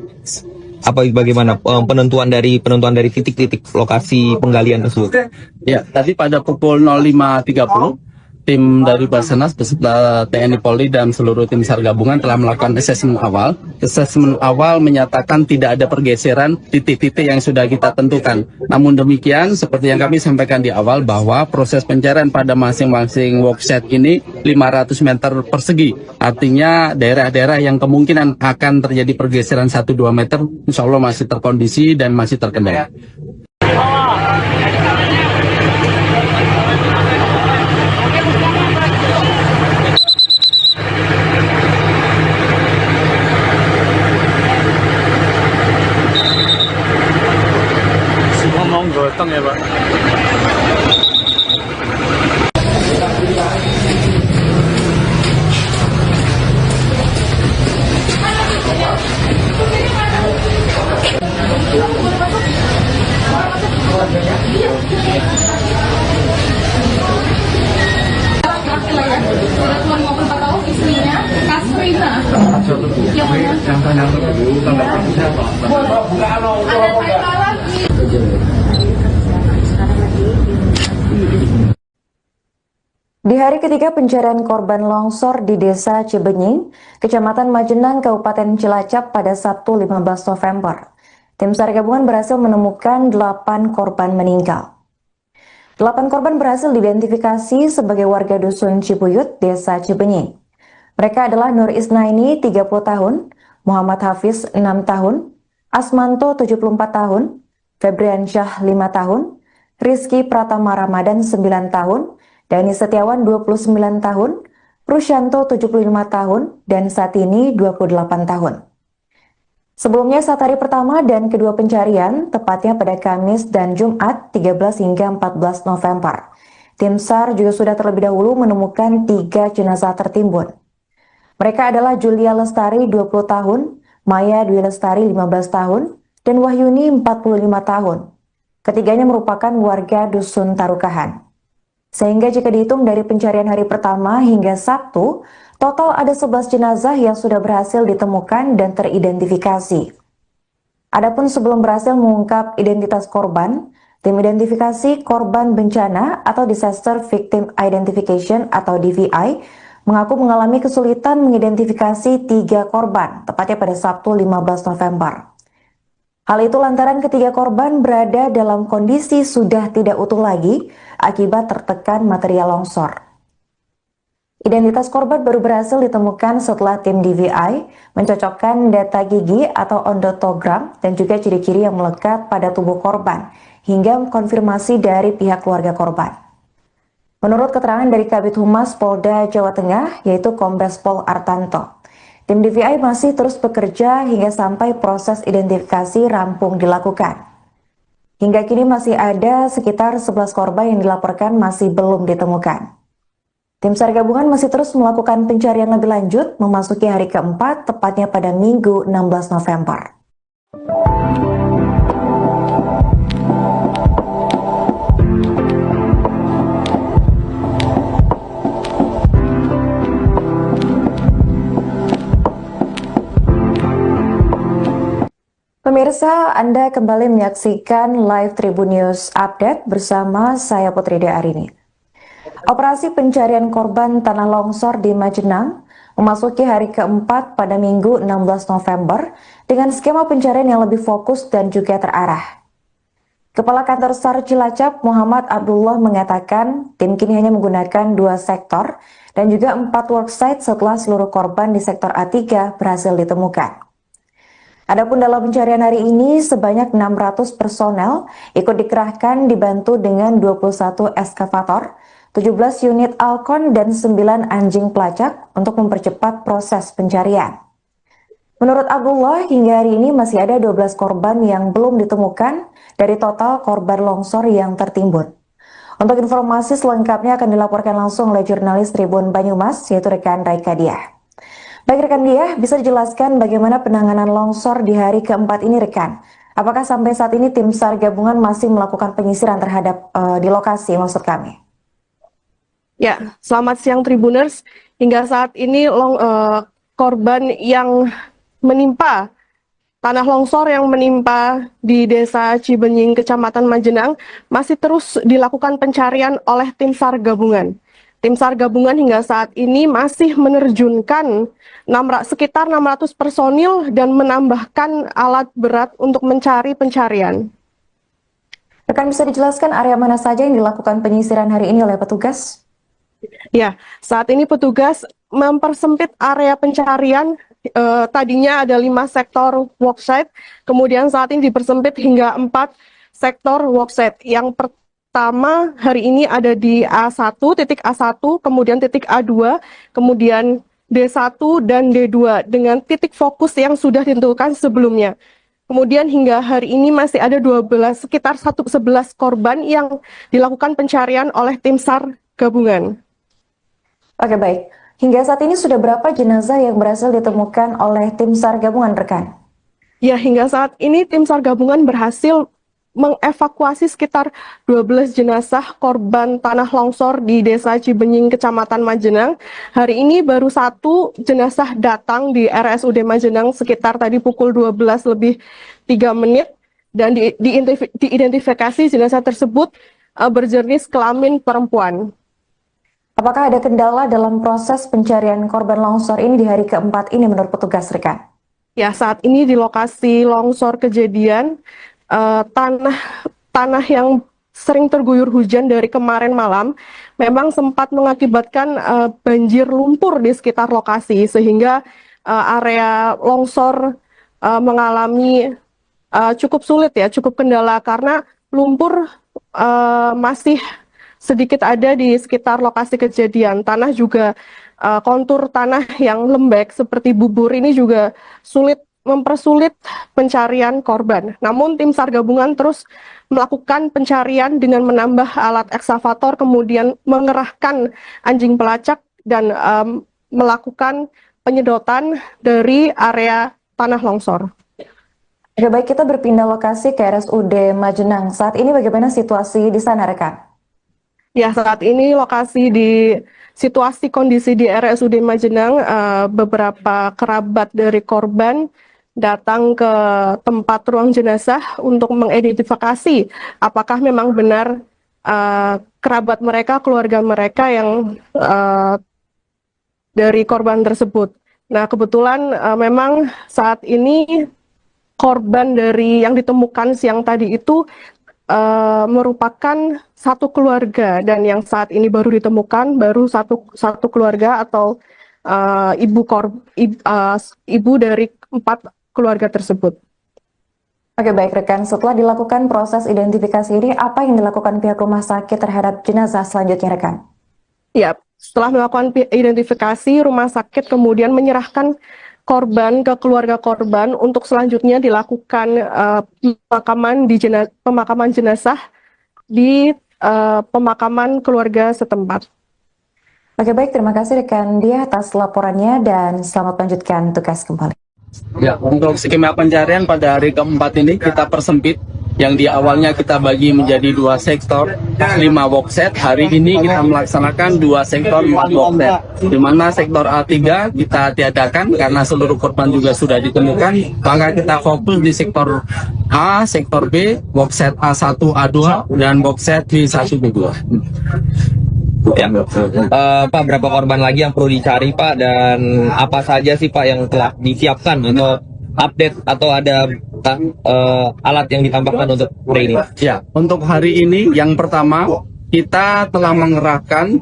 Speaker 4: Apa bagaimana penentuan dari titik-titik lokasi penggalian tersebut?
Speaker 3: Ya, tadi pada pukul 05.30 tim dari Basarnas beserta TNI Polri dan seluruh tim SAR gabungan telah melakukan asesmen awal. Asesmen awal menyatakan tidak ada pergeseran titik-titik yang sudah kita tentukan. Namun demikian, seperti yang kami sampaikan di awal, bahwa proses pencarian pada masing-masing workset ini 500 meter persegi. Artinya daerah-daerah yang kemungkinan akan terjadi pergeseran 1-2 meter, insya Allah masih terkondisi dan masih terkendali.
Speaker 6: Ngomong gotong ya, Pak.
Speaker 7: Ada
Speaker 1: Di hari ketiga pencarian korban longsor di Desa Cibenying, Kecamatan Majenang, Kabupaten Cilacap pada Sabtu 15 November, tim SAR gabungan berhasil menemukan 8 korban meninggal. 8 korban berhasil diidentifikasi sebagai warga Dusun Cibuyut, Desa Cibenying. Mereka adalah Nur Isnaini, 30 tahun, Muhammad Hafiz, 6 tahun, Asmanto, 74 tahun, Febriansyah, 5 tahun, Rizky Pratama Ramadan, 9 tahun, Dani Setiawan 29 tahun, Rusyanto 75 tahun, dan Satini 28 tahun. Sebelumnya saat hari pertama dan kedua pencarian, tepatnya pada Kamis dan Jumat 13 hingga 14 November, tim SAR juga sudah terlebih dahulu menemukan 3 jenazah tertimbun. Mereka adalah Julia Lestari 20 tahun, Maya Dwi Lestari 15 tahun, dan Wahyuni 45 tahun. Ketiganya merupakan warga Dusun Tarukahan. Sehingga jika dihitung dari pencarian hari pertama hingga Sabtu, total ada 11 jenazah yang sudah berhasil ditemukan dan teridentifikasi. Adapun sebelum berhasil mengungkap identitas korban, tim identifikasi korban bencana atau Disaster Victim Identification atau DVI mengaku mengalami kesulitan mengidentifikasi 3 korban, tepatnya pada Sabtu 15 November. Hal itu lantaran ketiga korban berada dalam kondisi sudah tidak utuh lagi akibat tertekan material longsor. Identitas korban baru berhasil ditemukan setelah tim DVI mencocokkan data gigi atau ondotogram dan juga ciri-ciri yang melekat pada tubuh korban hingga konfirmasi dari pihak keluarga korban. Menurut keterangan dari Kabid Humas Polda Jawa Tengah yaitu Kombes Pol Artanto, tim DVI masih terus bekerja hingga sampai proses identifikasi rampung dilakukan. Hingga kini masih ada sekitar 11 korban yang dilaporkan masih belum ditemukan. Tim SAR gabungan masih terus melakukan pencarian lebih lanjut memasuki hari keempat, tepatnya pada Minggu 16 November. Pemirsa, Anda kembali menyaksikan live Tribun News Update bersama saya Putri Arini. Operasi pencarian korban tanah longsor di Majenang memasuki hari keempat pada Minggu 16 November dengan skema pencarian yang lebih fokus dan juga terarah. Kepala Kantor SAR Cilacap Muhammad Abdullah mengatakan tim kini hanya menggunakan 2 sektor dan juga 4 worksite setelah seluruh korban di sektor A3 berhasil ditemukan. Adapun dalam pencarian hari ini sebanyak 600 personel ikut dikerahkan dibantu dengan 21 eskavator, 17 unit Alcon dan 9 anjing pelacak untuk mempercepat proses pencarian. Menurut Abdullah, hingga hari ini masih ada 12 korban yang belum ditemukan dari total korban longsor yang tertimbun. Untuk informasi selengkapnya akan dilaporkan langsung oleh jurnalis Tribun Banyumas yaitu rekan Raika Diah. Baik rekan Diah, bisa dijelaskan bagaimana penanganan longsor di hari keempat ini rekan? Apakah sampai saat ini tim SAR gabungan masih melakukan penyisiran terhadap di lokasi maksud kami?
Speaker 2: Ya, selamat siang Tribuners. Hingga saat ini korban yang menimpa tanah longsor yang menimpa di Desa Cibenying, Kecamatan Majenang masih terus dilakukan pencarian oleh tim SAR gabungan. Tim SAR gabungan hingga saat ini masih menerjunkan sekitar 600 personil dan menambahkan alat berat untuk mencari pencarian.
Speaker 1: Rekan bisa dijelaskan area mana saja yang dilakukan penyisiran hari ini oleh petugas?
Speaker 2: Ya, saat ini petugas mempersempit area pencarian. Tadinya ada 5 sektor worksite, kemudian saat ini dipersempit hingga 4 sektor worksite. Yang pertama hari ini ada di A1, titik A1, kemudian titik A2, kemudian D1 dan D2 dengan titik fokus yang sudah ditentukan sebelumnya. Kemudian hingga hari ini masih ada sekitar 11 korban yang dilakukan pencarian oleh tim SAR gabungan.
Speaker 1: Oke baik, hingga saat ini sudah berapa jenazah yang berhasil ditemukan oleh tim SAR gabungan rekan?
Speaker 2: Ya, hingga saat ini tim SAR gabungan berhasil mengevakuasi sekitar 12 jenazah korban tanah longsor di Desa Cibenying, Kecamatan Majenang. Hari ini baru 1 jenazah datang di RSUD Majenang sekitar tadi pukul 12 lebih 3 menit. dan diidentifikasi jenazah tersebut berjenis kelamin perempuan.
Speaker 1: Apakah ada kendala dalam proses pencarian korban longsor ini di hari keempat ini menurut petugas rekan?
Speaker 2: Ya, saat ini di lokasi longsor kejadian, tanah yang sering terguyur hujan dari kemarin malam memang sempat mengakibatkan banjir lumpur di sekitar lokasi, sehingga area longsor mengalami cukup sulit ya, cukup kendala karena lumpur masih sedikit ada di sekitar lokasi kejadian. Tanah juga kontur tanah yang lembek seperti bubur ini juga mempersulit pencarian korban. Namun tim SAR gabungan terus melakukan pencarian dengan menambah alat ekskavator, kemudian mengerahkan anjing pelacak dan melakukan penyedotan dari area tanah longsor.
Speaker 1: Oke, baik, kita berpindah lokasi ke RSUD Majenang. Saat ini bagaimana situasi di sana rekan?
Speaker 2: Ya, saat ini situasi kondisi di RSUD Majenang, beberapa kerabat dari korban datang ke tempat ruang jenazah untuk mengidentifikasi apakah memang benar kerabat mereka, keluarga mereka yang dari korban tersebut. Nah, kebetulan memang saat ini korban dari yang ditemukan siang tadi itu merupakan satu keluarga, dan yang saat ini baru ditemukan baru satu keluarga atau ibu dari 4 keluarga tersebut.
Speaker 1: Oke, baik rekan, setelah dilakukan proses identifikasi ini, apa yang dilakukan pihak rumah sakit terhadap jenazah selanjutnya rekan? Ya,
Speaker 2: setelah melakukan identifikasi, rumah sakit kemudian menyerahkan korban ke keluarga korban untuk selanjutnya dilakukan pemakaman jenazah di pemakaman keluarga setempat.
Speaker 1: Oke, baik, terima kasih rekan Dia atas laporannya dan selamat melanjutkan tugas kembali.
Speaker 3: Ya, untuk skema pencarian pada hari keempat ini kita persempit. Yang di awalnya kita bagi menjadi 2 sektor, 5 boxset. Hari ini kita melaksanakan 2 sektor, 4 boxset. Di mana sektor A3 kita tiadakan karena seluruh korban juga sudah ditemukan. Maka kita fokus di sektor A, sektor B, boxset A1, A2, dan boxset B1, B2.
Speaker 4: Ya. Pak, berapa korban lagi yang perlu dicari Pak, dan apa saja sih Pak yang telah disiapkan atau update atau ada alat yang ditambahkan untuk hari ini?
Speaker 3: Ya, untuk hari ini yang pertama kita telah mengerahkan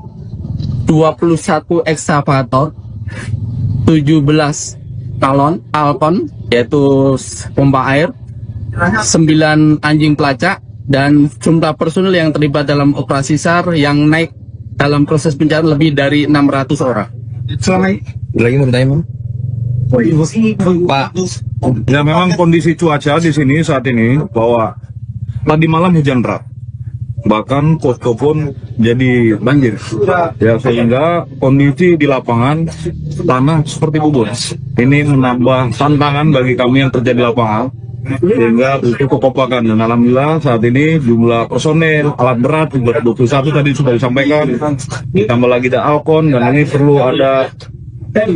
Speaker 3: 21 ekskavator, 17 galon Alpon yaitu pompa air, 9 anjing pelacak, dan jumlah personil yang terlibat dalam operasi SAR yang naik dalam proses pencarian lebih dari 600 orang.
Speaker 4: Lagi mau bertanya Bang?
Speaker 5: Pak, ya memang kondisi cuaca di sini saat ini bahwa tadi malam hujan deras, bahkan posko pun jadi banjir. Ya, sehingga kondisi di lapangan tanah seperti bubur. Ini menambah tantangan bagi kami yang kerja di lapangan, sehingga butuh kekompakan. Dan alhamdulillah saat ini jumlah personel, alat berat juga 21 tadi sudah disampaikan, ditambah lagi ada Alkon, dan ini perlu ada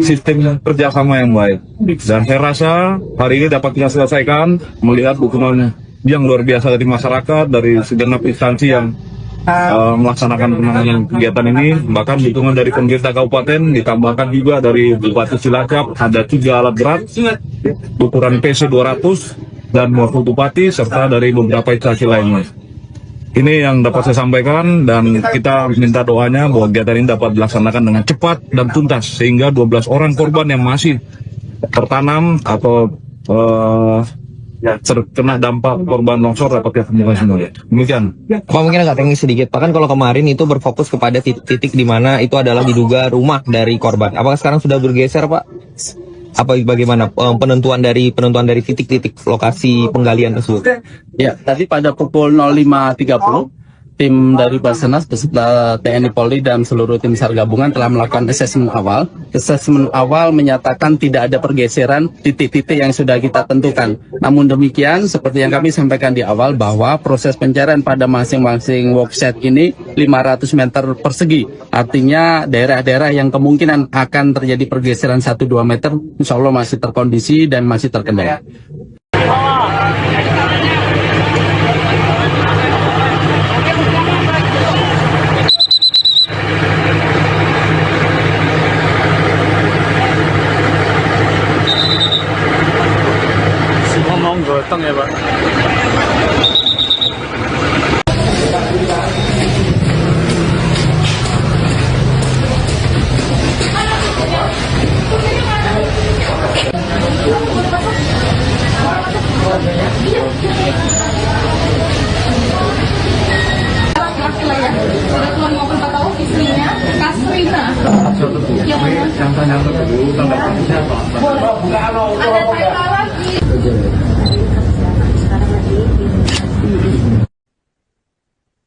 Speaker 5: sistem kerjasama yang baik. Dan saya rasa hari ini dapat kita selesaikan melihat dukungan yang luar biasa dari masyarakat, dari segenap instansi yang melaksanakan penanganan kegiatan ini. Bahkan dukungan dari pemerintah kabupaten, ditambahkan juga dari Bupati Cilacap, ada 3 alat berat ukuran PC 200 dan wakil bupati, serta dari beberapa instansi lainnya. Ini yang dapat saya sampaikan, dan kita minta doanya bahwa kegiatan ini dapat dilaksanakan dengan cepat dan tuntas, sehingga 12 orang korban yang masih tertanam atau terkena dampak korban longsor dapat ditemukan semua. Demikian.
Speaker 4: Pak, mungkin agak teknis sedikit Pak, kan kalau kemarin itu berfokus kepada titik di mana itu adalah diduga rumah dari korban. Apakah sekarang sudah bergeser Pak? Apa bagaimana penentuan dari titik-titik lokasi penggalian tersebut?
Speaker 3: Ya, tadi pada pukul 05.30 tim dari Basarnas beserta TNI Polri dan seluruh tim SAR gabungan telah melakukan asesmen awal. Asesmen awal menyatakan tidak ada pergeseran titik-titik yang sudah kita tentukan. Namun demikian, seperti yang kami sampaikan di awal, bahwa proses pencarian pada masing-masing workset ini 500 meter persegi. Artinya daerah-daerah yang kemungkinan akan terjadi pergeseran 1-2 meter, insya Allah masih terkondisi dan masih terkendali.
Speaker 6: Yang tanya dulu tanggapannya siapa?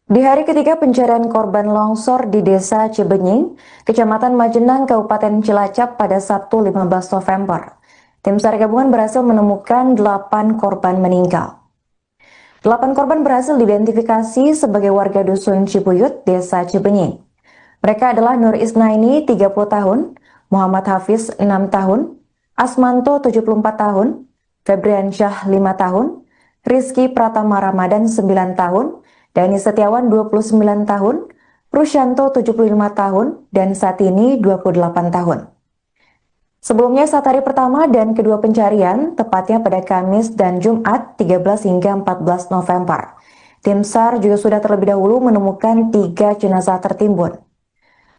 Speaker 1: Di hari ketiga pencarian korban longsor di Desa Cibenying, Kecamatan Majenang, Kabupaten Cilacap pada Sabtu 15 November, tim SAR gabungan berhasil menemukan 8 korban meninggal. 8 korban berhasil diidentifikasi sebagai warga Dusun Cibuyut, Desa Cibenying. Mereka adalah Nur Isnaini, 30 tahun, Muhammad Hafiz, 6 tahun, Asmanto, 74 tahun, Febriansyah, 5 tahun, Rizky Pratama Ramadan, 9 tahun, Dani Setiawan 29 tahun, Rusyanto 75 tahun, dan Satini 28 tahun. Sebelumnya saat hari pertama dan kedua pencarian, tepatnya pada Kamis dan Jumat 13 hingga 14 November, tim SAR juga sudah terlebih dahulu menemukan 3 jenazah tertimbun.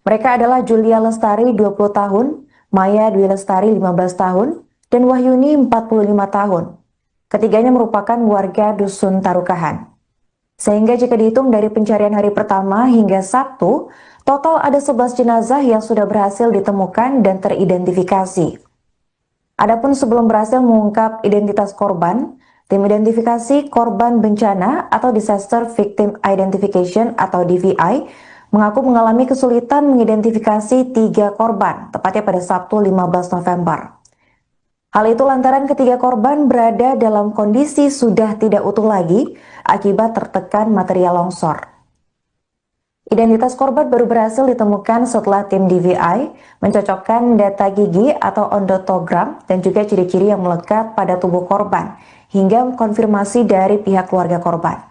Speaker 1: Mereka adalah Julia Lestari 20 tahun, Maya Dwi Lestari 15 tahun, dan Wahyuni 45 tahun. Ketiganya merupakan warga Dusun Tarukahan. Sehingga jika dihitung dari pencarian hari pertama hingga Sabtu, total ada 11 jenazah yang sudah berhasil ditemukan dan teridentifikasi. Adapun sebelum berhasil mengungkap identitas korban, tim identifikasi korban bencana atau Disaster Victim Identification atau DVI mengaku mengalami kesulitan mengidentifikasi 3 korban, tepatnya pada Sabtu 15 November. Hal itu lantaran ketiga korban berada dalam kondisi sudah tidak utuh lagi akibat tertekan material longsor. Identitas korban baru berhasil ditemukan setelah tim DVI mencocokkan data gigi atau ondotogram dan juga ciri-ciri yang melekat pada tubuh korban hingga konfirmasi dari pihak keluarga korban.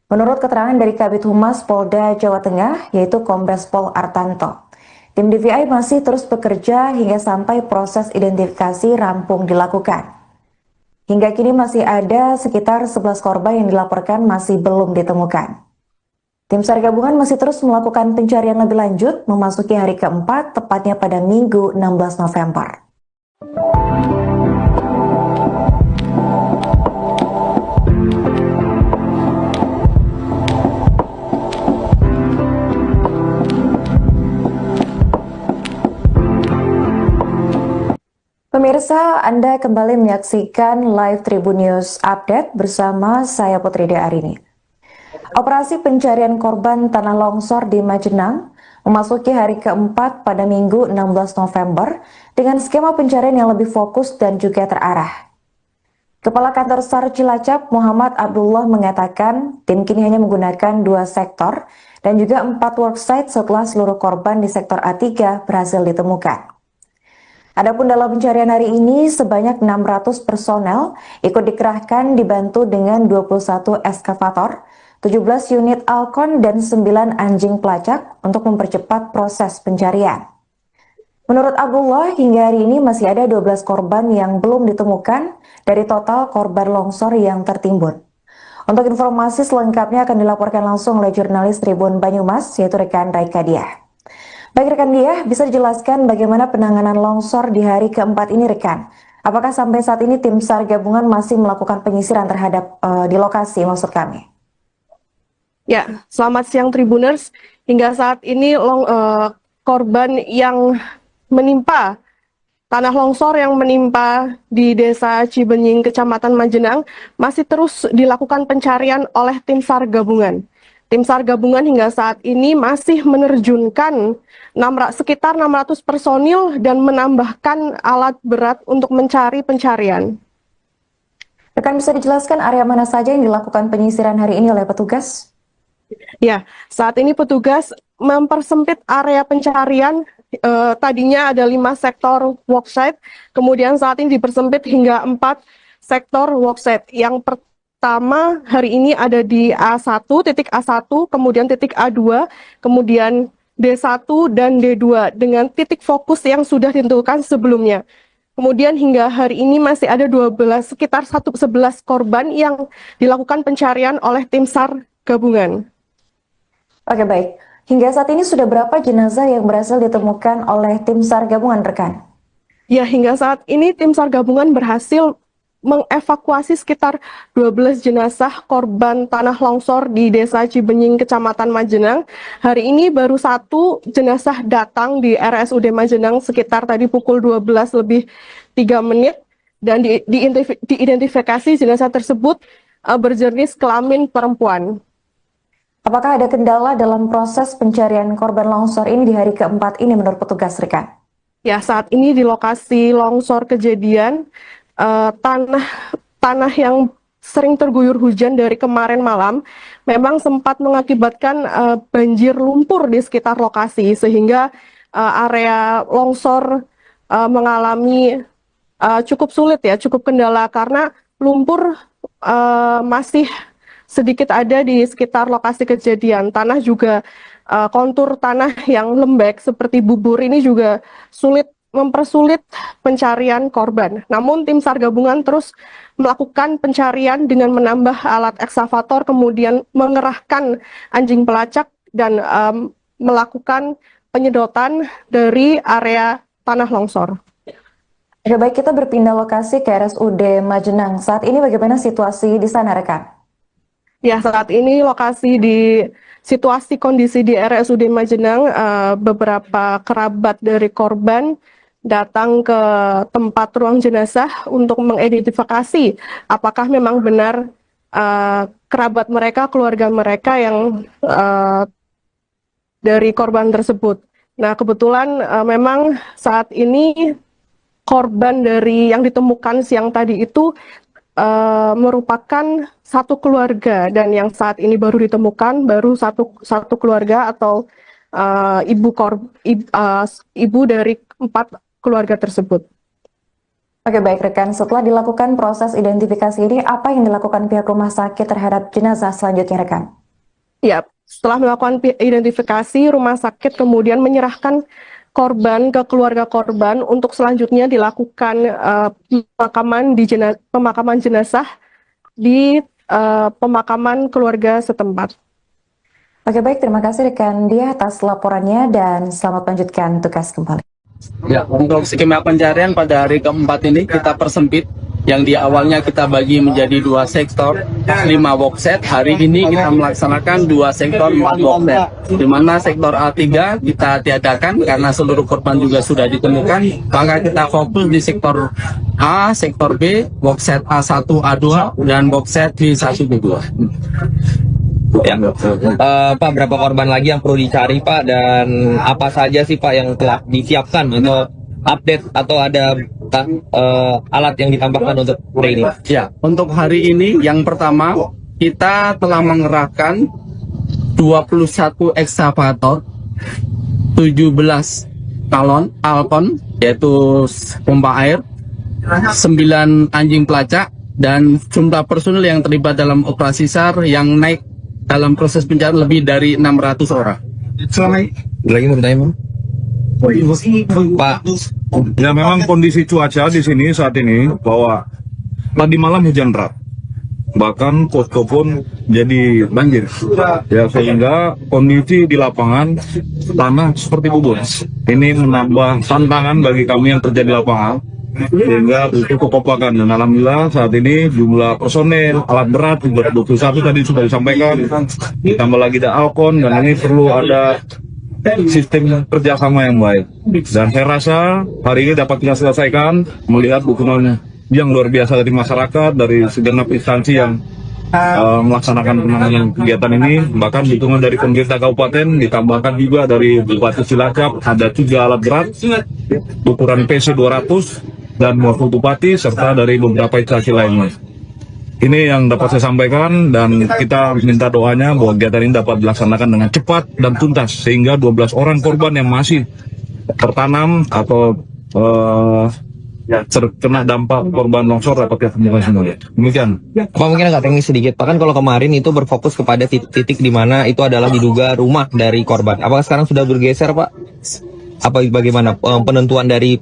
Speaker 1: Menurut keterangan dari Kabid Humas Polda Jawa Tengah yaitu Kombes Pol Artanto, tim DVI masih terus bekerja hingga sampai proses identifikasi rampung dilakukan. Hingga kini masih ada sekitar 11 korban yang dilaporkan masih belum ditemukan. Tim SAR gabungan masih terus melakukan pencarian lebih lanjut memasuki hari keempat, tepatnya pada Minggu 16 November. Pemirsa, Anda kembali menyaksikan live Tribun News Update bersama saya Putri Arini. Operasi pencarian korban tanah longsor di Majenang memasuki hari keempat pada Minggu 16 November dengan skema pencarian yang lebih fokus dan juga terarah. Kepala Kantor SAR Cilacap Muhammad Abdullah mengatakan tim kini hanya menggunakan 2 sektor dan juga 4 worksite setelah seluruh korban di sektor A3 berhasil ditemukan. Adapun dalam pencarian hari ini sebanyak 600 personel ikut dikerahkan dibantu dengan 21 eskavator, 17 unit Alcon dan 9 anjing pelacak untuk mempercepat proses pencarian. Menurut Abdullah, hingga hari ini masih ada 12 korban yang belum ditemukan dari total korban longsor yang tertimbun. Untuk informasi selengkapnya akan dilaporkan langsung oleh jurnalis Tribun Banyumas yaitu rekan Raika Diah. Baik rekan Diah, bisa dijelaskan bagaimana penanganan longsor di hari keempat ini rekan? Apakah sampai saat ini tim SAR gabungan masih melakukan penyisiran terhadap di lokasi maksud kami?
Speaker 2: Ya, selamat siang Tribuners. Hingga saat ini korban yang menimpa tanah longsor yang menimpa di Desa Cibenying, Kecamatan Majenang masih terus dilakukan pencarian oleh tim SAR gabungan. Tim SAR gabungan hingga saat ini masih menerjunkan sekitar 600 personil dan menambahkan alat berat untuk mencari pencarian.
Speaker 1: Rekan bisa dijelaskan area mana saja yang dilakukan penyisiran hari ini oleh petugas?
Speaker 2: Ya, saat ini petugas mempersempit area pencarian. Tadinya ada 5 sektor worksite, kemudian saat ini dipersempit hingga 4 sektor worksite. Yang pertama hari ini ada di A1, titik A1, kemudian titik A2, kemudian D1 dan D2 dengan titik fokus yang sudah ditentukan sebelumnya. Kemudian hingga hari ini masih ada sekitar 11 korban yang dilakukan pencarian oleh tim SAR gabungan.
Speaker 1: Oke baik, hingga saat ini sudah berapa jenazah yang berhasil ditemukan oleh tim SAR gabungan rekan?
Speaker 2: Ya, hingga saat ini tim SAR gabungan berhasil mengevakuasi sekitar 12 jenazah korban tanah longsor di Desa Cibenying, Kecamatan Majenang. Hari ini baru satu jenazah datang di RSUD Majenang sekitar tadi pukul 12 lebih 3 menit dan diidentifikasi jenazah tersebut berjenis kelamin perempuan.
Speaker 1: Apakah ada kendala dalam proses pencarian korban longsor ini di hari keempat ini menurut petugas rekan?
Speaker 2: Ya, saat ini di lokasi longsor kejadian, tanah yang sering terguyur hujan dari kemarin malam memang sempat mengakibatkan banjir lumpur di sekitar lokasi sehingga area longsor mengalami cukup sulit ya, cukup kendala karena lumpur masih sedikit ada di sekitar lokasi kejadian. Tanah juga kontur tanah yang lembek seperti bubur ini juga mempersulit pencarian korban. Namun tim SAR gabungan terus melakukan pencarian dengan menambah alat ekskavator, kemudian mengerahkan anjing pelacak dan melakukan penyedotan dari area tanah longsor.
Speaker 1: Oke, baik, kita berpindah lokasi ke RSUD Majenang. Saat ini bagaimana situasi di sana rekan?
Speaker 2: Ya, saat ini situasi kondisi di RSUD Majenang, beberapa kerabat dari korban datang ke tempat ruang jenazah untuk mengidentifikasi apakah memang benar kerabat mereka, keluarga mereka yang dari korban tersebut. Nah, kebetulan memang saat ini korban dari yang ditemukan siang tadi itu merupakan satu keluarga dan yang saat ini baru ditemukan baru satu keluarga atau ibu dari 4 keluarga tersebut.
Speaker 1: Oke, baik rekan, setelah dilakukan proses identifikasi ini, apa yang dilakukan pihak rumah sakit terhadap jenazah selanjutnya rekan?
Speaker 2: Ya, setelah melakukan identifikasi, rumah sakit kemudian menyerahkan korban ke keluarga korban untuk selanjutnya dilakukan pemakaman jenazah di pemakaman keluarga setempat.
Speaker 1: Oke, baik, terima kasih rekan Dia atas laporannya dan selamat melanjutkan tugas kembali.
Speaker 3: Ya, untuk skema pencarian pada hari keempat ini kita persempit. Yang di awalnya kita bagi menjadi 2 sektor, 5 boxset. Hari ini kita melaksanakan 2 sektor, 4 boxset. Di mana sektor A3 kita tiadakan karena seluruh korban juga sudah ditemukan. Maka kita fokus di sektor A, sektor B, boxset A1, A2, dan boxset B1, B2.
Speaker 4: Ya. Pak, berapa korban lagi yang perlu dicari Pak, dan apa saja sih Pak yang telah disiapkan atau update atau ada alat yang ditambahkan untuk hari ini?
Speaker 3: Ya, untuk hari ini yang pertama kita telah mengerahkan 21 ekskavator, 17 galon Alpon yaitu pompa air, 9 anjing pelacak, dan jumlah personil yang terlibat dalam operasi SAR yang naik dalam proses pencarian lebih dari 600 orang.
Speaker 4: Lagi mau bertanya Pak?
Speaker 5: Ya, memang kondisi cuaca di sini saat ini bahwa tadi malam hujan deras, bahkan posko pun jadi banjir. Ya, sehingga kondisi di lapangan tanah seperti bubur. Ini menambah tantangan bagi kami yang kerja di lapangan, sehingga butuh kekompakan. Dan alhamdulillah saat ini jumlah personel alat berat juga 21 tadi sudah disampaikan, ditambah lagi ada Alkon, dan ini perlu ada sistem kerjasama yang baik. Dan saya rasa hari ini dapat kita selesaikan melihat dukungan yang luar biasa dari masyarakat, dari segenap instansi yang melaksanakan penanganan kegiatan ini. Bahkan dukungan dari pemerintah kabupaten, ditambahkan juga dari Bupati Cilacap, ada juga alat berat ukuran PC 200 dan wakil bupati, serta dari beberapa instansi lainnya. Ini yang dapat saya sampaikan, dan kita minta doanya bahwa kegiatan ini dapat dilaksanakan dengan cepat dan tuntas, sehingga 12 orang korban yang masih tertanam atau terkena dampak korban longsor dapat kita temukan semua. Demikian.
Speaker 4: Pak, mungkin agak teknis sedikit Pak, kan kalau kemarin itu berfokus kepada titik di mana itu adalah diduga rumah dari korban. Apakah sekarang sudah bergeser Pak? Apa bagaimana penentuan dari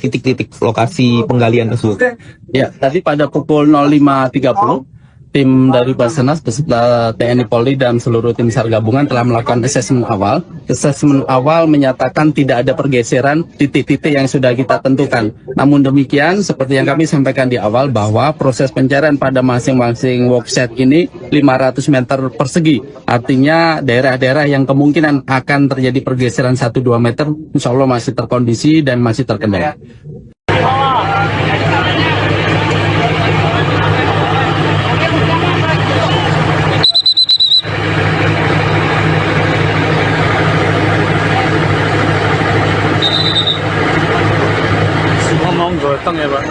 Speaker 4: titik-titik lokasi penggalian tersebut?
Speaker 3: Ya, tadi pada pukul 05.30 tim dari Basarnas beserta TNI Polri dan seluruh tim SAR gabungan telah melakukan asesmen awal. Asesmen awal menyatakan tidak ada pergeseran titik-titik yang sudah kita tentukan. Namun demikian, seperti yang kami sampaikan di awal bahwa proses pencarian pada masing-masing worksite ini 500 meter persegi. Artinya daerah-daerah yang kemungkinan akan terjadi pergeseran 1-2 meter, insya Allah masih terkondisi dan masih terkendali.
Speaker 6: Semua mau gotong ya Pak?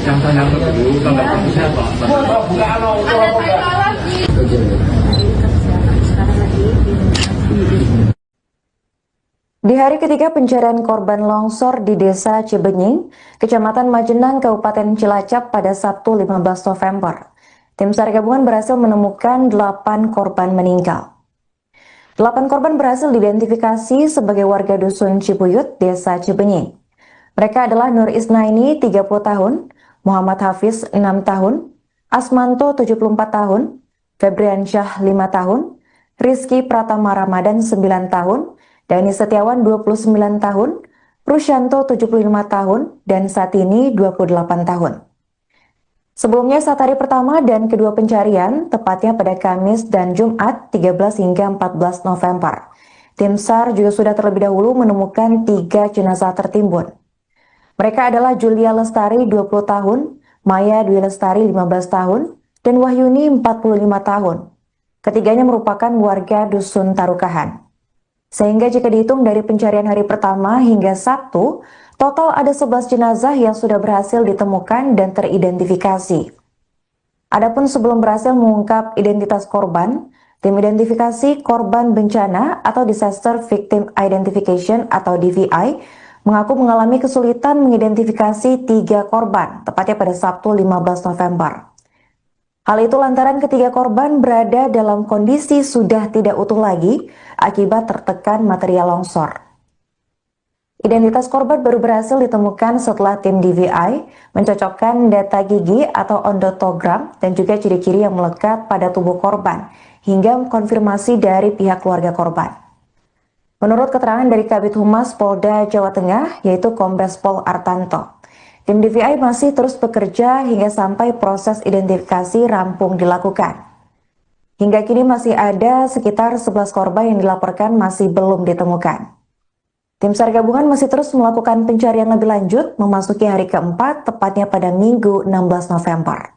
Speaker 6: Yang tanya dulu tanggapan siapa?
Speaker 1: Di hari ketiga pencarian korban longsor di Desa Cibenying, Kecamatan Majenang, Kabupaten Cilacap pada Sabtu 15 November, tim SAR gabungan berhasil menemukan 8 korban meninggal. 8 korban berhasil diidentifikasi sebagai warga Dusun Cibuyut, Desa Cibenying. Mereka adalah Nur Isnaini, 30 tahun, Muhammad Hafiz, 6 tahun, Asmanto, 74 tahun, Febriansyah, 5 tahun, Rizky Pratama Ramadan, 9 tahun, Dani Setiawan 29 tahun, Rusyanto 75 tahun, dan Satini 28 tahun. Sebelumnya saat hari pertama dan kedua pencarian, tepatnya pada Kamis dan Jumat 13 hingga 14 November, tim SAR juga sudah terlebih dahulu menemukan 3 jenazah tertimbun. Mereka adalah Julia Lestari 20 tahun, Maya Dwi Lestari 15 tahun, dan Wahyuni 45 tahun. Ketiganya merupakan warga Dusun Tarukahan. Sehingga jika dihitung dari pencarian hari pertama hingga Sabtu, total ada 11 jenazah yang sudah berhasil ditemukan dan teridentifikasi. Adapun sebelum berhasil mengungkap identitas korban, tim identifikasi korban bencana atau Disaster Victim Identification atau DVI mengaku mengalami kesulitan mengidentifikasi 3 korban, tepatnya pada Sabtu 15 November. Hal itu lantaran ketiga korban berada dalam kondisi sudah tidak utuh lagi akibat tertekan material longsor. Identitas korban baru berhasil ditemukan setelah tim DVI mencocokkan data gigi atau ondotogram dan juga ciri-ciri yang melekat pada tubuh korban hingga konfirmasi dari pihak keluarga korban. Menurut keterangan dari Kabid Humas Polda Jawa Tengah yaitu Kombes Pol Artanto, tim DVI masih terus bekerja hingga sampai proses identifikasi rampung dilakukan. Hingga kini masih ada sekitar 11 korban yang dilaporkan masih belum ditemukan. Tim SAR gabungan masih terus melakukan pencarian lebih lanjut memasuki hari keempat, tepatnya pada Minggu 16 November.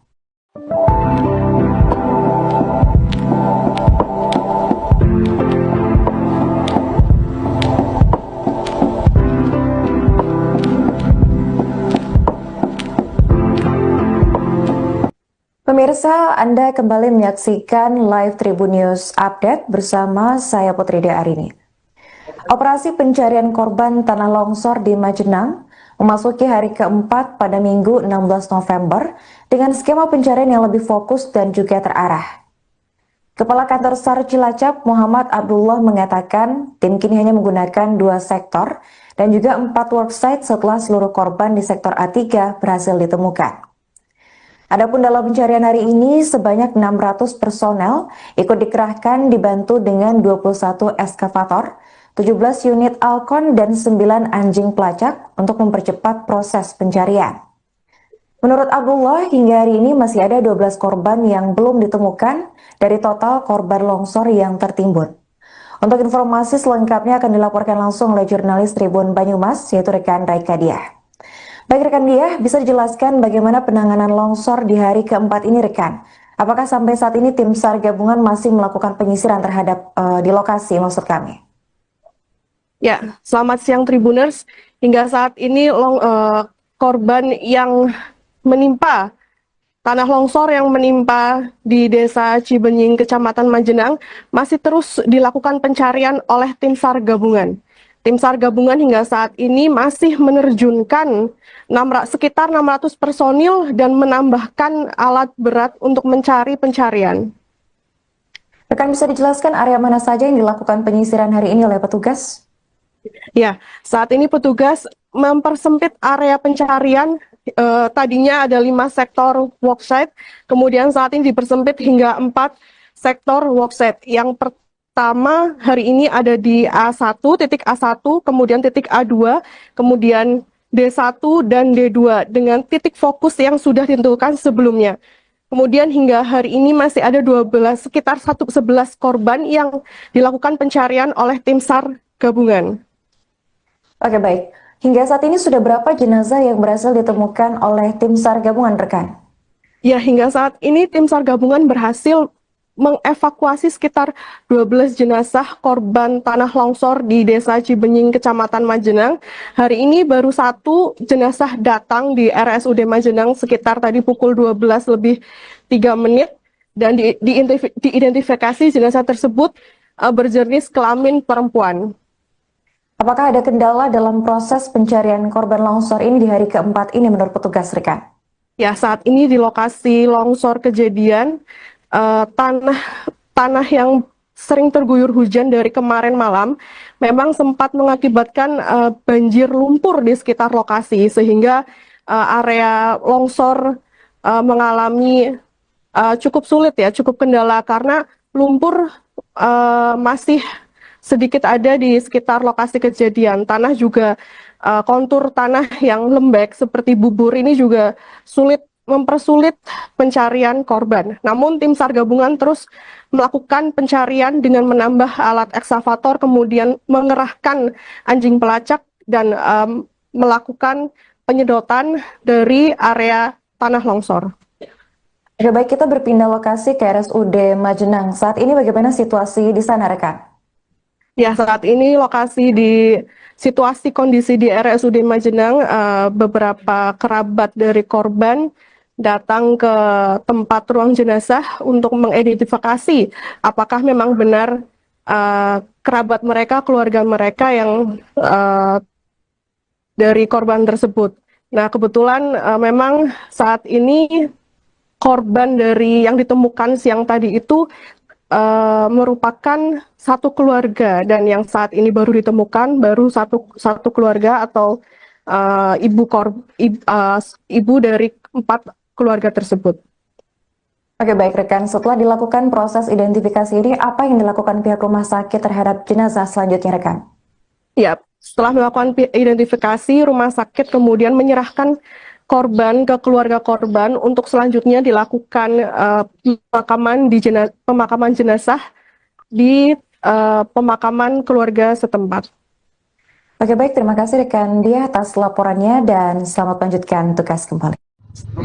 Speaker 1: Pemirsa, Anda kembali menyaksikan live Tribun News Update bersama saya Putri Arini. Operasi pencarian korban tanah longsor di Majenang memasuki hari keempat pada Minggu 16 November dengan skema pencarian yang lebih fokus dan juga terarah. Kepala Kantor SAR Cilacap Muhammad Abdullah mengatakan tim kini hanya menggunakan 2 sektor dan juga 4 worksite setelah seluruh korban di sektor A3 berhasil ditemukan. Adapun dalam pencarian hari ini sebanyak 600 personel ikut dikerahkan dibantu dengan 21 eskavator, 17 unit Alcon dan 9 anjing pelacak untuk mempercepat proses pencarian. Menurut Abdullah, hingga hari ini masih ada 12 korban yang belum ditemukan dari total korban longsor yang tertimbun. Untuk informasi selengkapnya akan dilaporkan langsung oleh jurnalis Tribun Banyumas yaitu rekan Raika Diah. Baik rekan Diah, bisa dijelaskan bagaimana penanganan longsor di hari keempat ini rekan? Apakah sampai saat ini tim SAR gabungan masih melakukan penyisiran terhadap di lokasi maksud kami?
Speaker 2: Ya, selamat siang Tribuners. Hingga saat ini korban yang menimpa tanah longsor yang menimpa di Desa Cibenying, Kecamatan Majenang masih terus dilakukan pencarian oleh tim SAR gabungan. Tim SAR gabungan hingga saat ini masih menerjunkan sekitar 600 personil dan menambahkan alat berat untuk mencari pencarian.
Speaker 1: Rekan bisa dijelaskan area mana saja yang dilakukan penyisiran hari ini oleh petugas?
Speaker 2: Ya, saat ini petugas mempersempit area pencarian. Tadinya ada 5 sektor worksite, kemudian saat ini dipersempit hingga 4 sektor worksite. Yang pertama hari ini ada di A1, titik A1, kemudian titik A2, kemudian D1 dan D2 dengan titik fokus yang sudah ditentukan sebelumnya. Kemudian hingga hari ini masih ada sekitar 11 korban yang dilakukan pencarian oleh tim SAR gabungan.
Speaker 1: Oke, baik. Hingga saat ini sudah berapa jenazah yang berhasil ditemukan oleh tim SAR gabungan, rekan?
Speaker 2: Ya, hingga saat ini tim SAR gabungan berhasil mengevakuasi sekitar 12 jenazah korban tanah longsor di Desa Cibenying, Kecamatan Majenang. Hari ini baru 1 jenazah datang di RSUD Majenang sekitar tadi pukul 12:03 dan diidentifikasi jenazah tersebut berjenis kelamin perempuan.
Speaker 1: Apakah ada kendala dalam proses pencarian korban longsor ini di hari keempat ini menurut petugas, rekan?
Speaker 2: Ya, saat ini di lokasi longsor kejadian, tanah yang sering terguyur hujan dari kemarin malam memang sempat mengakibatkan banjir lumpur di sekitar lokasi, sehingga area longsor mengalami cukup sulit ya, cukup kendala karena lumpur masih sedikit ada di sekitar lokasi kejadian. Tanah juga kontur tanah yang lembek seperti bubur ini juga mempersulit pencarian korban. Namun tim SAR gabungan terus melakukan pencarian dengan menambah alat ekskavator, kemudian mengerahkan anjing pelacak dan melakukan penyedotan dari area tanah longsor.
Speaker 1: Oke, baik, kita berpindah lokasi ke RSUD Majenang. Saat ini bagaimana situasi di sana, rekan?
Speaker 2: Ya, saat ini situasi kondisi di RSUD Majenang, beberapa kerabat dari korban datang ke tempat ruang jenazah untuk mengidentifikasi apakah memang benar kerabat mereka, keluarga mereka yang dari korban tersebut. Nah, kebetulan memang saat ini korban dari yang ditemukan siang tadi itu merupakan satu keluarga, dan yang saat ini baru ditemukan baru satu keluarga atau ibu dari 4 keluarga tersebut.
Speaker 1: Oke, baik rekan, setelah dilakukan proses identifikasi ini, apa yang dilakukan pihak rumah sakit terhadap jenazah selanjutnya, rekan?
Speaker 2: Ya, setelah melakukan identifikasi, rumah sakit kemudian menyerahkan korban ke keluarga korban untuk selanjutnya dilakukan pemakaman jenazah di pemakaman keluarga setempat.
Speaker 1: Oke, baik, terima kasih rekan Dia atas laporannya dan selamat lanjutkan tugas kembali.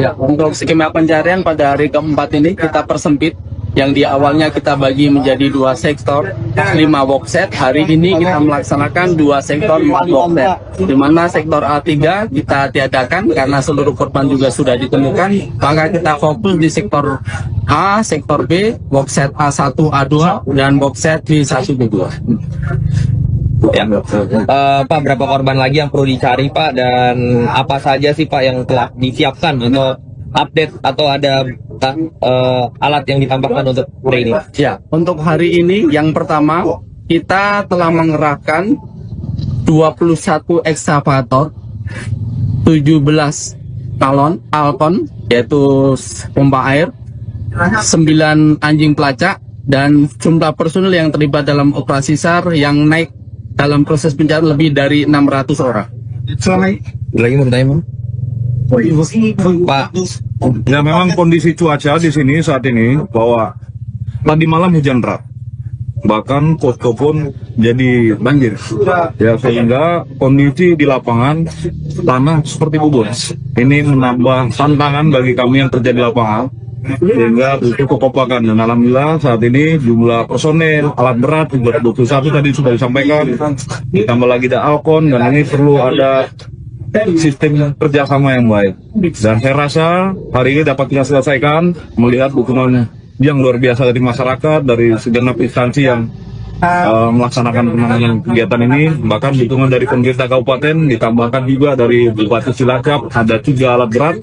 Speaker 3: Ya, untuk skema pencarian pada hari keempat ini kita persempit. Yang di awalnya kita bagi menjadi 2 sektor, 5 workset. Hari ini kita melaksanakan 2 sektor, 4 workset. Di mana sektor A3 kita tiadakan karena seluruh korban juga sudah ditemukan. Maka kita fokus di sektor A, sektor B, workset A1, A2, dan workset B1, B2.
Speaker 4: Ya. Pak, berapa korban lagi yang perlu dicari, Pak, dan apa saja sih, Pak, yang telah disiapkan atau update atau ada alat yang ditambahkan untuk hari ini?
Speaker 3: Ya, untuk hari ini yang pertama kita telah mengerahkan 21 ekskavator, 17 galon Alcon yaitu pompa air, 9 anjing pelacak, dan jumlah personil yang terlibat dalam operasi SAR yang naik dalam proses pencarian lebih dari 600 orang.
Speaker 4: Lagi mau bertanya, Pak?
Speaker 5: Ya, memang kondisi cuaca di sini saat ini bahwa tadi malam hujan deras, bahkan posko pun jadi banjir. Ya, sehingga kondisi di lapangan tanah seperti bubur. Ini menambah tantangan bagi kami yang kerja di lapangan, sehingga butuh kekompakan. Dan alhamdulillah saat ini jumlah personel, alat berat juga 21 tadi sudah disampaikan, ditambah lagi ada Alcon, dan ini perlu ada sistem kerjasama yang baik. Dan saya rasa hari ini dapat kita selesaikan melihat dukungan yang luar biasa dari masyarakat, dari segenap instansi yang melaksanakan penanganan kegiatan ini. Bahkan dukungan dari pemerintah kabupaten ditambahkan juga dari Bupati Cilacap, ada 3 alat berat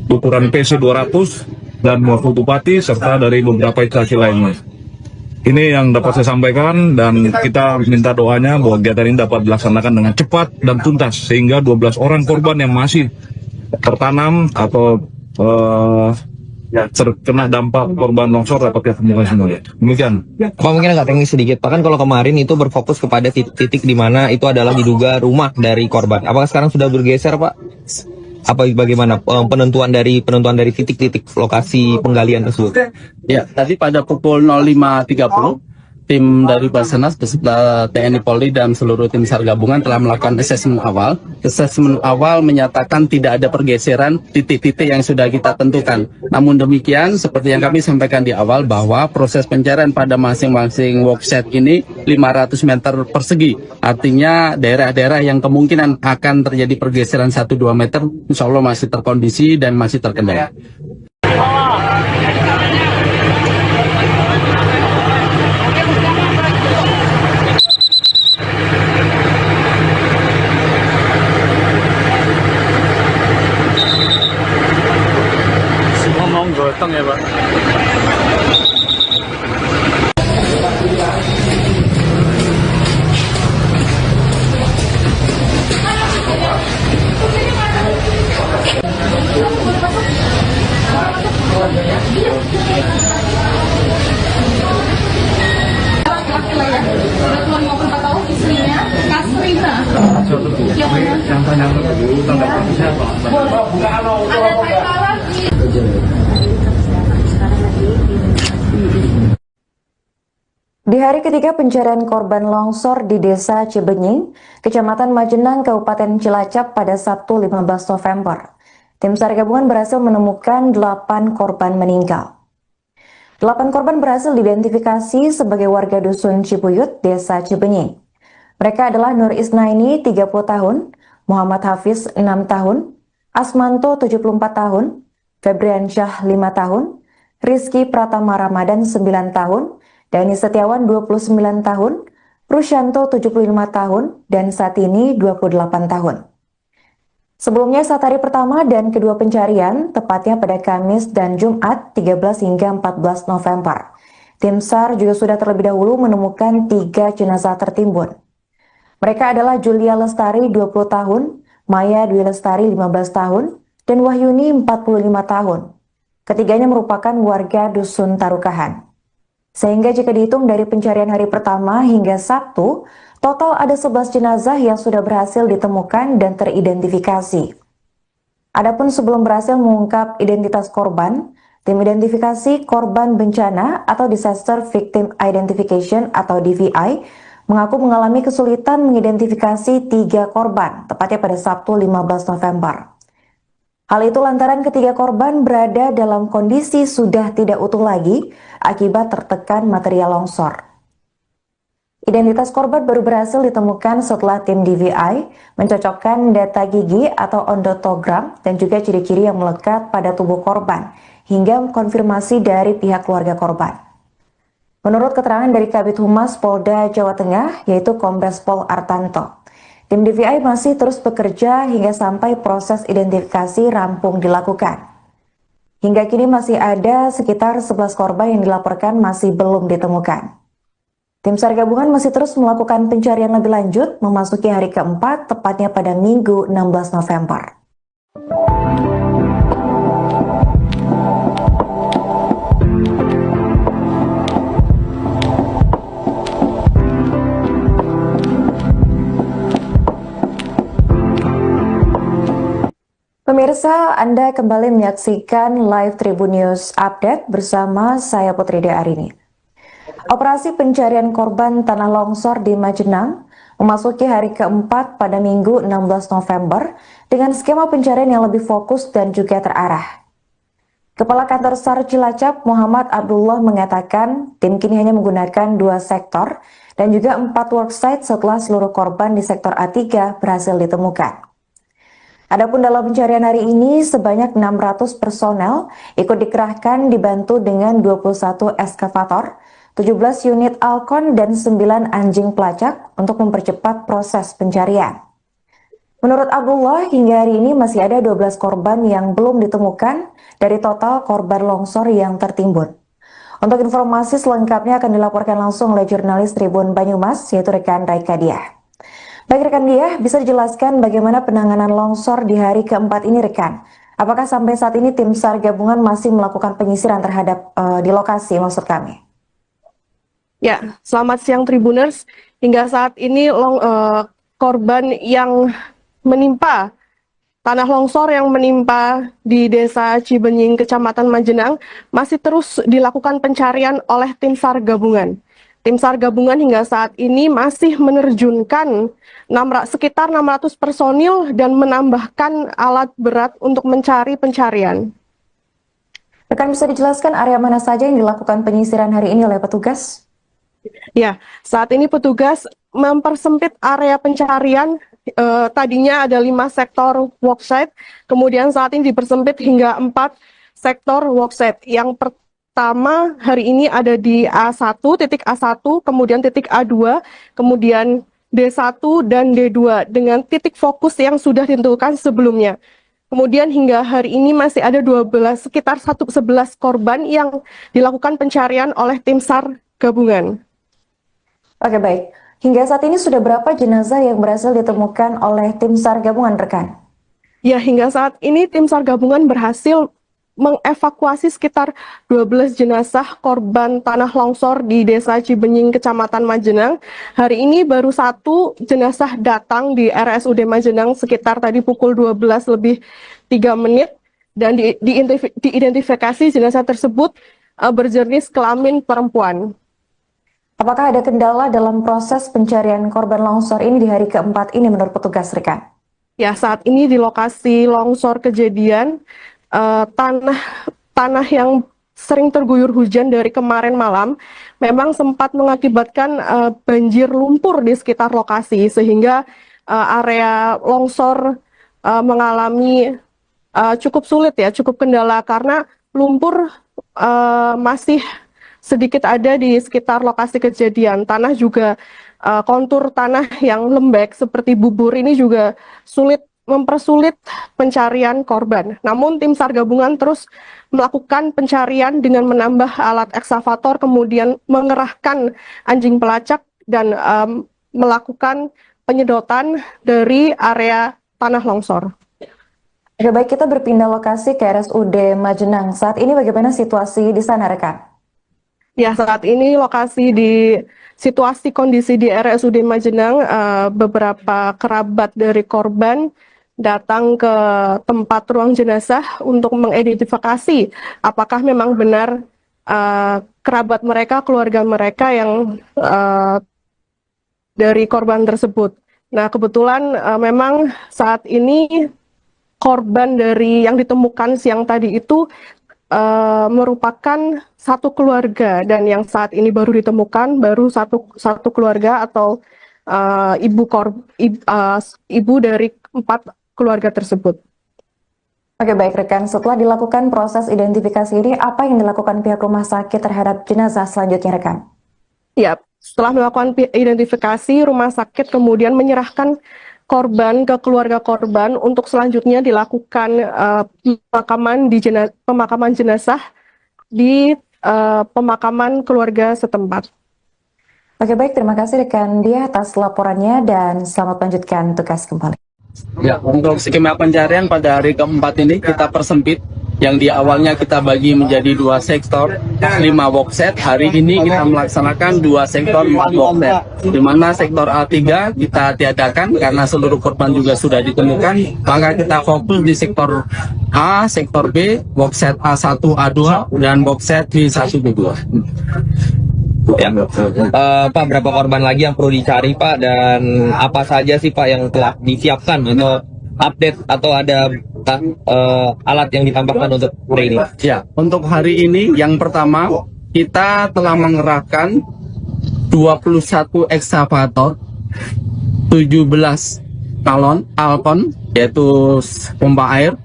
Speaker 5: ukuran PC 200 dan wakil bupati serta dari beberapa instansi lainnya. Ini yang dapat saya sampaikan, dan kita minta doanya bahwa kegiatan ini dapat dilaksanakan dengan cepat dan tuntas sehingga 12 orang korban yang masih tertanam atau terkena dampak korban longsor dapat ditemukan semua. Demikian.
Speaker 4: Pak, mungkin agak teknis sedikit. Pak, kan kalau kemarin itu berfokus kepada titik di mana itu adalah diduga rumah dari korban. Apakah sekarang sudah bergeser, Pak? Apa bagaimana penentuan dari titik-titik lokasi penggalian tersebut?
Speaker 3: Ya, tadi pada pukul 05.30 tim dari Basarnas beserta TNI Polri dan seluruh tim SAR gabungan telah melakukan asesmen awal. Asesmen awal menyatakan tidak ada pergeseran titik-titik yang sudah kita tentukan. Namun demikian, seperti yang kami sampaikan di awal, bahwa proses pencarian pada masing-masing worksite ini 500 meter persegi. Artinya daerah-daerah yang kemungkinan akan terjadi pergeseran 1-2 meter, insya Allah masih terkondisi dan masih terkendali.
Speaker 6: Semua mau gotong ya Pak?
Speaker 1: Di hari ketiga pencarian korban longsor di Desa Cibenying, Kecamatan Majenang, Kabupaten Cilacap pada Sabtu 15 November, tim SAR gabungan berhasil menemukan 8 korban meninggal. 8 korban berhasil diidentifikasi sebagai warga Dusun Cibuyut, Desa Cibenying. Mereka adalah Nur Isnaini, 30 tahun, Muhammad Hafiz, 6 tahun, Asmanto, 74 tahun, Febriansyah, 5 tahun, Rizky Pratama Ramadan, 9 tahun, Dani Setiawan 29 tahun, Rusyanto 75 tahun, dan Satini 28 tahun. Sebelumnya saat hari pertama dan kedua pencarian, tepatnya pada Kamis dan Jumat 13 hingga 14 November, tim SAR juga sudah terlebih dahulu menemukan 3 jenazah tertimbun. Mereka adalah Julia Lestari 20 tahun, Maya Dwi Lestari 15 tahun, dan Wahyuni 45 tahun. Ketiganya merupakan warga Dusun Tarukahan. Sehingga jika dihitung dari pencarian hari pertama hingga Sabtu, total ada 11 jenazah yang sudah berhasil ditemukan dan teridentifikasi. Adapun sebelum berhasil mengungkap identitas korban, tim identifikasi korban bencana atau Disaster Victim Identification atau DVI mengaku mengalami kesulitan mengidentifikasi 3 korban, tepatnya pada Sabtu 15 November. Hal itu lantaran ketiga korban berada dalam kondisi sudah tidak utuh lagi akibat tertekan material longsor. Identitas korban baru berhasil ditemukan setelah tim DVI mencocokkan data gigi atau ondotogram dan juga ciri-ciri yang melekat pada tubuh korban hingga konfirmasi dari pihak keluarga korban. Menurut keterangan dari Kabid Humas Polda Jawa Tengah, yaitu Kombes Pol Artanto, tim DVI masih terus bekerja hingga sampai proses identifikasi rampung dilakukan. Hingga kini masih ada sekitar 11 korban yang dilaporkan masih belum ditemukan. Tim SAR gabungan masih terus melakukan pencarian lebih lanjut memasuki hari keempat, tepatnya pada Minggu 16 November. Pemirsa, Anda kembali menyaksikan live Tribun News Update bersama saya Putri Arini. Operasi pencarian korban tanah longsor di Majenang memasuki hari keempat pada Minggu 16 November dengan skema pencarian yang lebih fokus dan juga terarah. Kepala Kantor SAR Cilacap Muhammad Abdullah mengatakan tim kini hanya menggunakan 2 sektor dan juga 4 worksite setelah seluruh korban di sektor A3 berhasil ditemukan. Adapun dalam pencarian hari ini, sebanyak 600 personel ikut dikerahkan dibantu dengan 21 eskavator, 17 unit Alcon, dan 9 anjing pelacak untuk mempercepat proses pencarian. Menurut Abdullah, hingga hari ini masih ada 12 korban yang belum ditemukan dari total korban longsor yang tertimbun. Untuk informasi selengkapnya akan dilaporkan langsung oleh jurnalis Tribun Banyumas, yaitu rekan Raika Diah. Baik rekan Diah, bisa dijelaskan bagaimana penanganan longsor di hari keempat ini rekan? Apakah sampai saat ini tim SAR gabungan masih melakukan penyisiran terhadap di lokasi maksud kami?
Speaker 2: Ya, selamat siang Tribuners. Hingga saat ini korban yang menimpa tanah longsor yang menimpa di Desa Cibenying, Kecamatan Majenang masih terus dilakukan pencarian oleh tim SAR gabungan. Tim SAR gabungan hingga saat ini masih menerjunkan sekitar 600 personil dan menambahkan alat berat untuk mencari pencarian.
Speaker 1: Rekan bisa dijelaskan area mana saja yang dilakukan penyisiran hari ini oleh petugas?
Speaker 2: Ya, saat ini petugas mempersempit area pencarian. Tadinya ada 5 sektor worksite, kemudian saat ini dipersempit hingga 4 sektor worksite. Yang pertama hari ini ada di A1, titik A1, kemudian titik A2, kemudian D1 dan D2 dengan titik fokus yang sudah ditentukan sebelumnya. Kemudian hingga hari ini masih ada sekitar 11 korban yang dilakukan pencarian oleh tim SAR gabungan.
Speaker 1: Oke baik. Hingga saat ini sudah berapa jenazah yang berhasil ditemukan oleh tim SAR gabungan rekan?
Speaker 2: Ya, hingga saat ini tim SAR gabungan berhasil mengevakuasi sekitar 12 jenazah korban tanah longsor di Desa Cibenying, Kecamatan Majenang. Hari ini baru 1 jenazah datang di RSUD Majenang sekitar tadi pukul 12:03 dan diidentifikasi jenazah tersebut berjenis kelamin perempuan.
Speaker 1: Apakah ada kendala dalam proses pencarian korban longsor ini di hari keempat ini menurut petugas rekan?
Speaker 2: Ya, saat ini di lokasi longsor kejadian, tanah yang sering terguyur hujan dari kemarin malam memang sempat mengakibatkan banjir lumpur di sekitar lokasi, sehingga area longsor mengalami cukup sulit ya, cukup kendala karena lumpur masih sedikit ada di sekitar lokasi kejadian. Tanah juga kontur tanah yang lembek seperti bubur ini juga mempersulit pencarian korban. Namun tim SAR gabungan terus melakukan pencarian dengan menambah alat ekskavator, kemudian mengerahkan anjing pelacak dan melakukan penyedotan dari area tanah longsor.
Speaker 1: Oke, baik, kita berpindah lokasi ke RSUD Majenang. Saat ini bagaimana situasi di sana rekan?
Speaker 2: Ya, saat ini situasi kondisi di RSUD Majenang, beberapa kerabat dari korban datang ke tempat ruang jenazah untuk mengidentifikasi apakah memang benar kerabat mereka, keluarga mereka yang dari korban tersebut. Nah, kebetulan memang saat ini korban dari yang ditemukan siang tadi itu merupakan satu keluarga, dan yang saat ini baru ditemukan baru satu keluarga atau ibu dari 4 keluarga tersebut.
Speaker 1: Oke baik rekan, setelah dilakukan proses identifikasi ini, apa yang dilakukan pihak rumah sakit terhadap jenazah selanjutnya rekan?
Speaker 2: Ya, setelah melakukan identifikasi, rumah sakit kemudian menyerahkan korban ke keluarga korban untuk selanjutnya dilakukan pemakaman jenazah di pemakaman keluarga setempat.
Speaker 1: Oke baik, terima kasih rekan Dia atas laporannya dan selamat melanjutkan tugas kembali.
Speaker 3: Ya, untuk skema pencarian pada hari keempat ini kita persempit. Yang di awalnya kita bagi menjadi 2 sektor, 5 workset. Hari ini kita melaksanakan 2 sektor 4 workset. Di mana sektor A3 kita tiadakan karena seluruh korban juga sudah ditemukan. Maka kita fokus di sektor A, sektor B, workset A1, A2, dan workset B1, B2.
Speaker 4: Ya. Pak, berapa korban lagi yang perlu dicari Pak, dan apa saja sih Pak yang telah disiapkan atau update atau ada alat yang ditambahkan untuk hari ini?
Speaker 3: Ya, untuk hari ini yang pertama kita telah mengerahkan 21 ekskavator, 17 galon Alcon yaitu pompa air,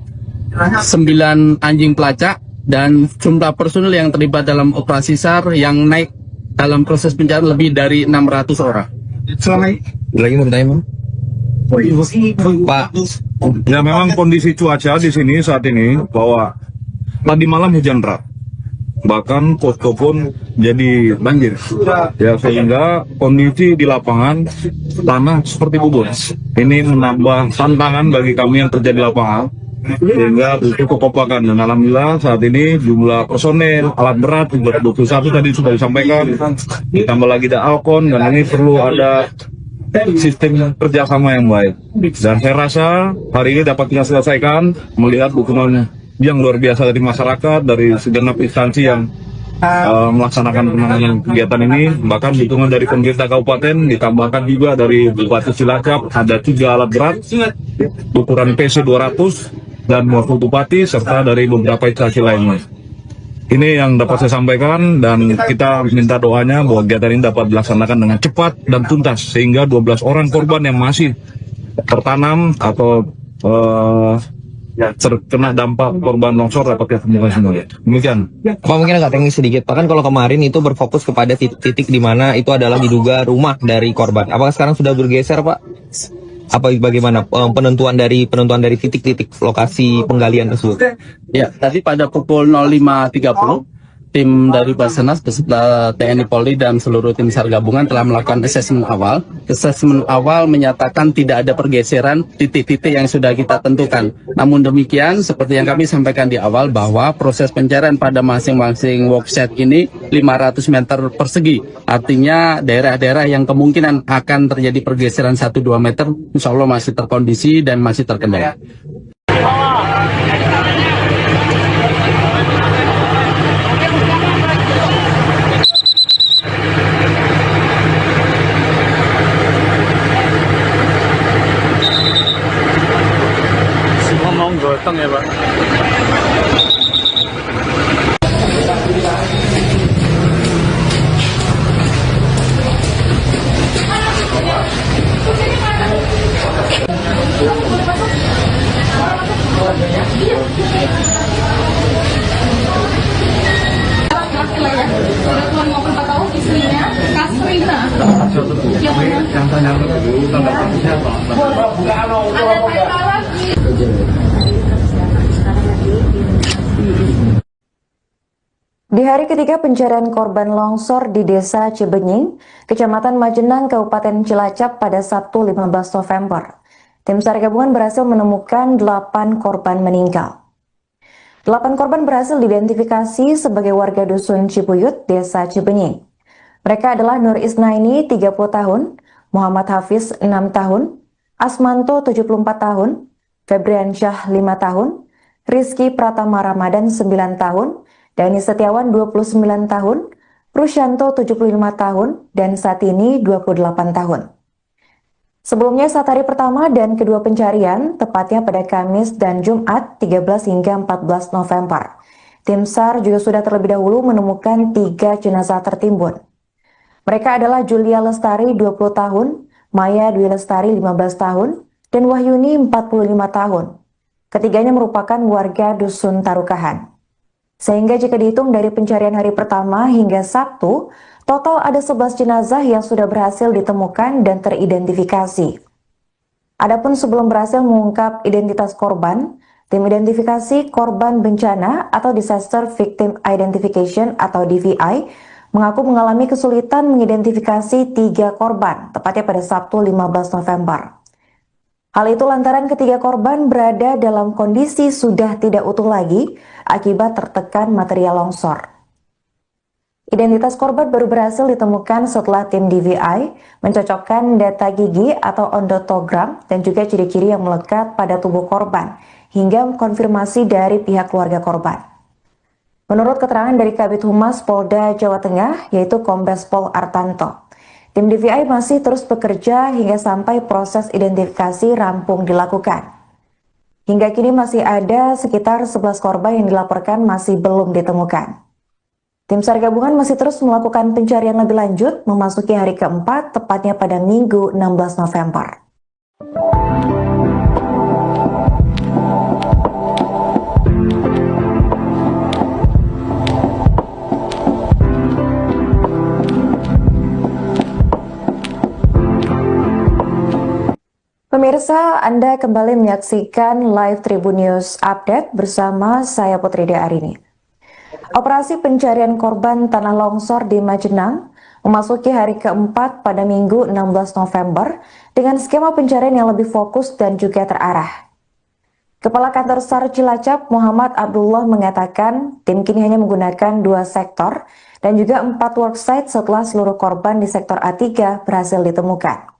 Speaker 3: 9 anjing pelacak, dan jumlah personil yang terlibat dalam operasi SAR yang naik dalam proses pencarian lebih dari 600 orang.
Speaker 4: Lagi mau bertanya, Bang? Pak,
Speaker 5: Ya memang kondisi cuaca di sini saat ini bahwa tadi malam hujan deras, bahkan posko pun jadi banjir. Ya sehingga kondisi di lapangan tanah seperti bubur. Ini menambah tantangan bagi kami yang kerja di lapangan, sehingga butuh kekompakan. Dan alhamdulillah saat ini jumlah personel alat berat jumlah 21 tadi sudah disampaikan, ditambah lagi ada Alkon, dan ini perlu ada sistem kerjasama yang baik. Dan saya rasa hari ini dapat kita selesaikan melihat dukungan yang luar biasa dari masyarakat, dari segenap instansi yang melaksanakan penanganan kegiatan ini. Bahkan dukungan dari pemerintah kabupaten, ditambahkan juga dari Bupati Cilacap, ada 3 alat berat ukuran PC 200 dan wakil bupati, serta dari beberapa instansi lainnya. Ini yang dapat saya sampaikan, dan kita minta doanya bahwa kegiatan ini dapat dilaksanakan dengan cepat dan tuntas, sehingga 12 orang korban yang masih tertanam atau terkena dampak korban longsor dapat ditemukan semua. Demikian.
Speaker 4: Pak, mungkin agak teknis sedikit. Pak, kan kalau kemarin itu berfokus kepada titik di mana itu adalah diduga rumah dari korban. Apakah sekarang sudah bergeser, Pak? Apa bagaimana penentuan dari titik-titik lokasi penggalian tersebut?
Speaker 3: Ya, tadi pada pukul 05.30 tim dari Basarnas beserta TNI Polri dan seluruh tim SAR gabungan telah melakukan asesmen awal. Asesmen awal menyatakan tidak ada pergeseran titik-titik yang sudah kita tentukan. Namun demikian, seperti yang kami sampaikan di awal, bahwa proses pencarian pada masing-masing worksite ini 500 meter persegi. Artinya daerah-daerah yang kemungkinan akan terjadi pergeseran 1-2 meter, insya Allah masih terkondisi dan masih terkendali.
Speaker 6: Semua mau gotong ya Pak.
Speaker 1: Di hari ketiga pencarian korban longsor di Desa Cibenying, Kecamatan Majenang, Kabupaten Cilacap pada Sabtu 15 November, tim SAR gabungan berhasil menemukan 8 korban meninggal. 8 korban berhasil diidentifikasi sebagai warga Dusun Cibuyut, Desa Cibenying. Mereka adalah Nur Isnaini, 30 tahun, Muhammad Hafiz, 6 tahun, Asmanto, 74 tahun, Febriansyah, 5 tahun, Rizky Pratama Ramadan, 9 tahun, Dani Setiawan 29 tahun, Rusyanto 75 tahun, dan Satini 28 tahun. Sebelumnya saat hari pertama dan kedua pencarian, tepatnya pada Kamis dan Jumat 13 hingga 14 November, tim SAR juga sudah terlebih dahulu menemukan 3 jenazah tertimbun. Mereka adalah Julia Lestari 20 tahun, Maya Dwi Lestari 15 tahun, dan Wahyuni 45 tahun. Ketiganya merupakan warga Dusun Tarukahan. Sehingga jika dihitung dari pencarian hari pertama hingga Sabtu, total ada 11 jenazah yang sudah berhasil ditemukan dan teridentifikasi. Adapun sebelum berhasil mengungkap identitas korban, tim identifikasi korban bencana atau Disaster Victim Identification atau DVI mengaku mengalami kesulitan mengidentifikasi 3 korban, tepatnya pada Sabtu 15 November. Hal itu lantaran ketiga korban berada dalam kondisi sudah tidak utuh lagi akibat tertekan material longsor. Identitas korban baru berhasil ditemukan setelah tim DVI mencocokkan data gigi atau ondotogram dan juga ciri-ciri yang melekat pada tubuh korban hingga konfirmasi dari pihak keluarga korban. Menurut keterangan dari Kabid Humas Polda Jawa Tengah, yaitu Kombes Pol Artanto, tim DVI masih terus bekerja hingga sampai proses identifikasi rampung dilakukan. Hingga kini masih ada sekitar 11 korban yang dilaporkan masih belum ditemukan. Tim SAR gabungan masih terus melakukan pencarian lebih lanjut memasuki hari keempat, tepatnya pada Minggu 16 November. Pemirsa, Anda kembali menyaksikan live Tribun News Update bersama saya Putri Arini. Operasi pencarian korban tanah longsor di Majenang memasuki hari keempat pada Minggu 16 November dengan skema pencarian yang lebih fokus dan juga terarah. Kepala Kantor SAR Cilacap Muhammad Abdullah mengatakan tim kini hanya menggunakan 2 sektor dan juga 4 worksite setelah seluruh korban di sektor A3 berhasil ditemukan.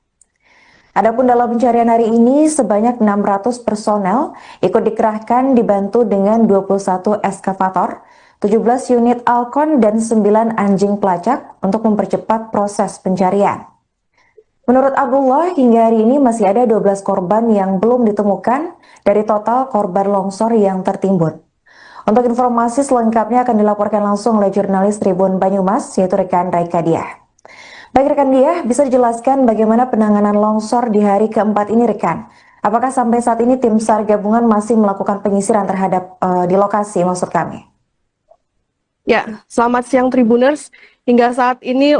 Speaker 1: Adapun dalam pencarian hari ini sebanyak 600 personel ikut dikerahkan dibantu dengan 21 eskavator, 17 unit Alcon dan 9 anjing pelacak untuk mempercepat proses pencarian. Menurut Abdullah, hingga hari ini masih ada 12 korban yang belum ditemukan dari total korban longsor yang tertimbun. Untuk informasi selengkapnya akan dilaporkan langsung oleh jurnalis Tribun Banyumas, yaitu rekan Raika Diah. Baik rekan Diah, bisa dijelaskan bagaimana penanganan longsor di hari keempat ini rekan? Apakah sampai saat ini tim SAR gabungan masih melakukan penyisiran terhadap di lokasi maksud kami?
Speaker 2: Ya, selamat siang Tribuners. Hingga saat ini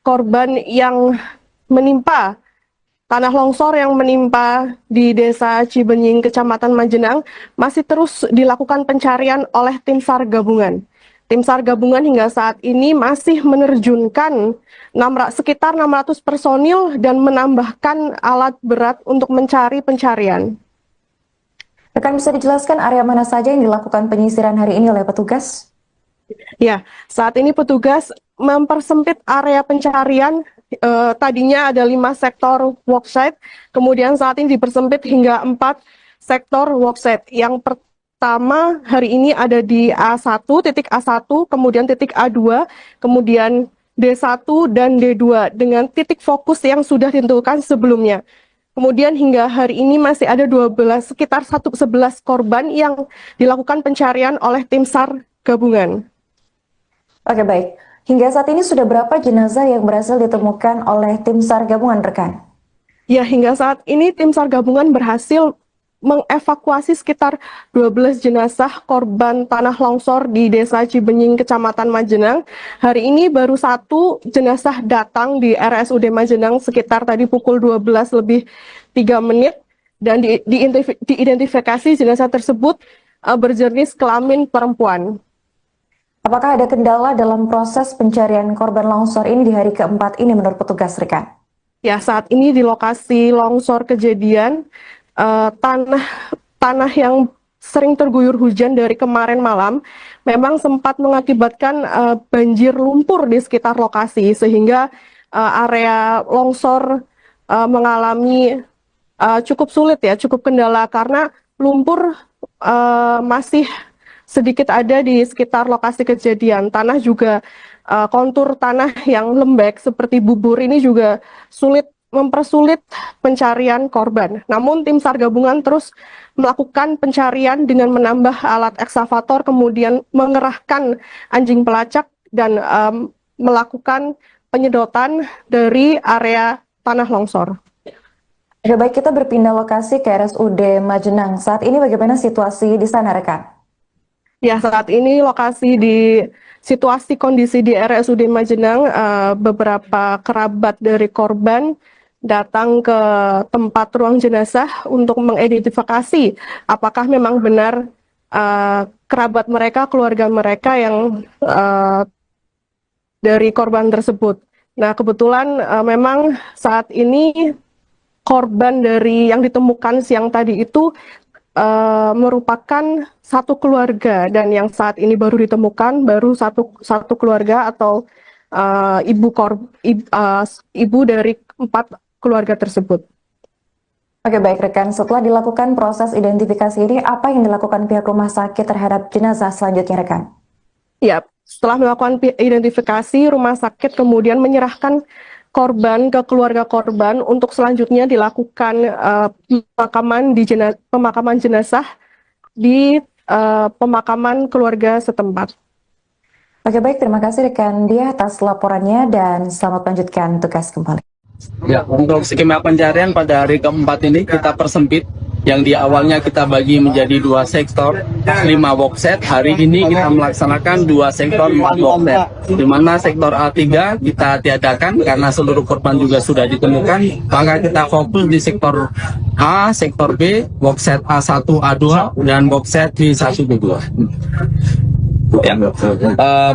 Speaker 2: korban yang menimpa tanah longsor yang menimpa di Desa Cibenying, Kecamatan Majenang masih terus dilakukan pencarian oleh tim SAR gabungan. Tim SAR gabungan hingga saat ini masih menerjunkan sekitar 600 personil dan menambahkan alat berat untuk mencari pencarian.
Speaker 1: Rekan bisa dijelaskan area mana saja yang dilakukan penyisiran hari ini oleh petugas?
Speaker 2: Ya, saat ini petugas mempersempit area pencarian. Tadinya ada 5 sektor worksite, kemudian saat ini dipersempit hingga 4 sektor worksite. Yang pertama hari ini ada di A1, titik A1, kemudian titik A2, kemudian D1 dan D2 dengan titik fokus yang sudah ditentukan sebelumnya. Kemudian hingga hari ini masih ada sekitar 11 korban yang dilakukan pencarian oleh tim SAR gabungan.
Speaker 1: Oke baik, hingga saat ini sudah berapa jenazah yang berhasil ditemukan oleh tim SAR gabungan rekan?
Speaker 2: Ya, hingga saat ini tim SAR gabungan berhasil mengevakuasi sekitar 12 jenazah korban tanah longsor di Desa Cibenying, Kecamatan Majenang. Hari ini baru 1 jenazah datang di RSUD Majenang sekitar tadi pukul 12 lebih 3 menit dan diidentifikasi jenazah tersebut berjenis kelamin perempuan.
Speaker 1: Apakah ada kendala dalam proses pencarian korban longsor ini di hari keempat ini menurut petugas rekan?
Speaker 2: Ya, saat ini di lokasi longsor kejadian, tanah yang sering terguyur hujan dari kemarin malam memang sempat mengakibatkan banjir lumpur di sekitar lokasi sehingga area longsor mengalami cukup sulit ya, cukup kendala karena lumpur masih sedikit ada di sekitar lokasi kejadian. Tanah juga kontur tanah yang lembek seperti bubur ini juga mempersulit pencarian korban. Namun tim SAR gabungan terus melakukan pencarian dengan menambah alat ekskavator, kemudian mengerahkan anjing pelacak dan melakukan penyedotan dari area tanah longsor.
Speaker 1: Ya, baik, kita berpindah lokasi ke RSUD Majenang. Saat ini bagaimana situasi di sana rekan?
Speaker 2: Ya, saat ini situasi kondisi di RSUD Majenang, beberapa kerabat dari korban datang ke tempat ruang jenazah untuk mengidentifikasi apakah memang benar kerabat mereka, keluarga mereka yang dari korban tersebut. Nah, kebetulan memang saat ini korban dari yang ditemukan siang tadi itu merupakan satu keluarga dan yang saat ini baru ditemukan baru satu keluarga atau ibu dari 4 keluarga tersebut.
Speaker 1: Oke baik rekan, setelah dilakukan proses identifikasi ini, apa yang dilakukan pihak rumah sakit terhadap jenazah selanjutnya rekan?
Speaker 2: Ya, setelah melakukan identifikasi, rumah sakit kemudian menyerahkan korban ke keluarga korban untuk selanjutnya dilakukan pemakaman jenazah di pemakaman keluarga setempat.
Speaker 1: Oke baik, terima kasih rekan Dia atas laporannya dan selamat melanjutkan tugas kembali.
Speaker 3: Ya, untuk skema pencarian pada hari keempat ini kita persempit yang di awalnya kita bagi menjadi 2 sektor 5 boxset. Hari ini kita melaksanakan 2 sektor 4 boxset, di mana sektor A3 kita tiadakan karena seluruh korban juga sudah ditemukan. Maka kita fokus di sektor A, sektor B, boxset A1, A2 dan boxset B1, B2.
Speaker 4: Ya.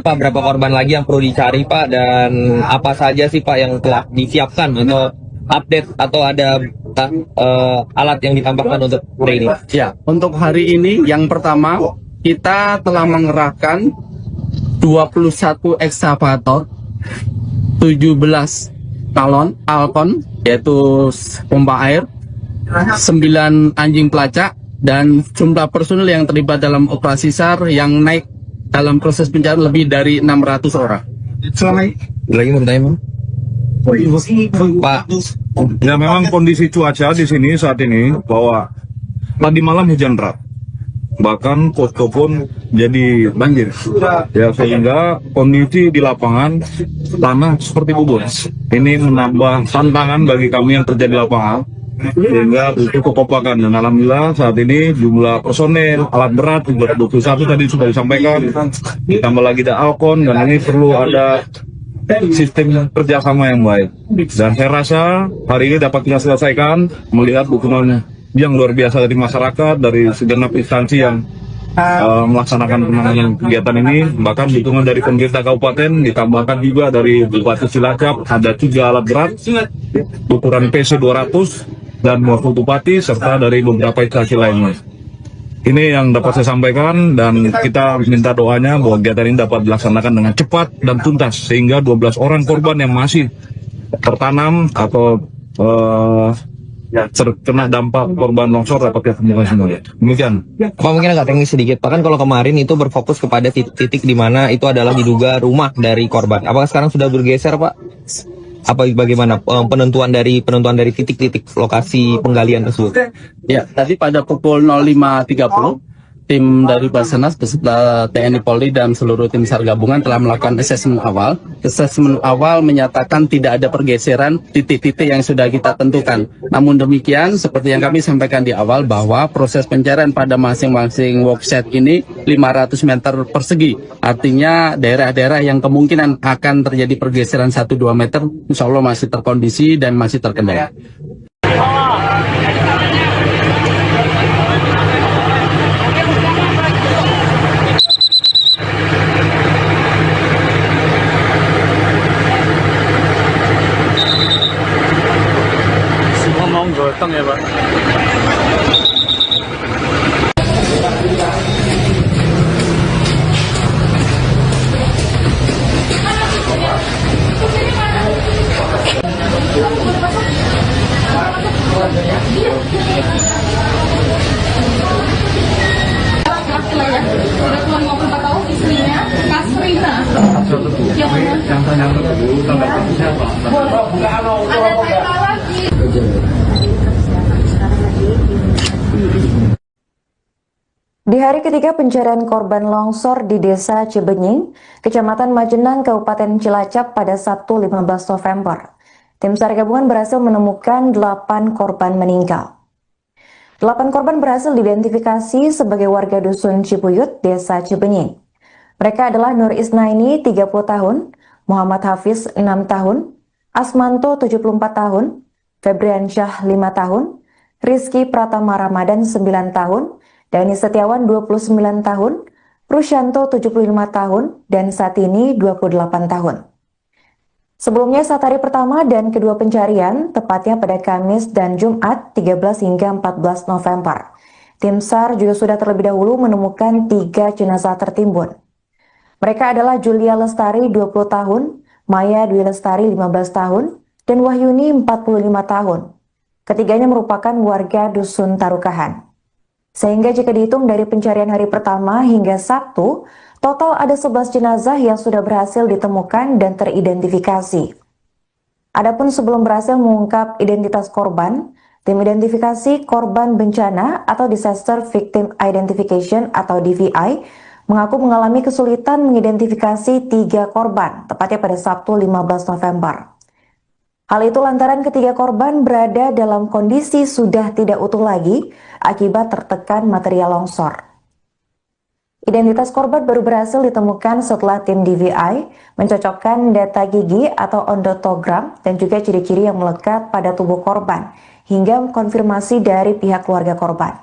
Speaker 4: Pak, berapa korban lagi yang perlu dicari Pak, dan apa saja sih Pak yang telah disiapkan atau update atau ada alat yang ditambahkan untuk hari ini?
Speaker 3: Ya, untuk hari ini yang pertama kita telah mengerahkan 21 ekskavator, 17 galon Alcon yaitu pompa air, 9 anjing pelacak, dan jumlah personil yang terlibat dalam operasi SAR yang naik dalam proses pencarian lebih dari 600 orang.
Speaker 4: Lagi mau bertanya Pak?
Speaker 5: Ya memang kondisi cuaca di sini saat ini bahwa tadi malam hujan deras, bahkan posko pun jadi banjir. Ya sehingga kondisi di lapangan tanah seperti bubur. Ini menambah tantangan bagi kami yang kerja di lapangan, sehingga butuh kekompakan. Dan alhamdulillah saat ini jumlah personel alat berat juga 21 tadi sudah disampaikan, ditambah lagi ada Alcon, dan ini perlu ada sistem kerjasama yang baik. Dan saya rasa hari ini dapat kita selesaikan melihat dukungan yang luar biasa dari masyarakat, dari segenap instansi yang melaksanakan penanganan kegiatan ini. Bahkan dukungan dari pemerintah kabupaten, ditambahkan juga dari Bupati Cilacap, ada juga alat berat ukuran PC 200 dan wakil bupati, serta dari beberapa instansi lainnya. Ini yang dapat saya sampaikan, dan kita minta doanya bahwa kegiatan ini dapat dilaksanakan dengan cepat dan tuntas, sehingga 12 orang korban yang masih tertanam atau terkena dampak korban longsor dapat ditemukan semua. Demikian.
Speaker 4: Pak, mungkin agak teknis sedikit Pak, kan kalau kemarin itu berfokus kepada titik di mana itu adalah diduga rumah dari korban. Apakah sekarang sudah bergeser Pak? Apa bagaimana penentuan dari titik-titik lokasi penggalian tersebut?
Speaker 3: Ya, tadi pada pukul 05.30 tim dari Basarnas beserta TNI Polri dan seluruh tim SAR gabungan telah melakukan asesmen awal. Asesmen awal menyatakan tidak ada pergeseran titik-titik yang sudah kita tentukan. Namun demikian, seperti yang kami sampaikan di awal, bahwa proses pencarian pada masing-masing workset ini 500 meter persegi. Artinya daerah-daerah yang kemungkinan akan terjadi pergeseran 1-2 meter, insya Allah masih terkondisi dan masih terkendali.
Speaker 6: Semua mau gotong ya Pak.
Speaker 1: Di hari ketiga pencarian korban longsor di Desa Cibenying, Kecamatan Majenang, Kabupaten Cilacap pada Sabtu 15 November, tim SAR gabungan berhasil menemukan 8 korban meninggal. 8 korban berhasil diidentifikasi sebagai warga Dusun Cibuyut, Desa Cibenying. Mereka adalah Nur Isnaini, 30 tahun, Muhammad Hafiz, 6 tahun, Asmanto, 74 tahun, Febriansyah, 5 tahun, Rizky Pratama Ramadan, 9 tahun, Dani Setiawan 29 tahun, Rusyanto 75 tahun, dan Satini 28 tahun. Sebelumnya saat hari pertama dan kedua pencarian, tepatnya pada Kamis dan Jumat 13 hingga 14 November, tim SAR juga sudah terlebih dahulu menemukan 3 jenazah tertimbun. Mereka adalah Julia Lestari 20 tahun, Maya Dwi Lestari 15 tahun, dan Wahyuni 45 tahun. Ketiganya merupakan warga Dusun Tarukahan. Sehingga jika dihitung dari pencarian hari pertama hingga Sabtu, total ada 11 jenazah yang sudah berhasil ditemukan dan teridentifikasi. Adapun sebelum berhasil mengungkap identitas korban, tim identifikasi korban bencana atau Disaster Victim Identification atau DVI mengaku mengalami kesulitan mengidentifikasi 3 korban, tepatnya pada Sabtu 15 November. Hal itu lantaran ketiga korban berada dalam kondisi sudah tidak utuh lagi akibat tertekan material longsor. Identitas korban baru berhasil ditemukan setelah tim DVI mencocokkan data gigi atau ondotogram dan juga ciri-ciri yang melekat pada tubuh korban hingga konfirmasi dari pihak keluarga korban.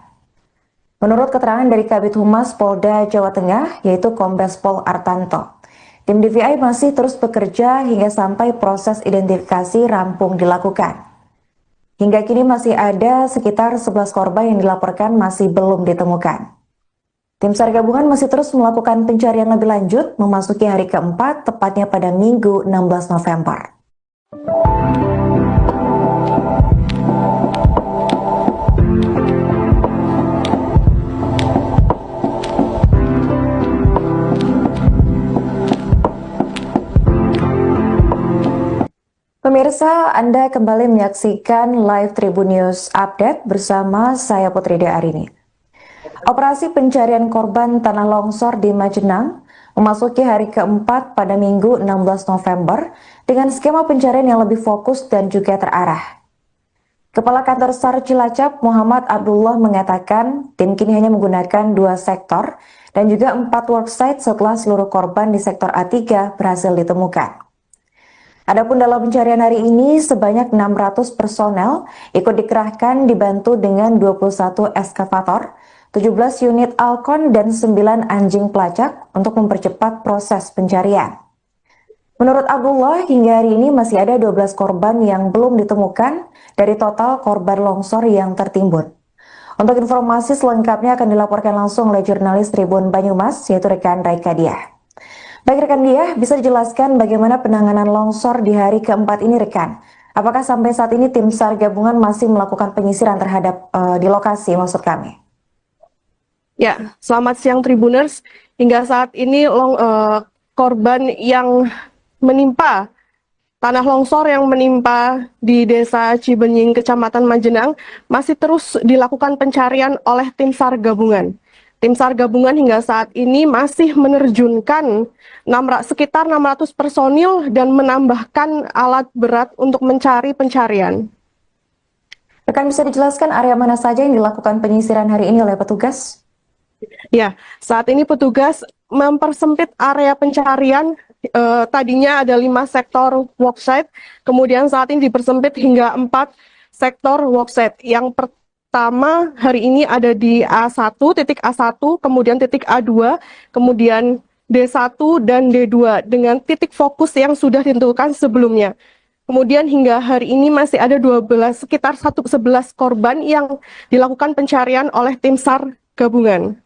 Speaker 1: Menurut keterangan dari Kabid Humas Polda Jawa Tengah, yaitu Kombes Pol Artanto, tim DVI masih terus bekerja hingga sampai proses identifikasi rampung dilakukan. Hingga kini masih ada sekitar 11 korban yang dilaporkan masih belum ditemukan. Tim SAR gabungan masih terus melakukan pencarian lebih lanjut memasuki hari keempat, tepatnya pada Minggu 16 November. Pemirsa, Anda kembali menyaksikan live Tribun News Update bersama saya Putri Arini. Operasi pencarian korban tanah longsor di Majenang memasuki hari keempat pada Minggu 16 November dengan skema pencarian yang lebih fokus dan juga terarah. Kepala Kantor SAR Cilacap Muhammad Abdullah mengatakan tim kini hanya menggunakan 2 sektor dan juga 4 worksite setelah seluruh korban di sektor A3 berhasil ditemukan. Adapun dalam pencarian hari ini sebanyak 600 personel ikut dikerahkan dibantu dengan 21 eskavator, 17 unit Alcon dan 9 anjing pelacak untuk mempercepat proses pencarian. Menurut Abdullah, hingga hari ini masih ada 12 korban yang belum ditemukan dari total korban longsor yang tertimbun. Untuk informasi selengkapnya akan dilaporkan langsung oleh jurnalis Tribun Banyumas, yaitu rekan Raika Diah. Baik rekan Diah, bisa dijelaskan bagaimana penanganan longsor di hari keempat ini rekan? Apakah sampai saat ini tim SAR gabungan masih melakukan penyisiran terhadap di lokasi maksud kami?
Speaker 2: Ya, selamat siang Tribuners. Hingga saat ini korban yang menimpa tanah longsor yang menimpa di Desa Cibenying, Kecamatan Majenang masih terus dilakukan pencarian oleh tim SAR gabungan. Tim SAR gabungan hingga saat ini masih menerjunkan sekitar 600 personil dan menambahkan alat berat untuk mencari pencarian.
Speaker 1: Rekan bisa dijelaskan area mana saja yang dilakukan penyisiran hari ini oleh petugas?
Speaker 2: Ya, saat ini petugas mempersempit area pencarian. Tadinya ada 5 sektor worksite, kemudian saat ini dipersempit hingga 4 sektor worksite. Yang pertama hari ini ada di A1, titik A1, kemudian titik A2, kemudian D1 dan D2 dengan titik fokus yang sudah ditentukan sebelumnya. Kemudian hingga hari ini masih ada sekitar 11 korban yang dilakukan pencarian oleh tim SAR gabungan.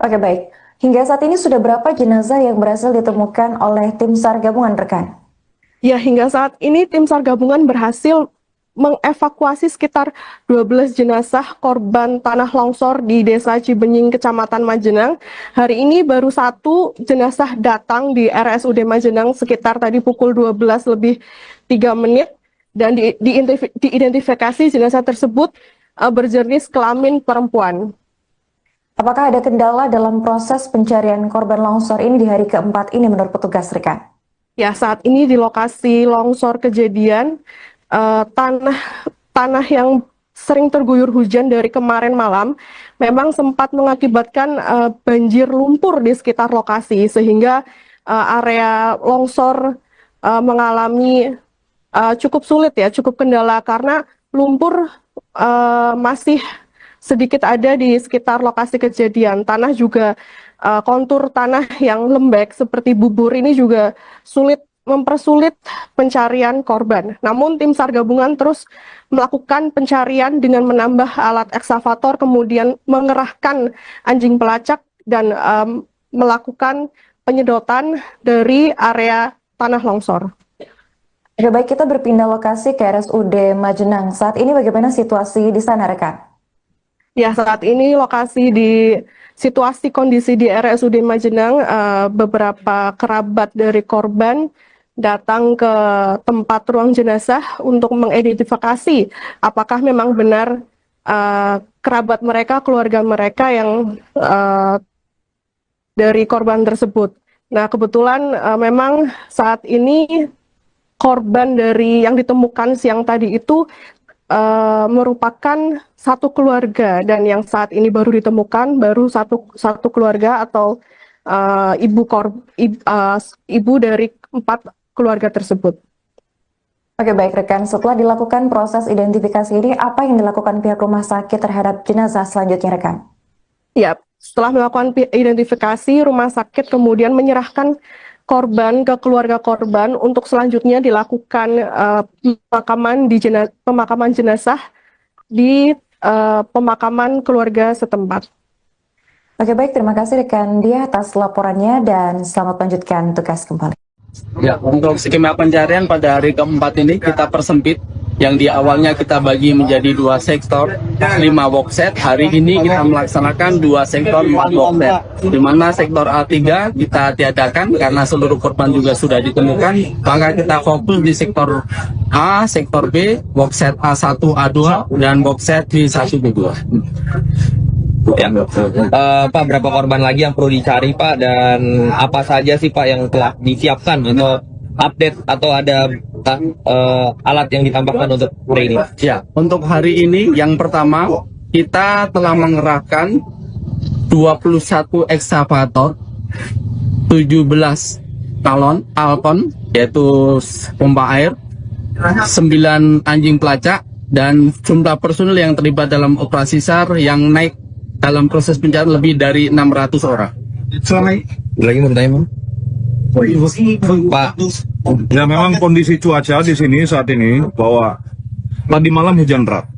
Speaker 1: Oke baik, hingga saat ini sudah berapa jenazah yang berhasil ditemukan oleh tim SAR gabungan rekan?
Speaker 2: Ya, hingga saat ini tim SAR gabungan berhasil mengevakuasi sekitar 12 jenazah korban tanah longsor di Desa Cibenying, Kecamatan Majenang. Hari ini baru 1 jenazah datang di RSUD Majenang sekitar tadi pukul 12 lebih 3 menit dan diidentifikasi jenazah tersebut berjenis kelamin perempuan.
Speaker 1: Apakah ada kendala dalam proses pencarian korban longsor ini di hari keempat ini menurut petugas rekan?
Speaker 2: Ya, saat ini di lokasi longsor kejadian, tanah yang sering terguyur hujan dari kemarin malam memang sempat mengakibatkan banjir lumpur di sekitar lokasi sehingga area longsor mengalami cukup sulit ya, cukup kendala karena lumpur masih sedikit ada di sekitar lokasi kejadian. Tanah juga kontur tanah yang lembek seperti bubur ini juga mempersulit pencarian korban. Namun tim SAR gabungan terus melakukan pencarian dengan menambah alat ekskavator, kemudian mengerahkan anjing pelacak dan melakukan penyedotan dari area tanah longsor.
Speaker 1: Oke, baik, kita berpindah lokasi ke RSUD Majenang. Saat ini bagaimana situasi di sana rekan?
Speaker 2: Ya, saat ini situasi kondisi di RSUD Majenang, beberapa kerabat dari korban datang ke tempat ruang jenazah untuk mengidentifikasi apakah memang benar kerabat mereka, keluarga mereka yang dari korban tersebut. Nah, kebetulan memang saat ini korban dari yang ditemukan siang tadi itu merupakan satu keluarga, dan yang saat ini baru ditemukan baru satu keluarga atau ibu dari 4 keluarga tersebut.
Speaker 1: Oke, baik rekan, setelah dilakukan proses identifikasi ini, apa yang dilakukan pihak rumah sakit terhadap jenazah selanjutnya rekan?
Speaker 2: Ya, setelah melakukan identifikasi, rumah sakit kemudian menyerahkan korban ke keluarga korban untuk selanjutnya dilakukan pemakaman jenazah di pemakaman keluarga setempat.
Speaker 1: Oke, baik, terima kasih rekan Dia atas laporannya dan selamat melanjutkan tugas kembali.
Speaker 3: Ya, untuk skema pencarian pada hari keempat ini kita persempit. Yang di awalnya kita bagi menjadi 2 sektor, 5 boxset. Hari ini kita melaksanakan 2 sektor, 4 boxset. Di mana sektor A3 kita tiadakan karena seluruh korban juga sudah ditemukan. Maka kita fokus di sektor A, sektor B, boxset A1, A2, dan boxset B1, B2.
Speaker 4: Ya. Pak, berapa korban lagi yang perlu dicari Pak, dan apa saja sih Pak yang telah disiapkan atau update atau ada alat yang ditambahkan untuk hari ini?
Speaker 3: Ya, untuk hari ini yang pertama kita telah mengerahkan 21 ekskavator, 17 galon Alcon yaitu pompa air, 9 anjing pelacak, dan jumlah personil yang terlibat dalam operasi SAR yang naik dalam proses pencarian lebih dari 600 orang.
Speaker 4: Lagi mau bertanya Pak?
Speaker 5: Ya memang kondisi cuaca di sini saat ini bahwa tadi malam hujan deras,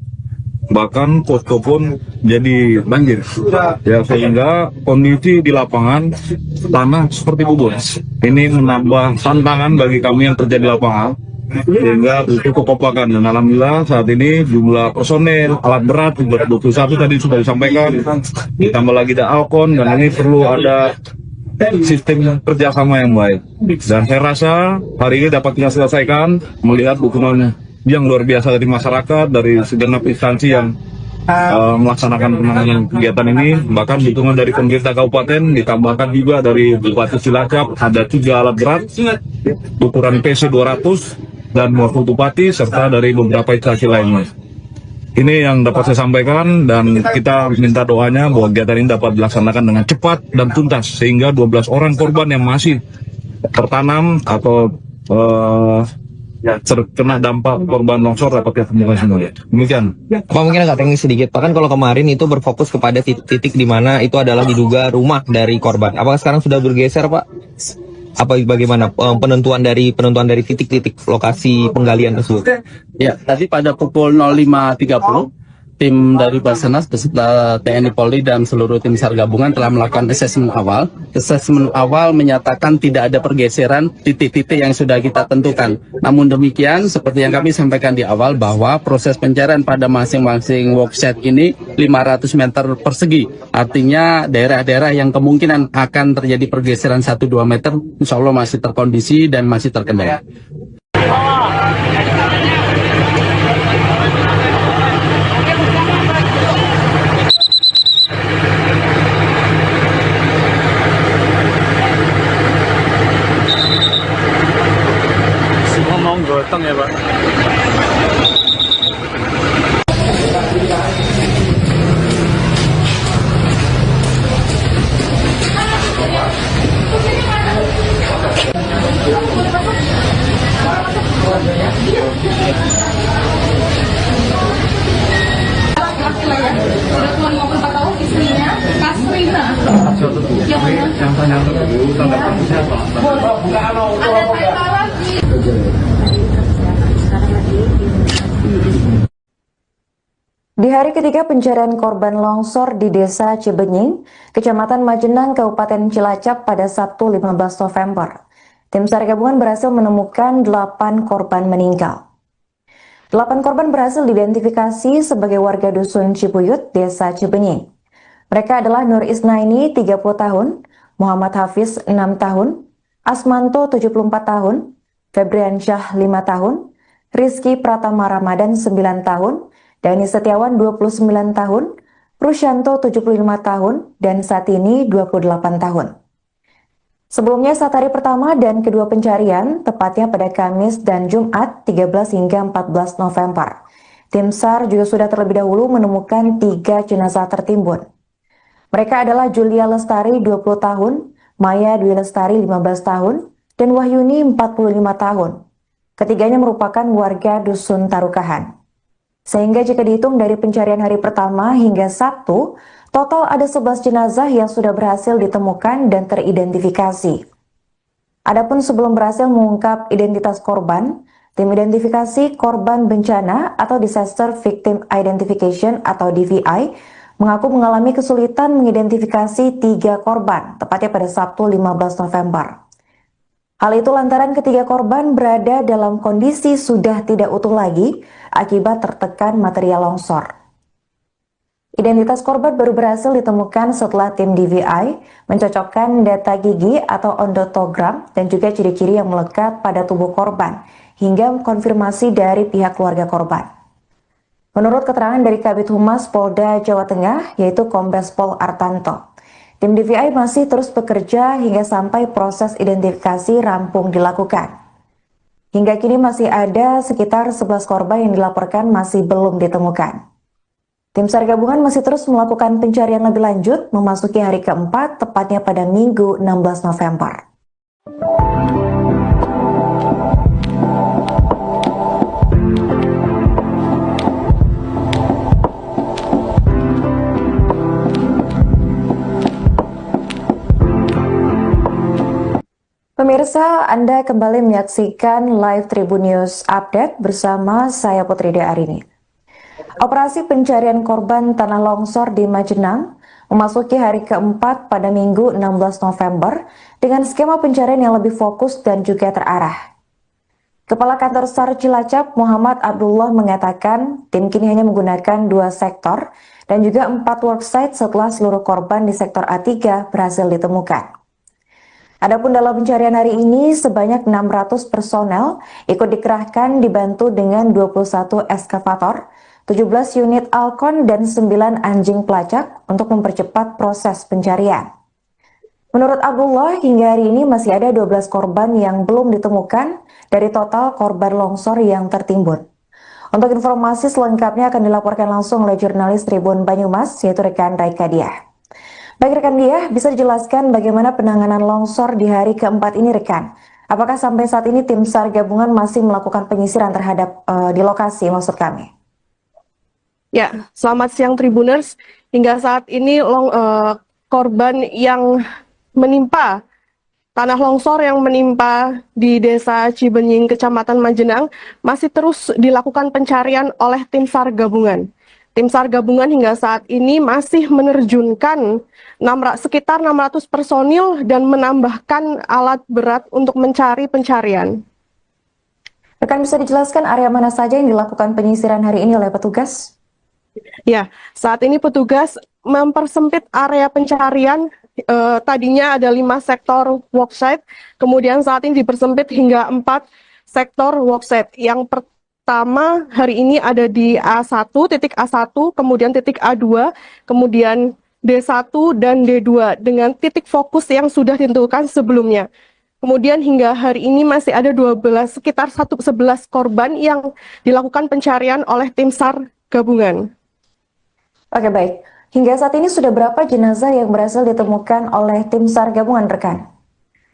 Speaker 5: bahkan posko pun jadi banjir. Ya sehingga kondisi di lapangan tanah seperti bubur. Ini menambah tantangan bagi kami yang kerja di lapangan, sehingga butuh kekompakan. Dan alhamdulillah saat ini jumlah personel alat berat 21 tadi sudah disampaikan, ditambah lagi ada Alcon, dan ini perlu ada sistem kerjasama yang baik. Dan saya rasa hari ini dapat kita selesaikan melihat dukungan yang luar biasa dari masyarakat, dari segenap instansi yang melaksanakan penanganan kegiatan ini. Bahkan dukungan dari pemerintah kabupaten, ditambahkan juga dari Bupati Cilacap, ada 3 alat berat ukuran PC 200 dan wakil bupati, serta dari beberapa instansi lainnya. Ini yang dapat saya sampaikan, dan kita minta doanya bahwa kegiatan ini dapat dilaksanakan dengan cepat dan tuntas, sehingga 12 orang korban yang masih tertanam atau terkena dampak korban longsor dapat ditemukan semua. Demikian.
Speaker 4: Pak, mungkin agak teknis sedikit Pak, kan kalau kemarin itu berfokus kepada titik di mana itu adalah diduga rumah dari korban. Apakah sekarang sudah bergeser Pak? Apa bagaimana penentuan dari titik-titik lokasi penggalian tersebut?
Speaker 3: Ya, tadi pada pukul 05.30 tim dari Basarnas beserta TNI Polri dan seluruh tim SAR gabungan telah melakukan asesmen awal. Asesmen awal menyatakan tidak ada pergeseran titik-titik yang sudah kita tentukan. Namun demikian, seperti yang kami sampaikan di awal, bahwa proses pencarian pada masing-masing workset ini 500 meter persegi. Artinya daerah-daerah yang kemungkinan akan terjadi pergeseran 1-2 meter, insya Allah masih terkondisi dan masih terkendali.
Speaker 6: Semua mau gotong ya Pak.
Speaker 1: Di hari ketiga pencarian korban longsor di Desa Cibenying, Kecamatan Majenang, Kabupaten Cilacap pada Sabtu 15 November, tim SAR gabungan berhasil menemukan 8 korban meninggal. 8 korban berhasil diidentifikasi sebagai warga Dusun Cibuyut, Desa Cibenying. Mereka adalah Nur Isnaini, 30 tahun, Muhammad Hafiz, 6 tahun, Asmanto, 74 tahun, Febriansyah, 5 tahun, Rizky Pratama Ramadan, 9 tahun, Dani Setiawan 29 tahun, Rusyanto 75 tahun, dan Satini 28 tahun. Sebelumnya saat hari pertama dan kedua pencarian, tepatnya pada Kamis dan Jumat 13 hingga 14 November, tim SAR juga sudah terlebih dahulu menemukan 3 jenazah tertimbun. Mereka adalah Julia Lestari 20 tahun, Maya Dwi Lestari 15 tahun, dan Wahyuni 45 tahun. Ketiganya merupakan warga Dusun Tarukahan. Sehingga jika dihitung dari pencarian hari pertama hingga Sabtu, total ada 11 jenazah yang sudah berhasil ditemukan dan teridentifikasi. Adapun sebelum berhasil mengungkap identitas korban, tim identifikasi korban bencana atau Disaster Victim Identification atau DVI mengaku mengalami kesulitan mengidentifikasi 3 korban, tepatnya pada Sabtu 15 November. Hal itu lantaran ketiga korban berada dalam kondisi sudah tidak utuh lagi akibat tertekan material longsor. Identitas korban baru berhasil ditemukan setelah tim DVI mencocokkan data gigi atau ondotogram dan juga ciri-ciri yang melekat pada tubuh korban hingga konfirmasi dari pihak keluarga korban. Menurut keterangan dari Kabid Humas Polda Jawa Tengah, yaitu Kombes Pol Artanto, tim DVI masih terus bekerja hingga sampai proses identifikasi rampung dilakukan. Hingga kini masih ada sekitar 11 korban yang dilaporkan masih belum ditemukan. Tim SAR gabungan masih terus melakukan pencarian lebih lanjut memasuki hari keempat, tepatnya pada Minggu 16 November. Pemirsa, Anda kembali menyaksikan live Tribun News Update bersama saya Putri Arini. Operasi pencarian korban tanah longsor di Majenang memasuki hari keempat pada Minggu 16 November dengan skema pencarian yang lebih fokus dan juga terarah. Kepala Kantor SAR Cilacap Muhammad Abdullah mengatakan tim kini hanya menggunakan 2 sektor dan juga 4 worksite setelah seluruh korban di sektor A3 berhasil ditemukan. Adapun dalam pencarian hari ini sebanyak 600 personel ikut dikerahkan dibantu dengan 21 eskavator, 17 unit Alcon dan 9 anjing pelacak untuk mempercepat proses pencarian. Menurut Abdullah, hingga hari ini masih ada 12 korban yang belum ditemukan dari total korban longsor yang tertimbun. Untuk informasi selengkapnya akan dilaporkan langsung oleh jurnalis Tribun Banyumas, yaitu rekan Raika Diah. Baik rekan Diah, bisa dijelaskan bagaimana penanganan longsor di hari keempat ini rekan? Apakah sampai saat ini tim SAR gabungan masih melakukan penyisiran terhadap di lokasi maksud kami?
Speaker 2: Ya, selamat siang Tribuners. Hingga saat ini korban yang menimpa tanah longsor yang menimpa di Desa Cibenying, Kecamatan Majenang masih terus dilakukan pencarian oleh tim SAR gabungan. Tim SAR gabungan hingga saat ini masih menerjunkan sekitar 600 personil dan menambahkan alat berat untuk mencari pencarian.
Speaker 1: Rekan bisa dijelaskan area mana saja yang dilakukan penyisiran hari ini oleh petugas?
Speaker 2: Ya, saat ini petugas mempersempit area pencarian. Tadinya ada 5 sektor worksite, kemudian saat ini dipersempit hingga 4 sektor worksite. Yang pertama hari ini ada di A1, titik A1, kemudian titik A2, kemudian D1 dan D2 dengan titik fokus yang sudah ditentukan sebelumnya. Kemudian hingga hari ini masih ada sekitar 11 korban yang dilakukan pencarian oleh tim SAR gabungan.
Speaker 1: Oke baik, hingga saat ini sudah berapa jenazah yang berhasil ditemukan oleh tim SAR gabungan rekan?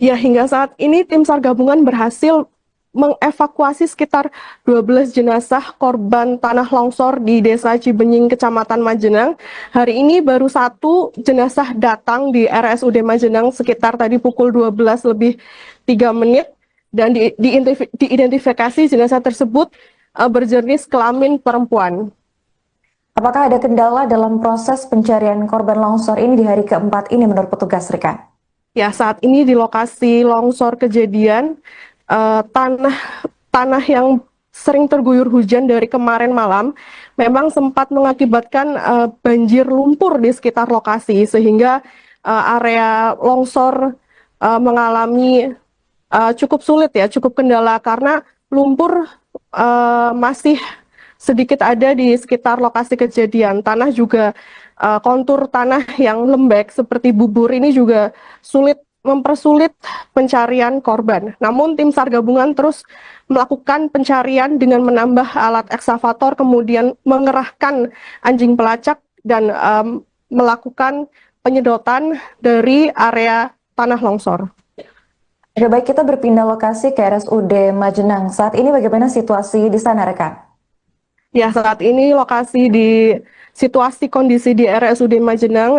Speaker 2: Ya, hingga saat ini tim SAR gabungan berhasil mengevakuasi sekitar 12 jenazah korban tanah longsor di Desa Cibenying, Kecamatan Majenang. Hari ini baru 1 jenazah datang di RSUD Majenang sekitar tadi pukul 12 lebih 3 menit dan diidentifikasi jenazah tersebut berjenis kelamin perempuan.
Speaker 1: Apakah ada kendala dalam proses pencarian korban longsor ini di hari keempat ini menurut petugas rekan?
Speaker 2: Ya, saat ini di lokasi longsor kejadian tanah yang sering terguyur hujan dari kemarin malam memang sempat mengakibatkan banjir lumpur di sekitar lokasi sehingga area longsor mengalami cukup sulit ya, cukup kendala karena lumpur masih sedikit ada di sekitar lokasi kejadian. Tanah juga kontur tanah yang lembek seperti bubur ini juga sulit mempersulit pencarian korban. Namun tim SAR gabungan terus melakukan pencarian dengan menambah alat ekskavator, kemudian mengerahkan anjing pelacak dan melakukan penyedotan dari area tanah longsor.
Speaker 1: Oke, baik, kita berpindah lokasi ke RSUD Majenang. Saat ini bagaimana situasi di sana, rekan?
Speaker 2: Ya, saat ini situasi kondisi di RSUD Majenang,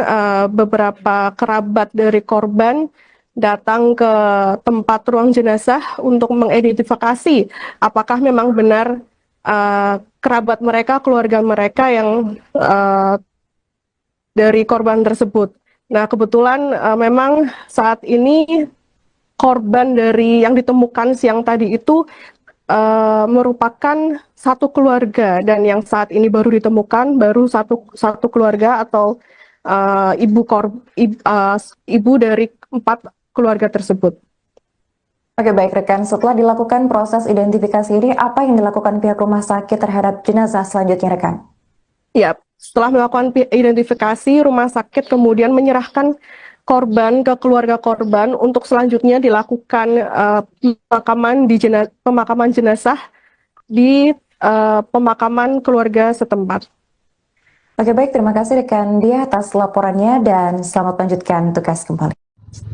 Speaker 2: beberapa kerabat dari korban datang ke tempat ruang jenazah untuk mengidentifikasi apakah memang benar kerabat mereka, keluarga mereka yang dari korban tersebut. Nah, kebetulan memang saat ini korban dari yang ditemukan siang tadi itu merupakan satu keluarga, dan yang saat ini baru ditemukan baru satu keluarga atau ibu dari 4 keluarga tersebut.
Speaker 1: Oke, baik rekan, setelah dilakukan proses identifikasi ini, apa yang dilakukan pihak rumah sakit terhadap jenazah selanjutnya, rekan?
Speaker 2: Ya, setelah melakukan identifikasi, rumah sakit kemudian menyerahkan korban ke keluarga korban untuk selanjutnya dilakukan pemakaman jenazah di pemakaman keluarga setempat.
Speaker 1: Oke, baik, terima kasih rekan Dia atas laporannya dan selamat melanjutkan tugas kembali.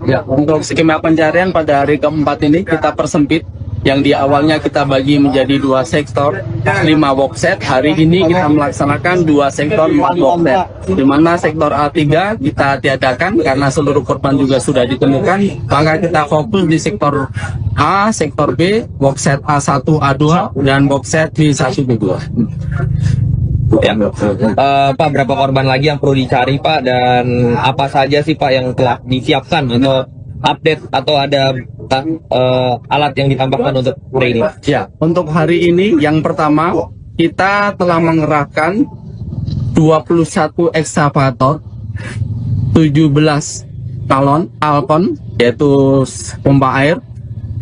Speaker 3: Ya, untuk skema pencarian pada hari keempat ini kita persempit. Yang di awalnya kita bagi menjadi 2 sektor, 5 boxset. Hari ini kita melaksanakan 2 sektor 4 boxset. Di mana sektor A3 kita tiadakan karena seluruh korban juga sudah ditemukan. Maka kita fokus di sektor A, sektor B, boxset A1, A2, dan boxset B1, B2.
Speaker 4: Ya. Pak, berapa korban lagi yang perlu dicari, Pak, dan apa saja sih, Pak, yang telah disiapkan atau update atau ada alat yang ditambahkan untuk hari ini?
Speaker 3: Ya, untuk hari ini yang pertama kita telah mengerahkan 21 ekskavator, 17 galon Alcon yaitu pompa air,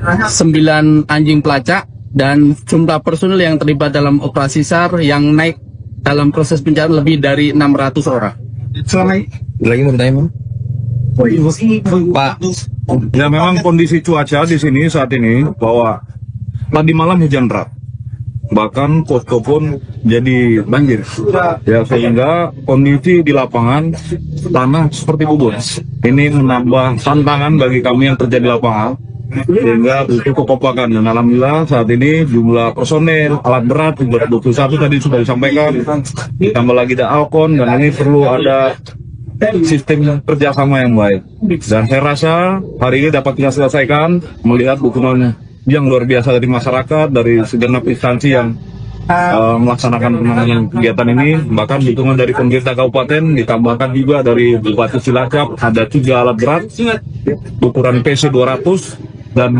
Speaker 3: 9 anjing pelacak, dan jumlah personil yang terlibat dalam operasi SAR yang naik dalam proses pencarian lebih dari 600 orang.
Speaker 4: Lagi mau bertanya, Pak?
Speaker 5: Ya, memang kondisi cuaca di sini saat ini bahwa tadi malam hujan deras, bahkan posko pun jadi banjir. Ya, sehingga kondisi di lapangan tanah seperti bubur. Ini menambah tantangan bagi kami yang kerja di lapangan, sehingga butuh kekompakan. Dan alhamdulillah saat ini jumlah personel, alat berat juga 21 tadi sudah disampaikan, ditambah lagi ada Alcon, dan ini perlu ada sistem kerjasama yang baik. Dan saya rasa hari ini dapat kita selesaikan melihat dukungan yang luar biasa dari masyarakat, dari segenap instansi yang melaksanakan penanganan kegiatan ini. Bahkan dukungan dari pemerintah kabupaten, ditambahkan juga dari Bupati Cilacap, ada 3 alat berat ukuran PC 200 dan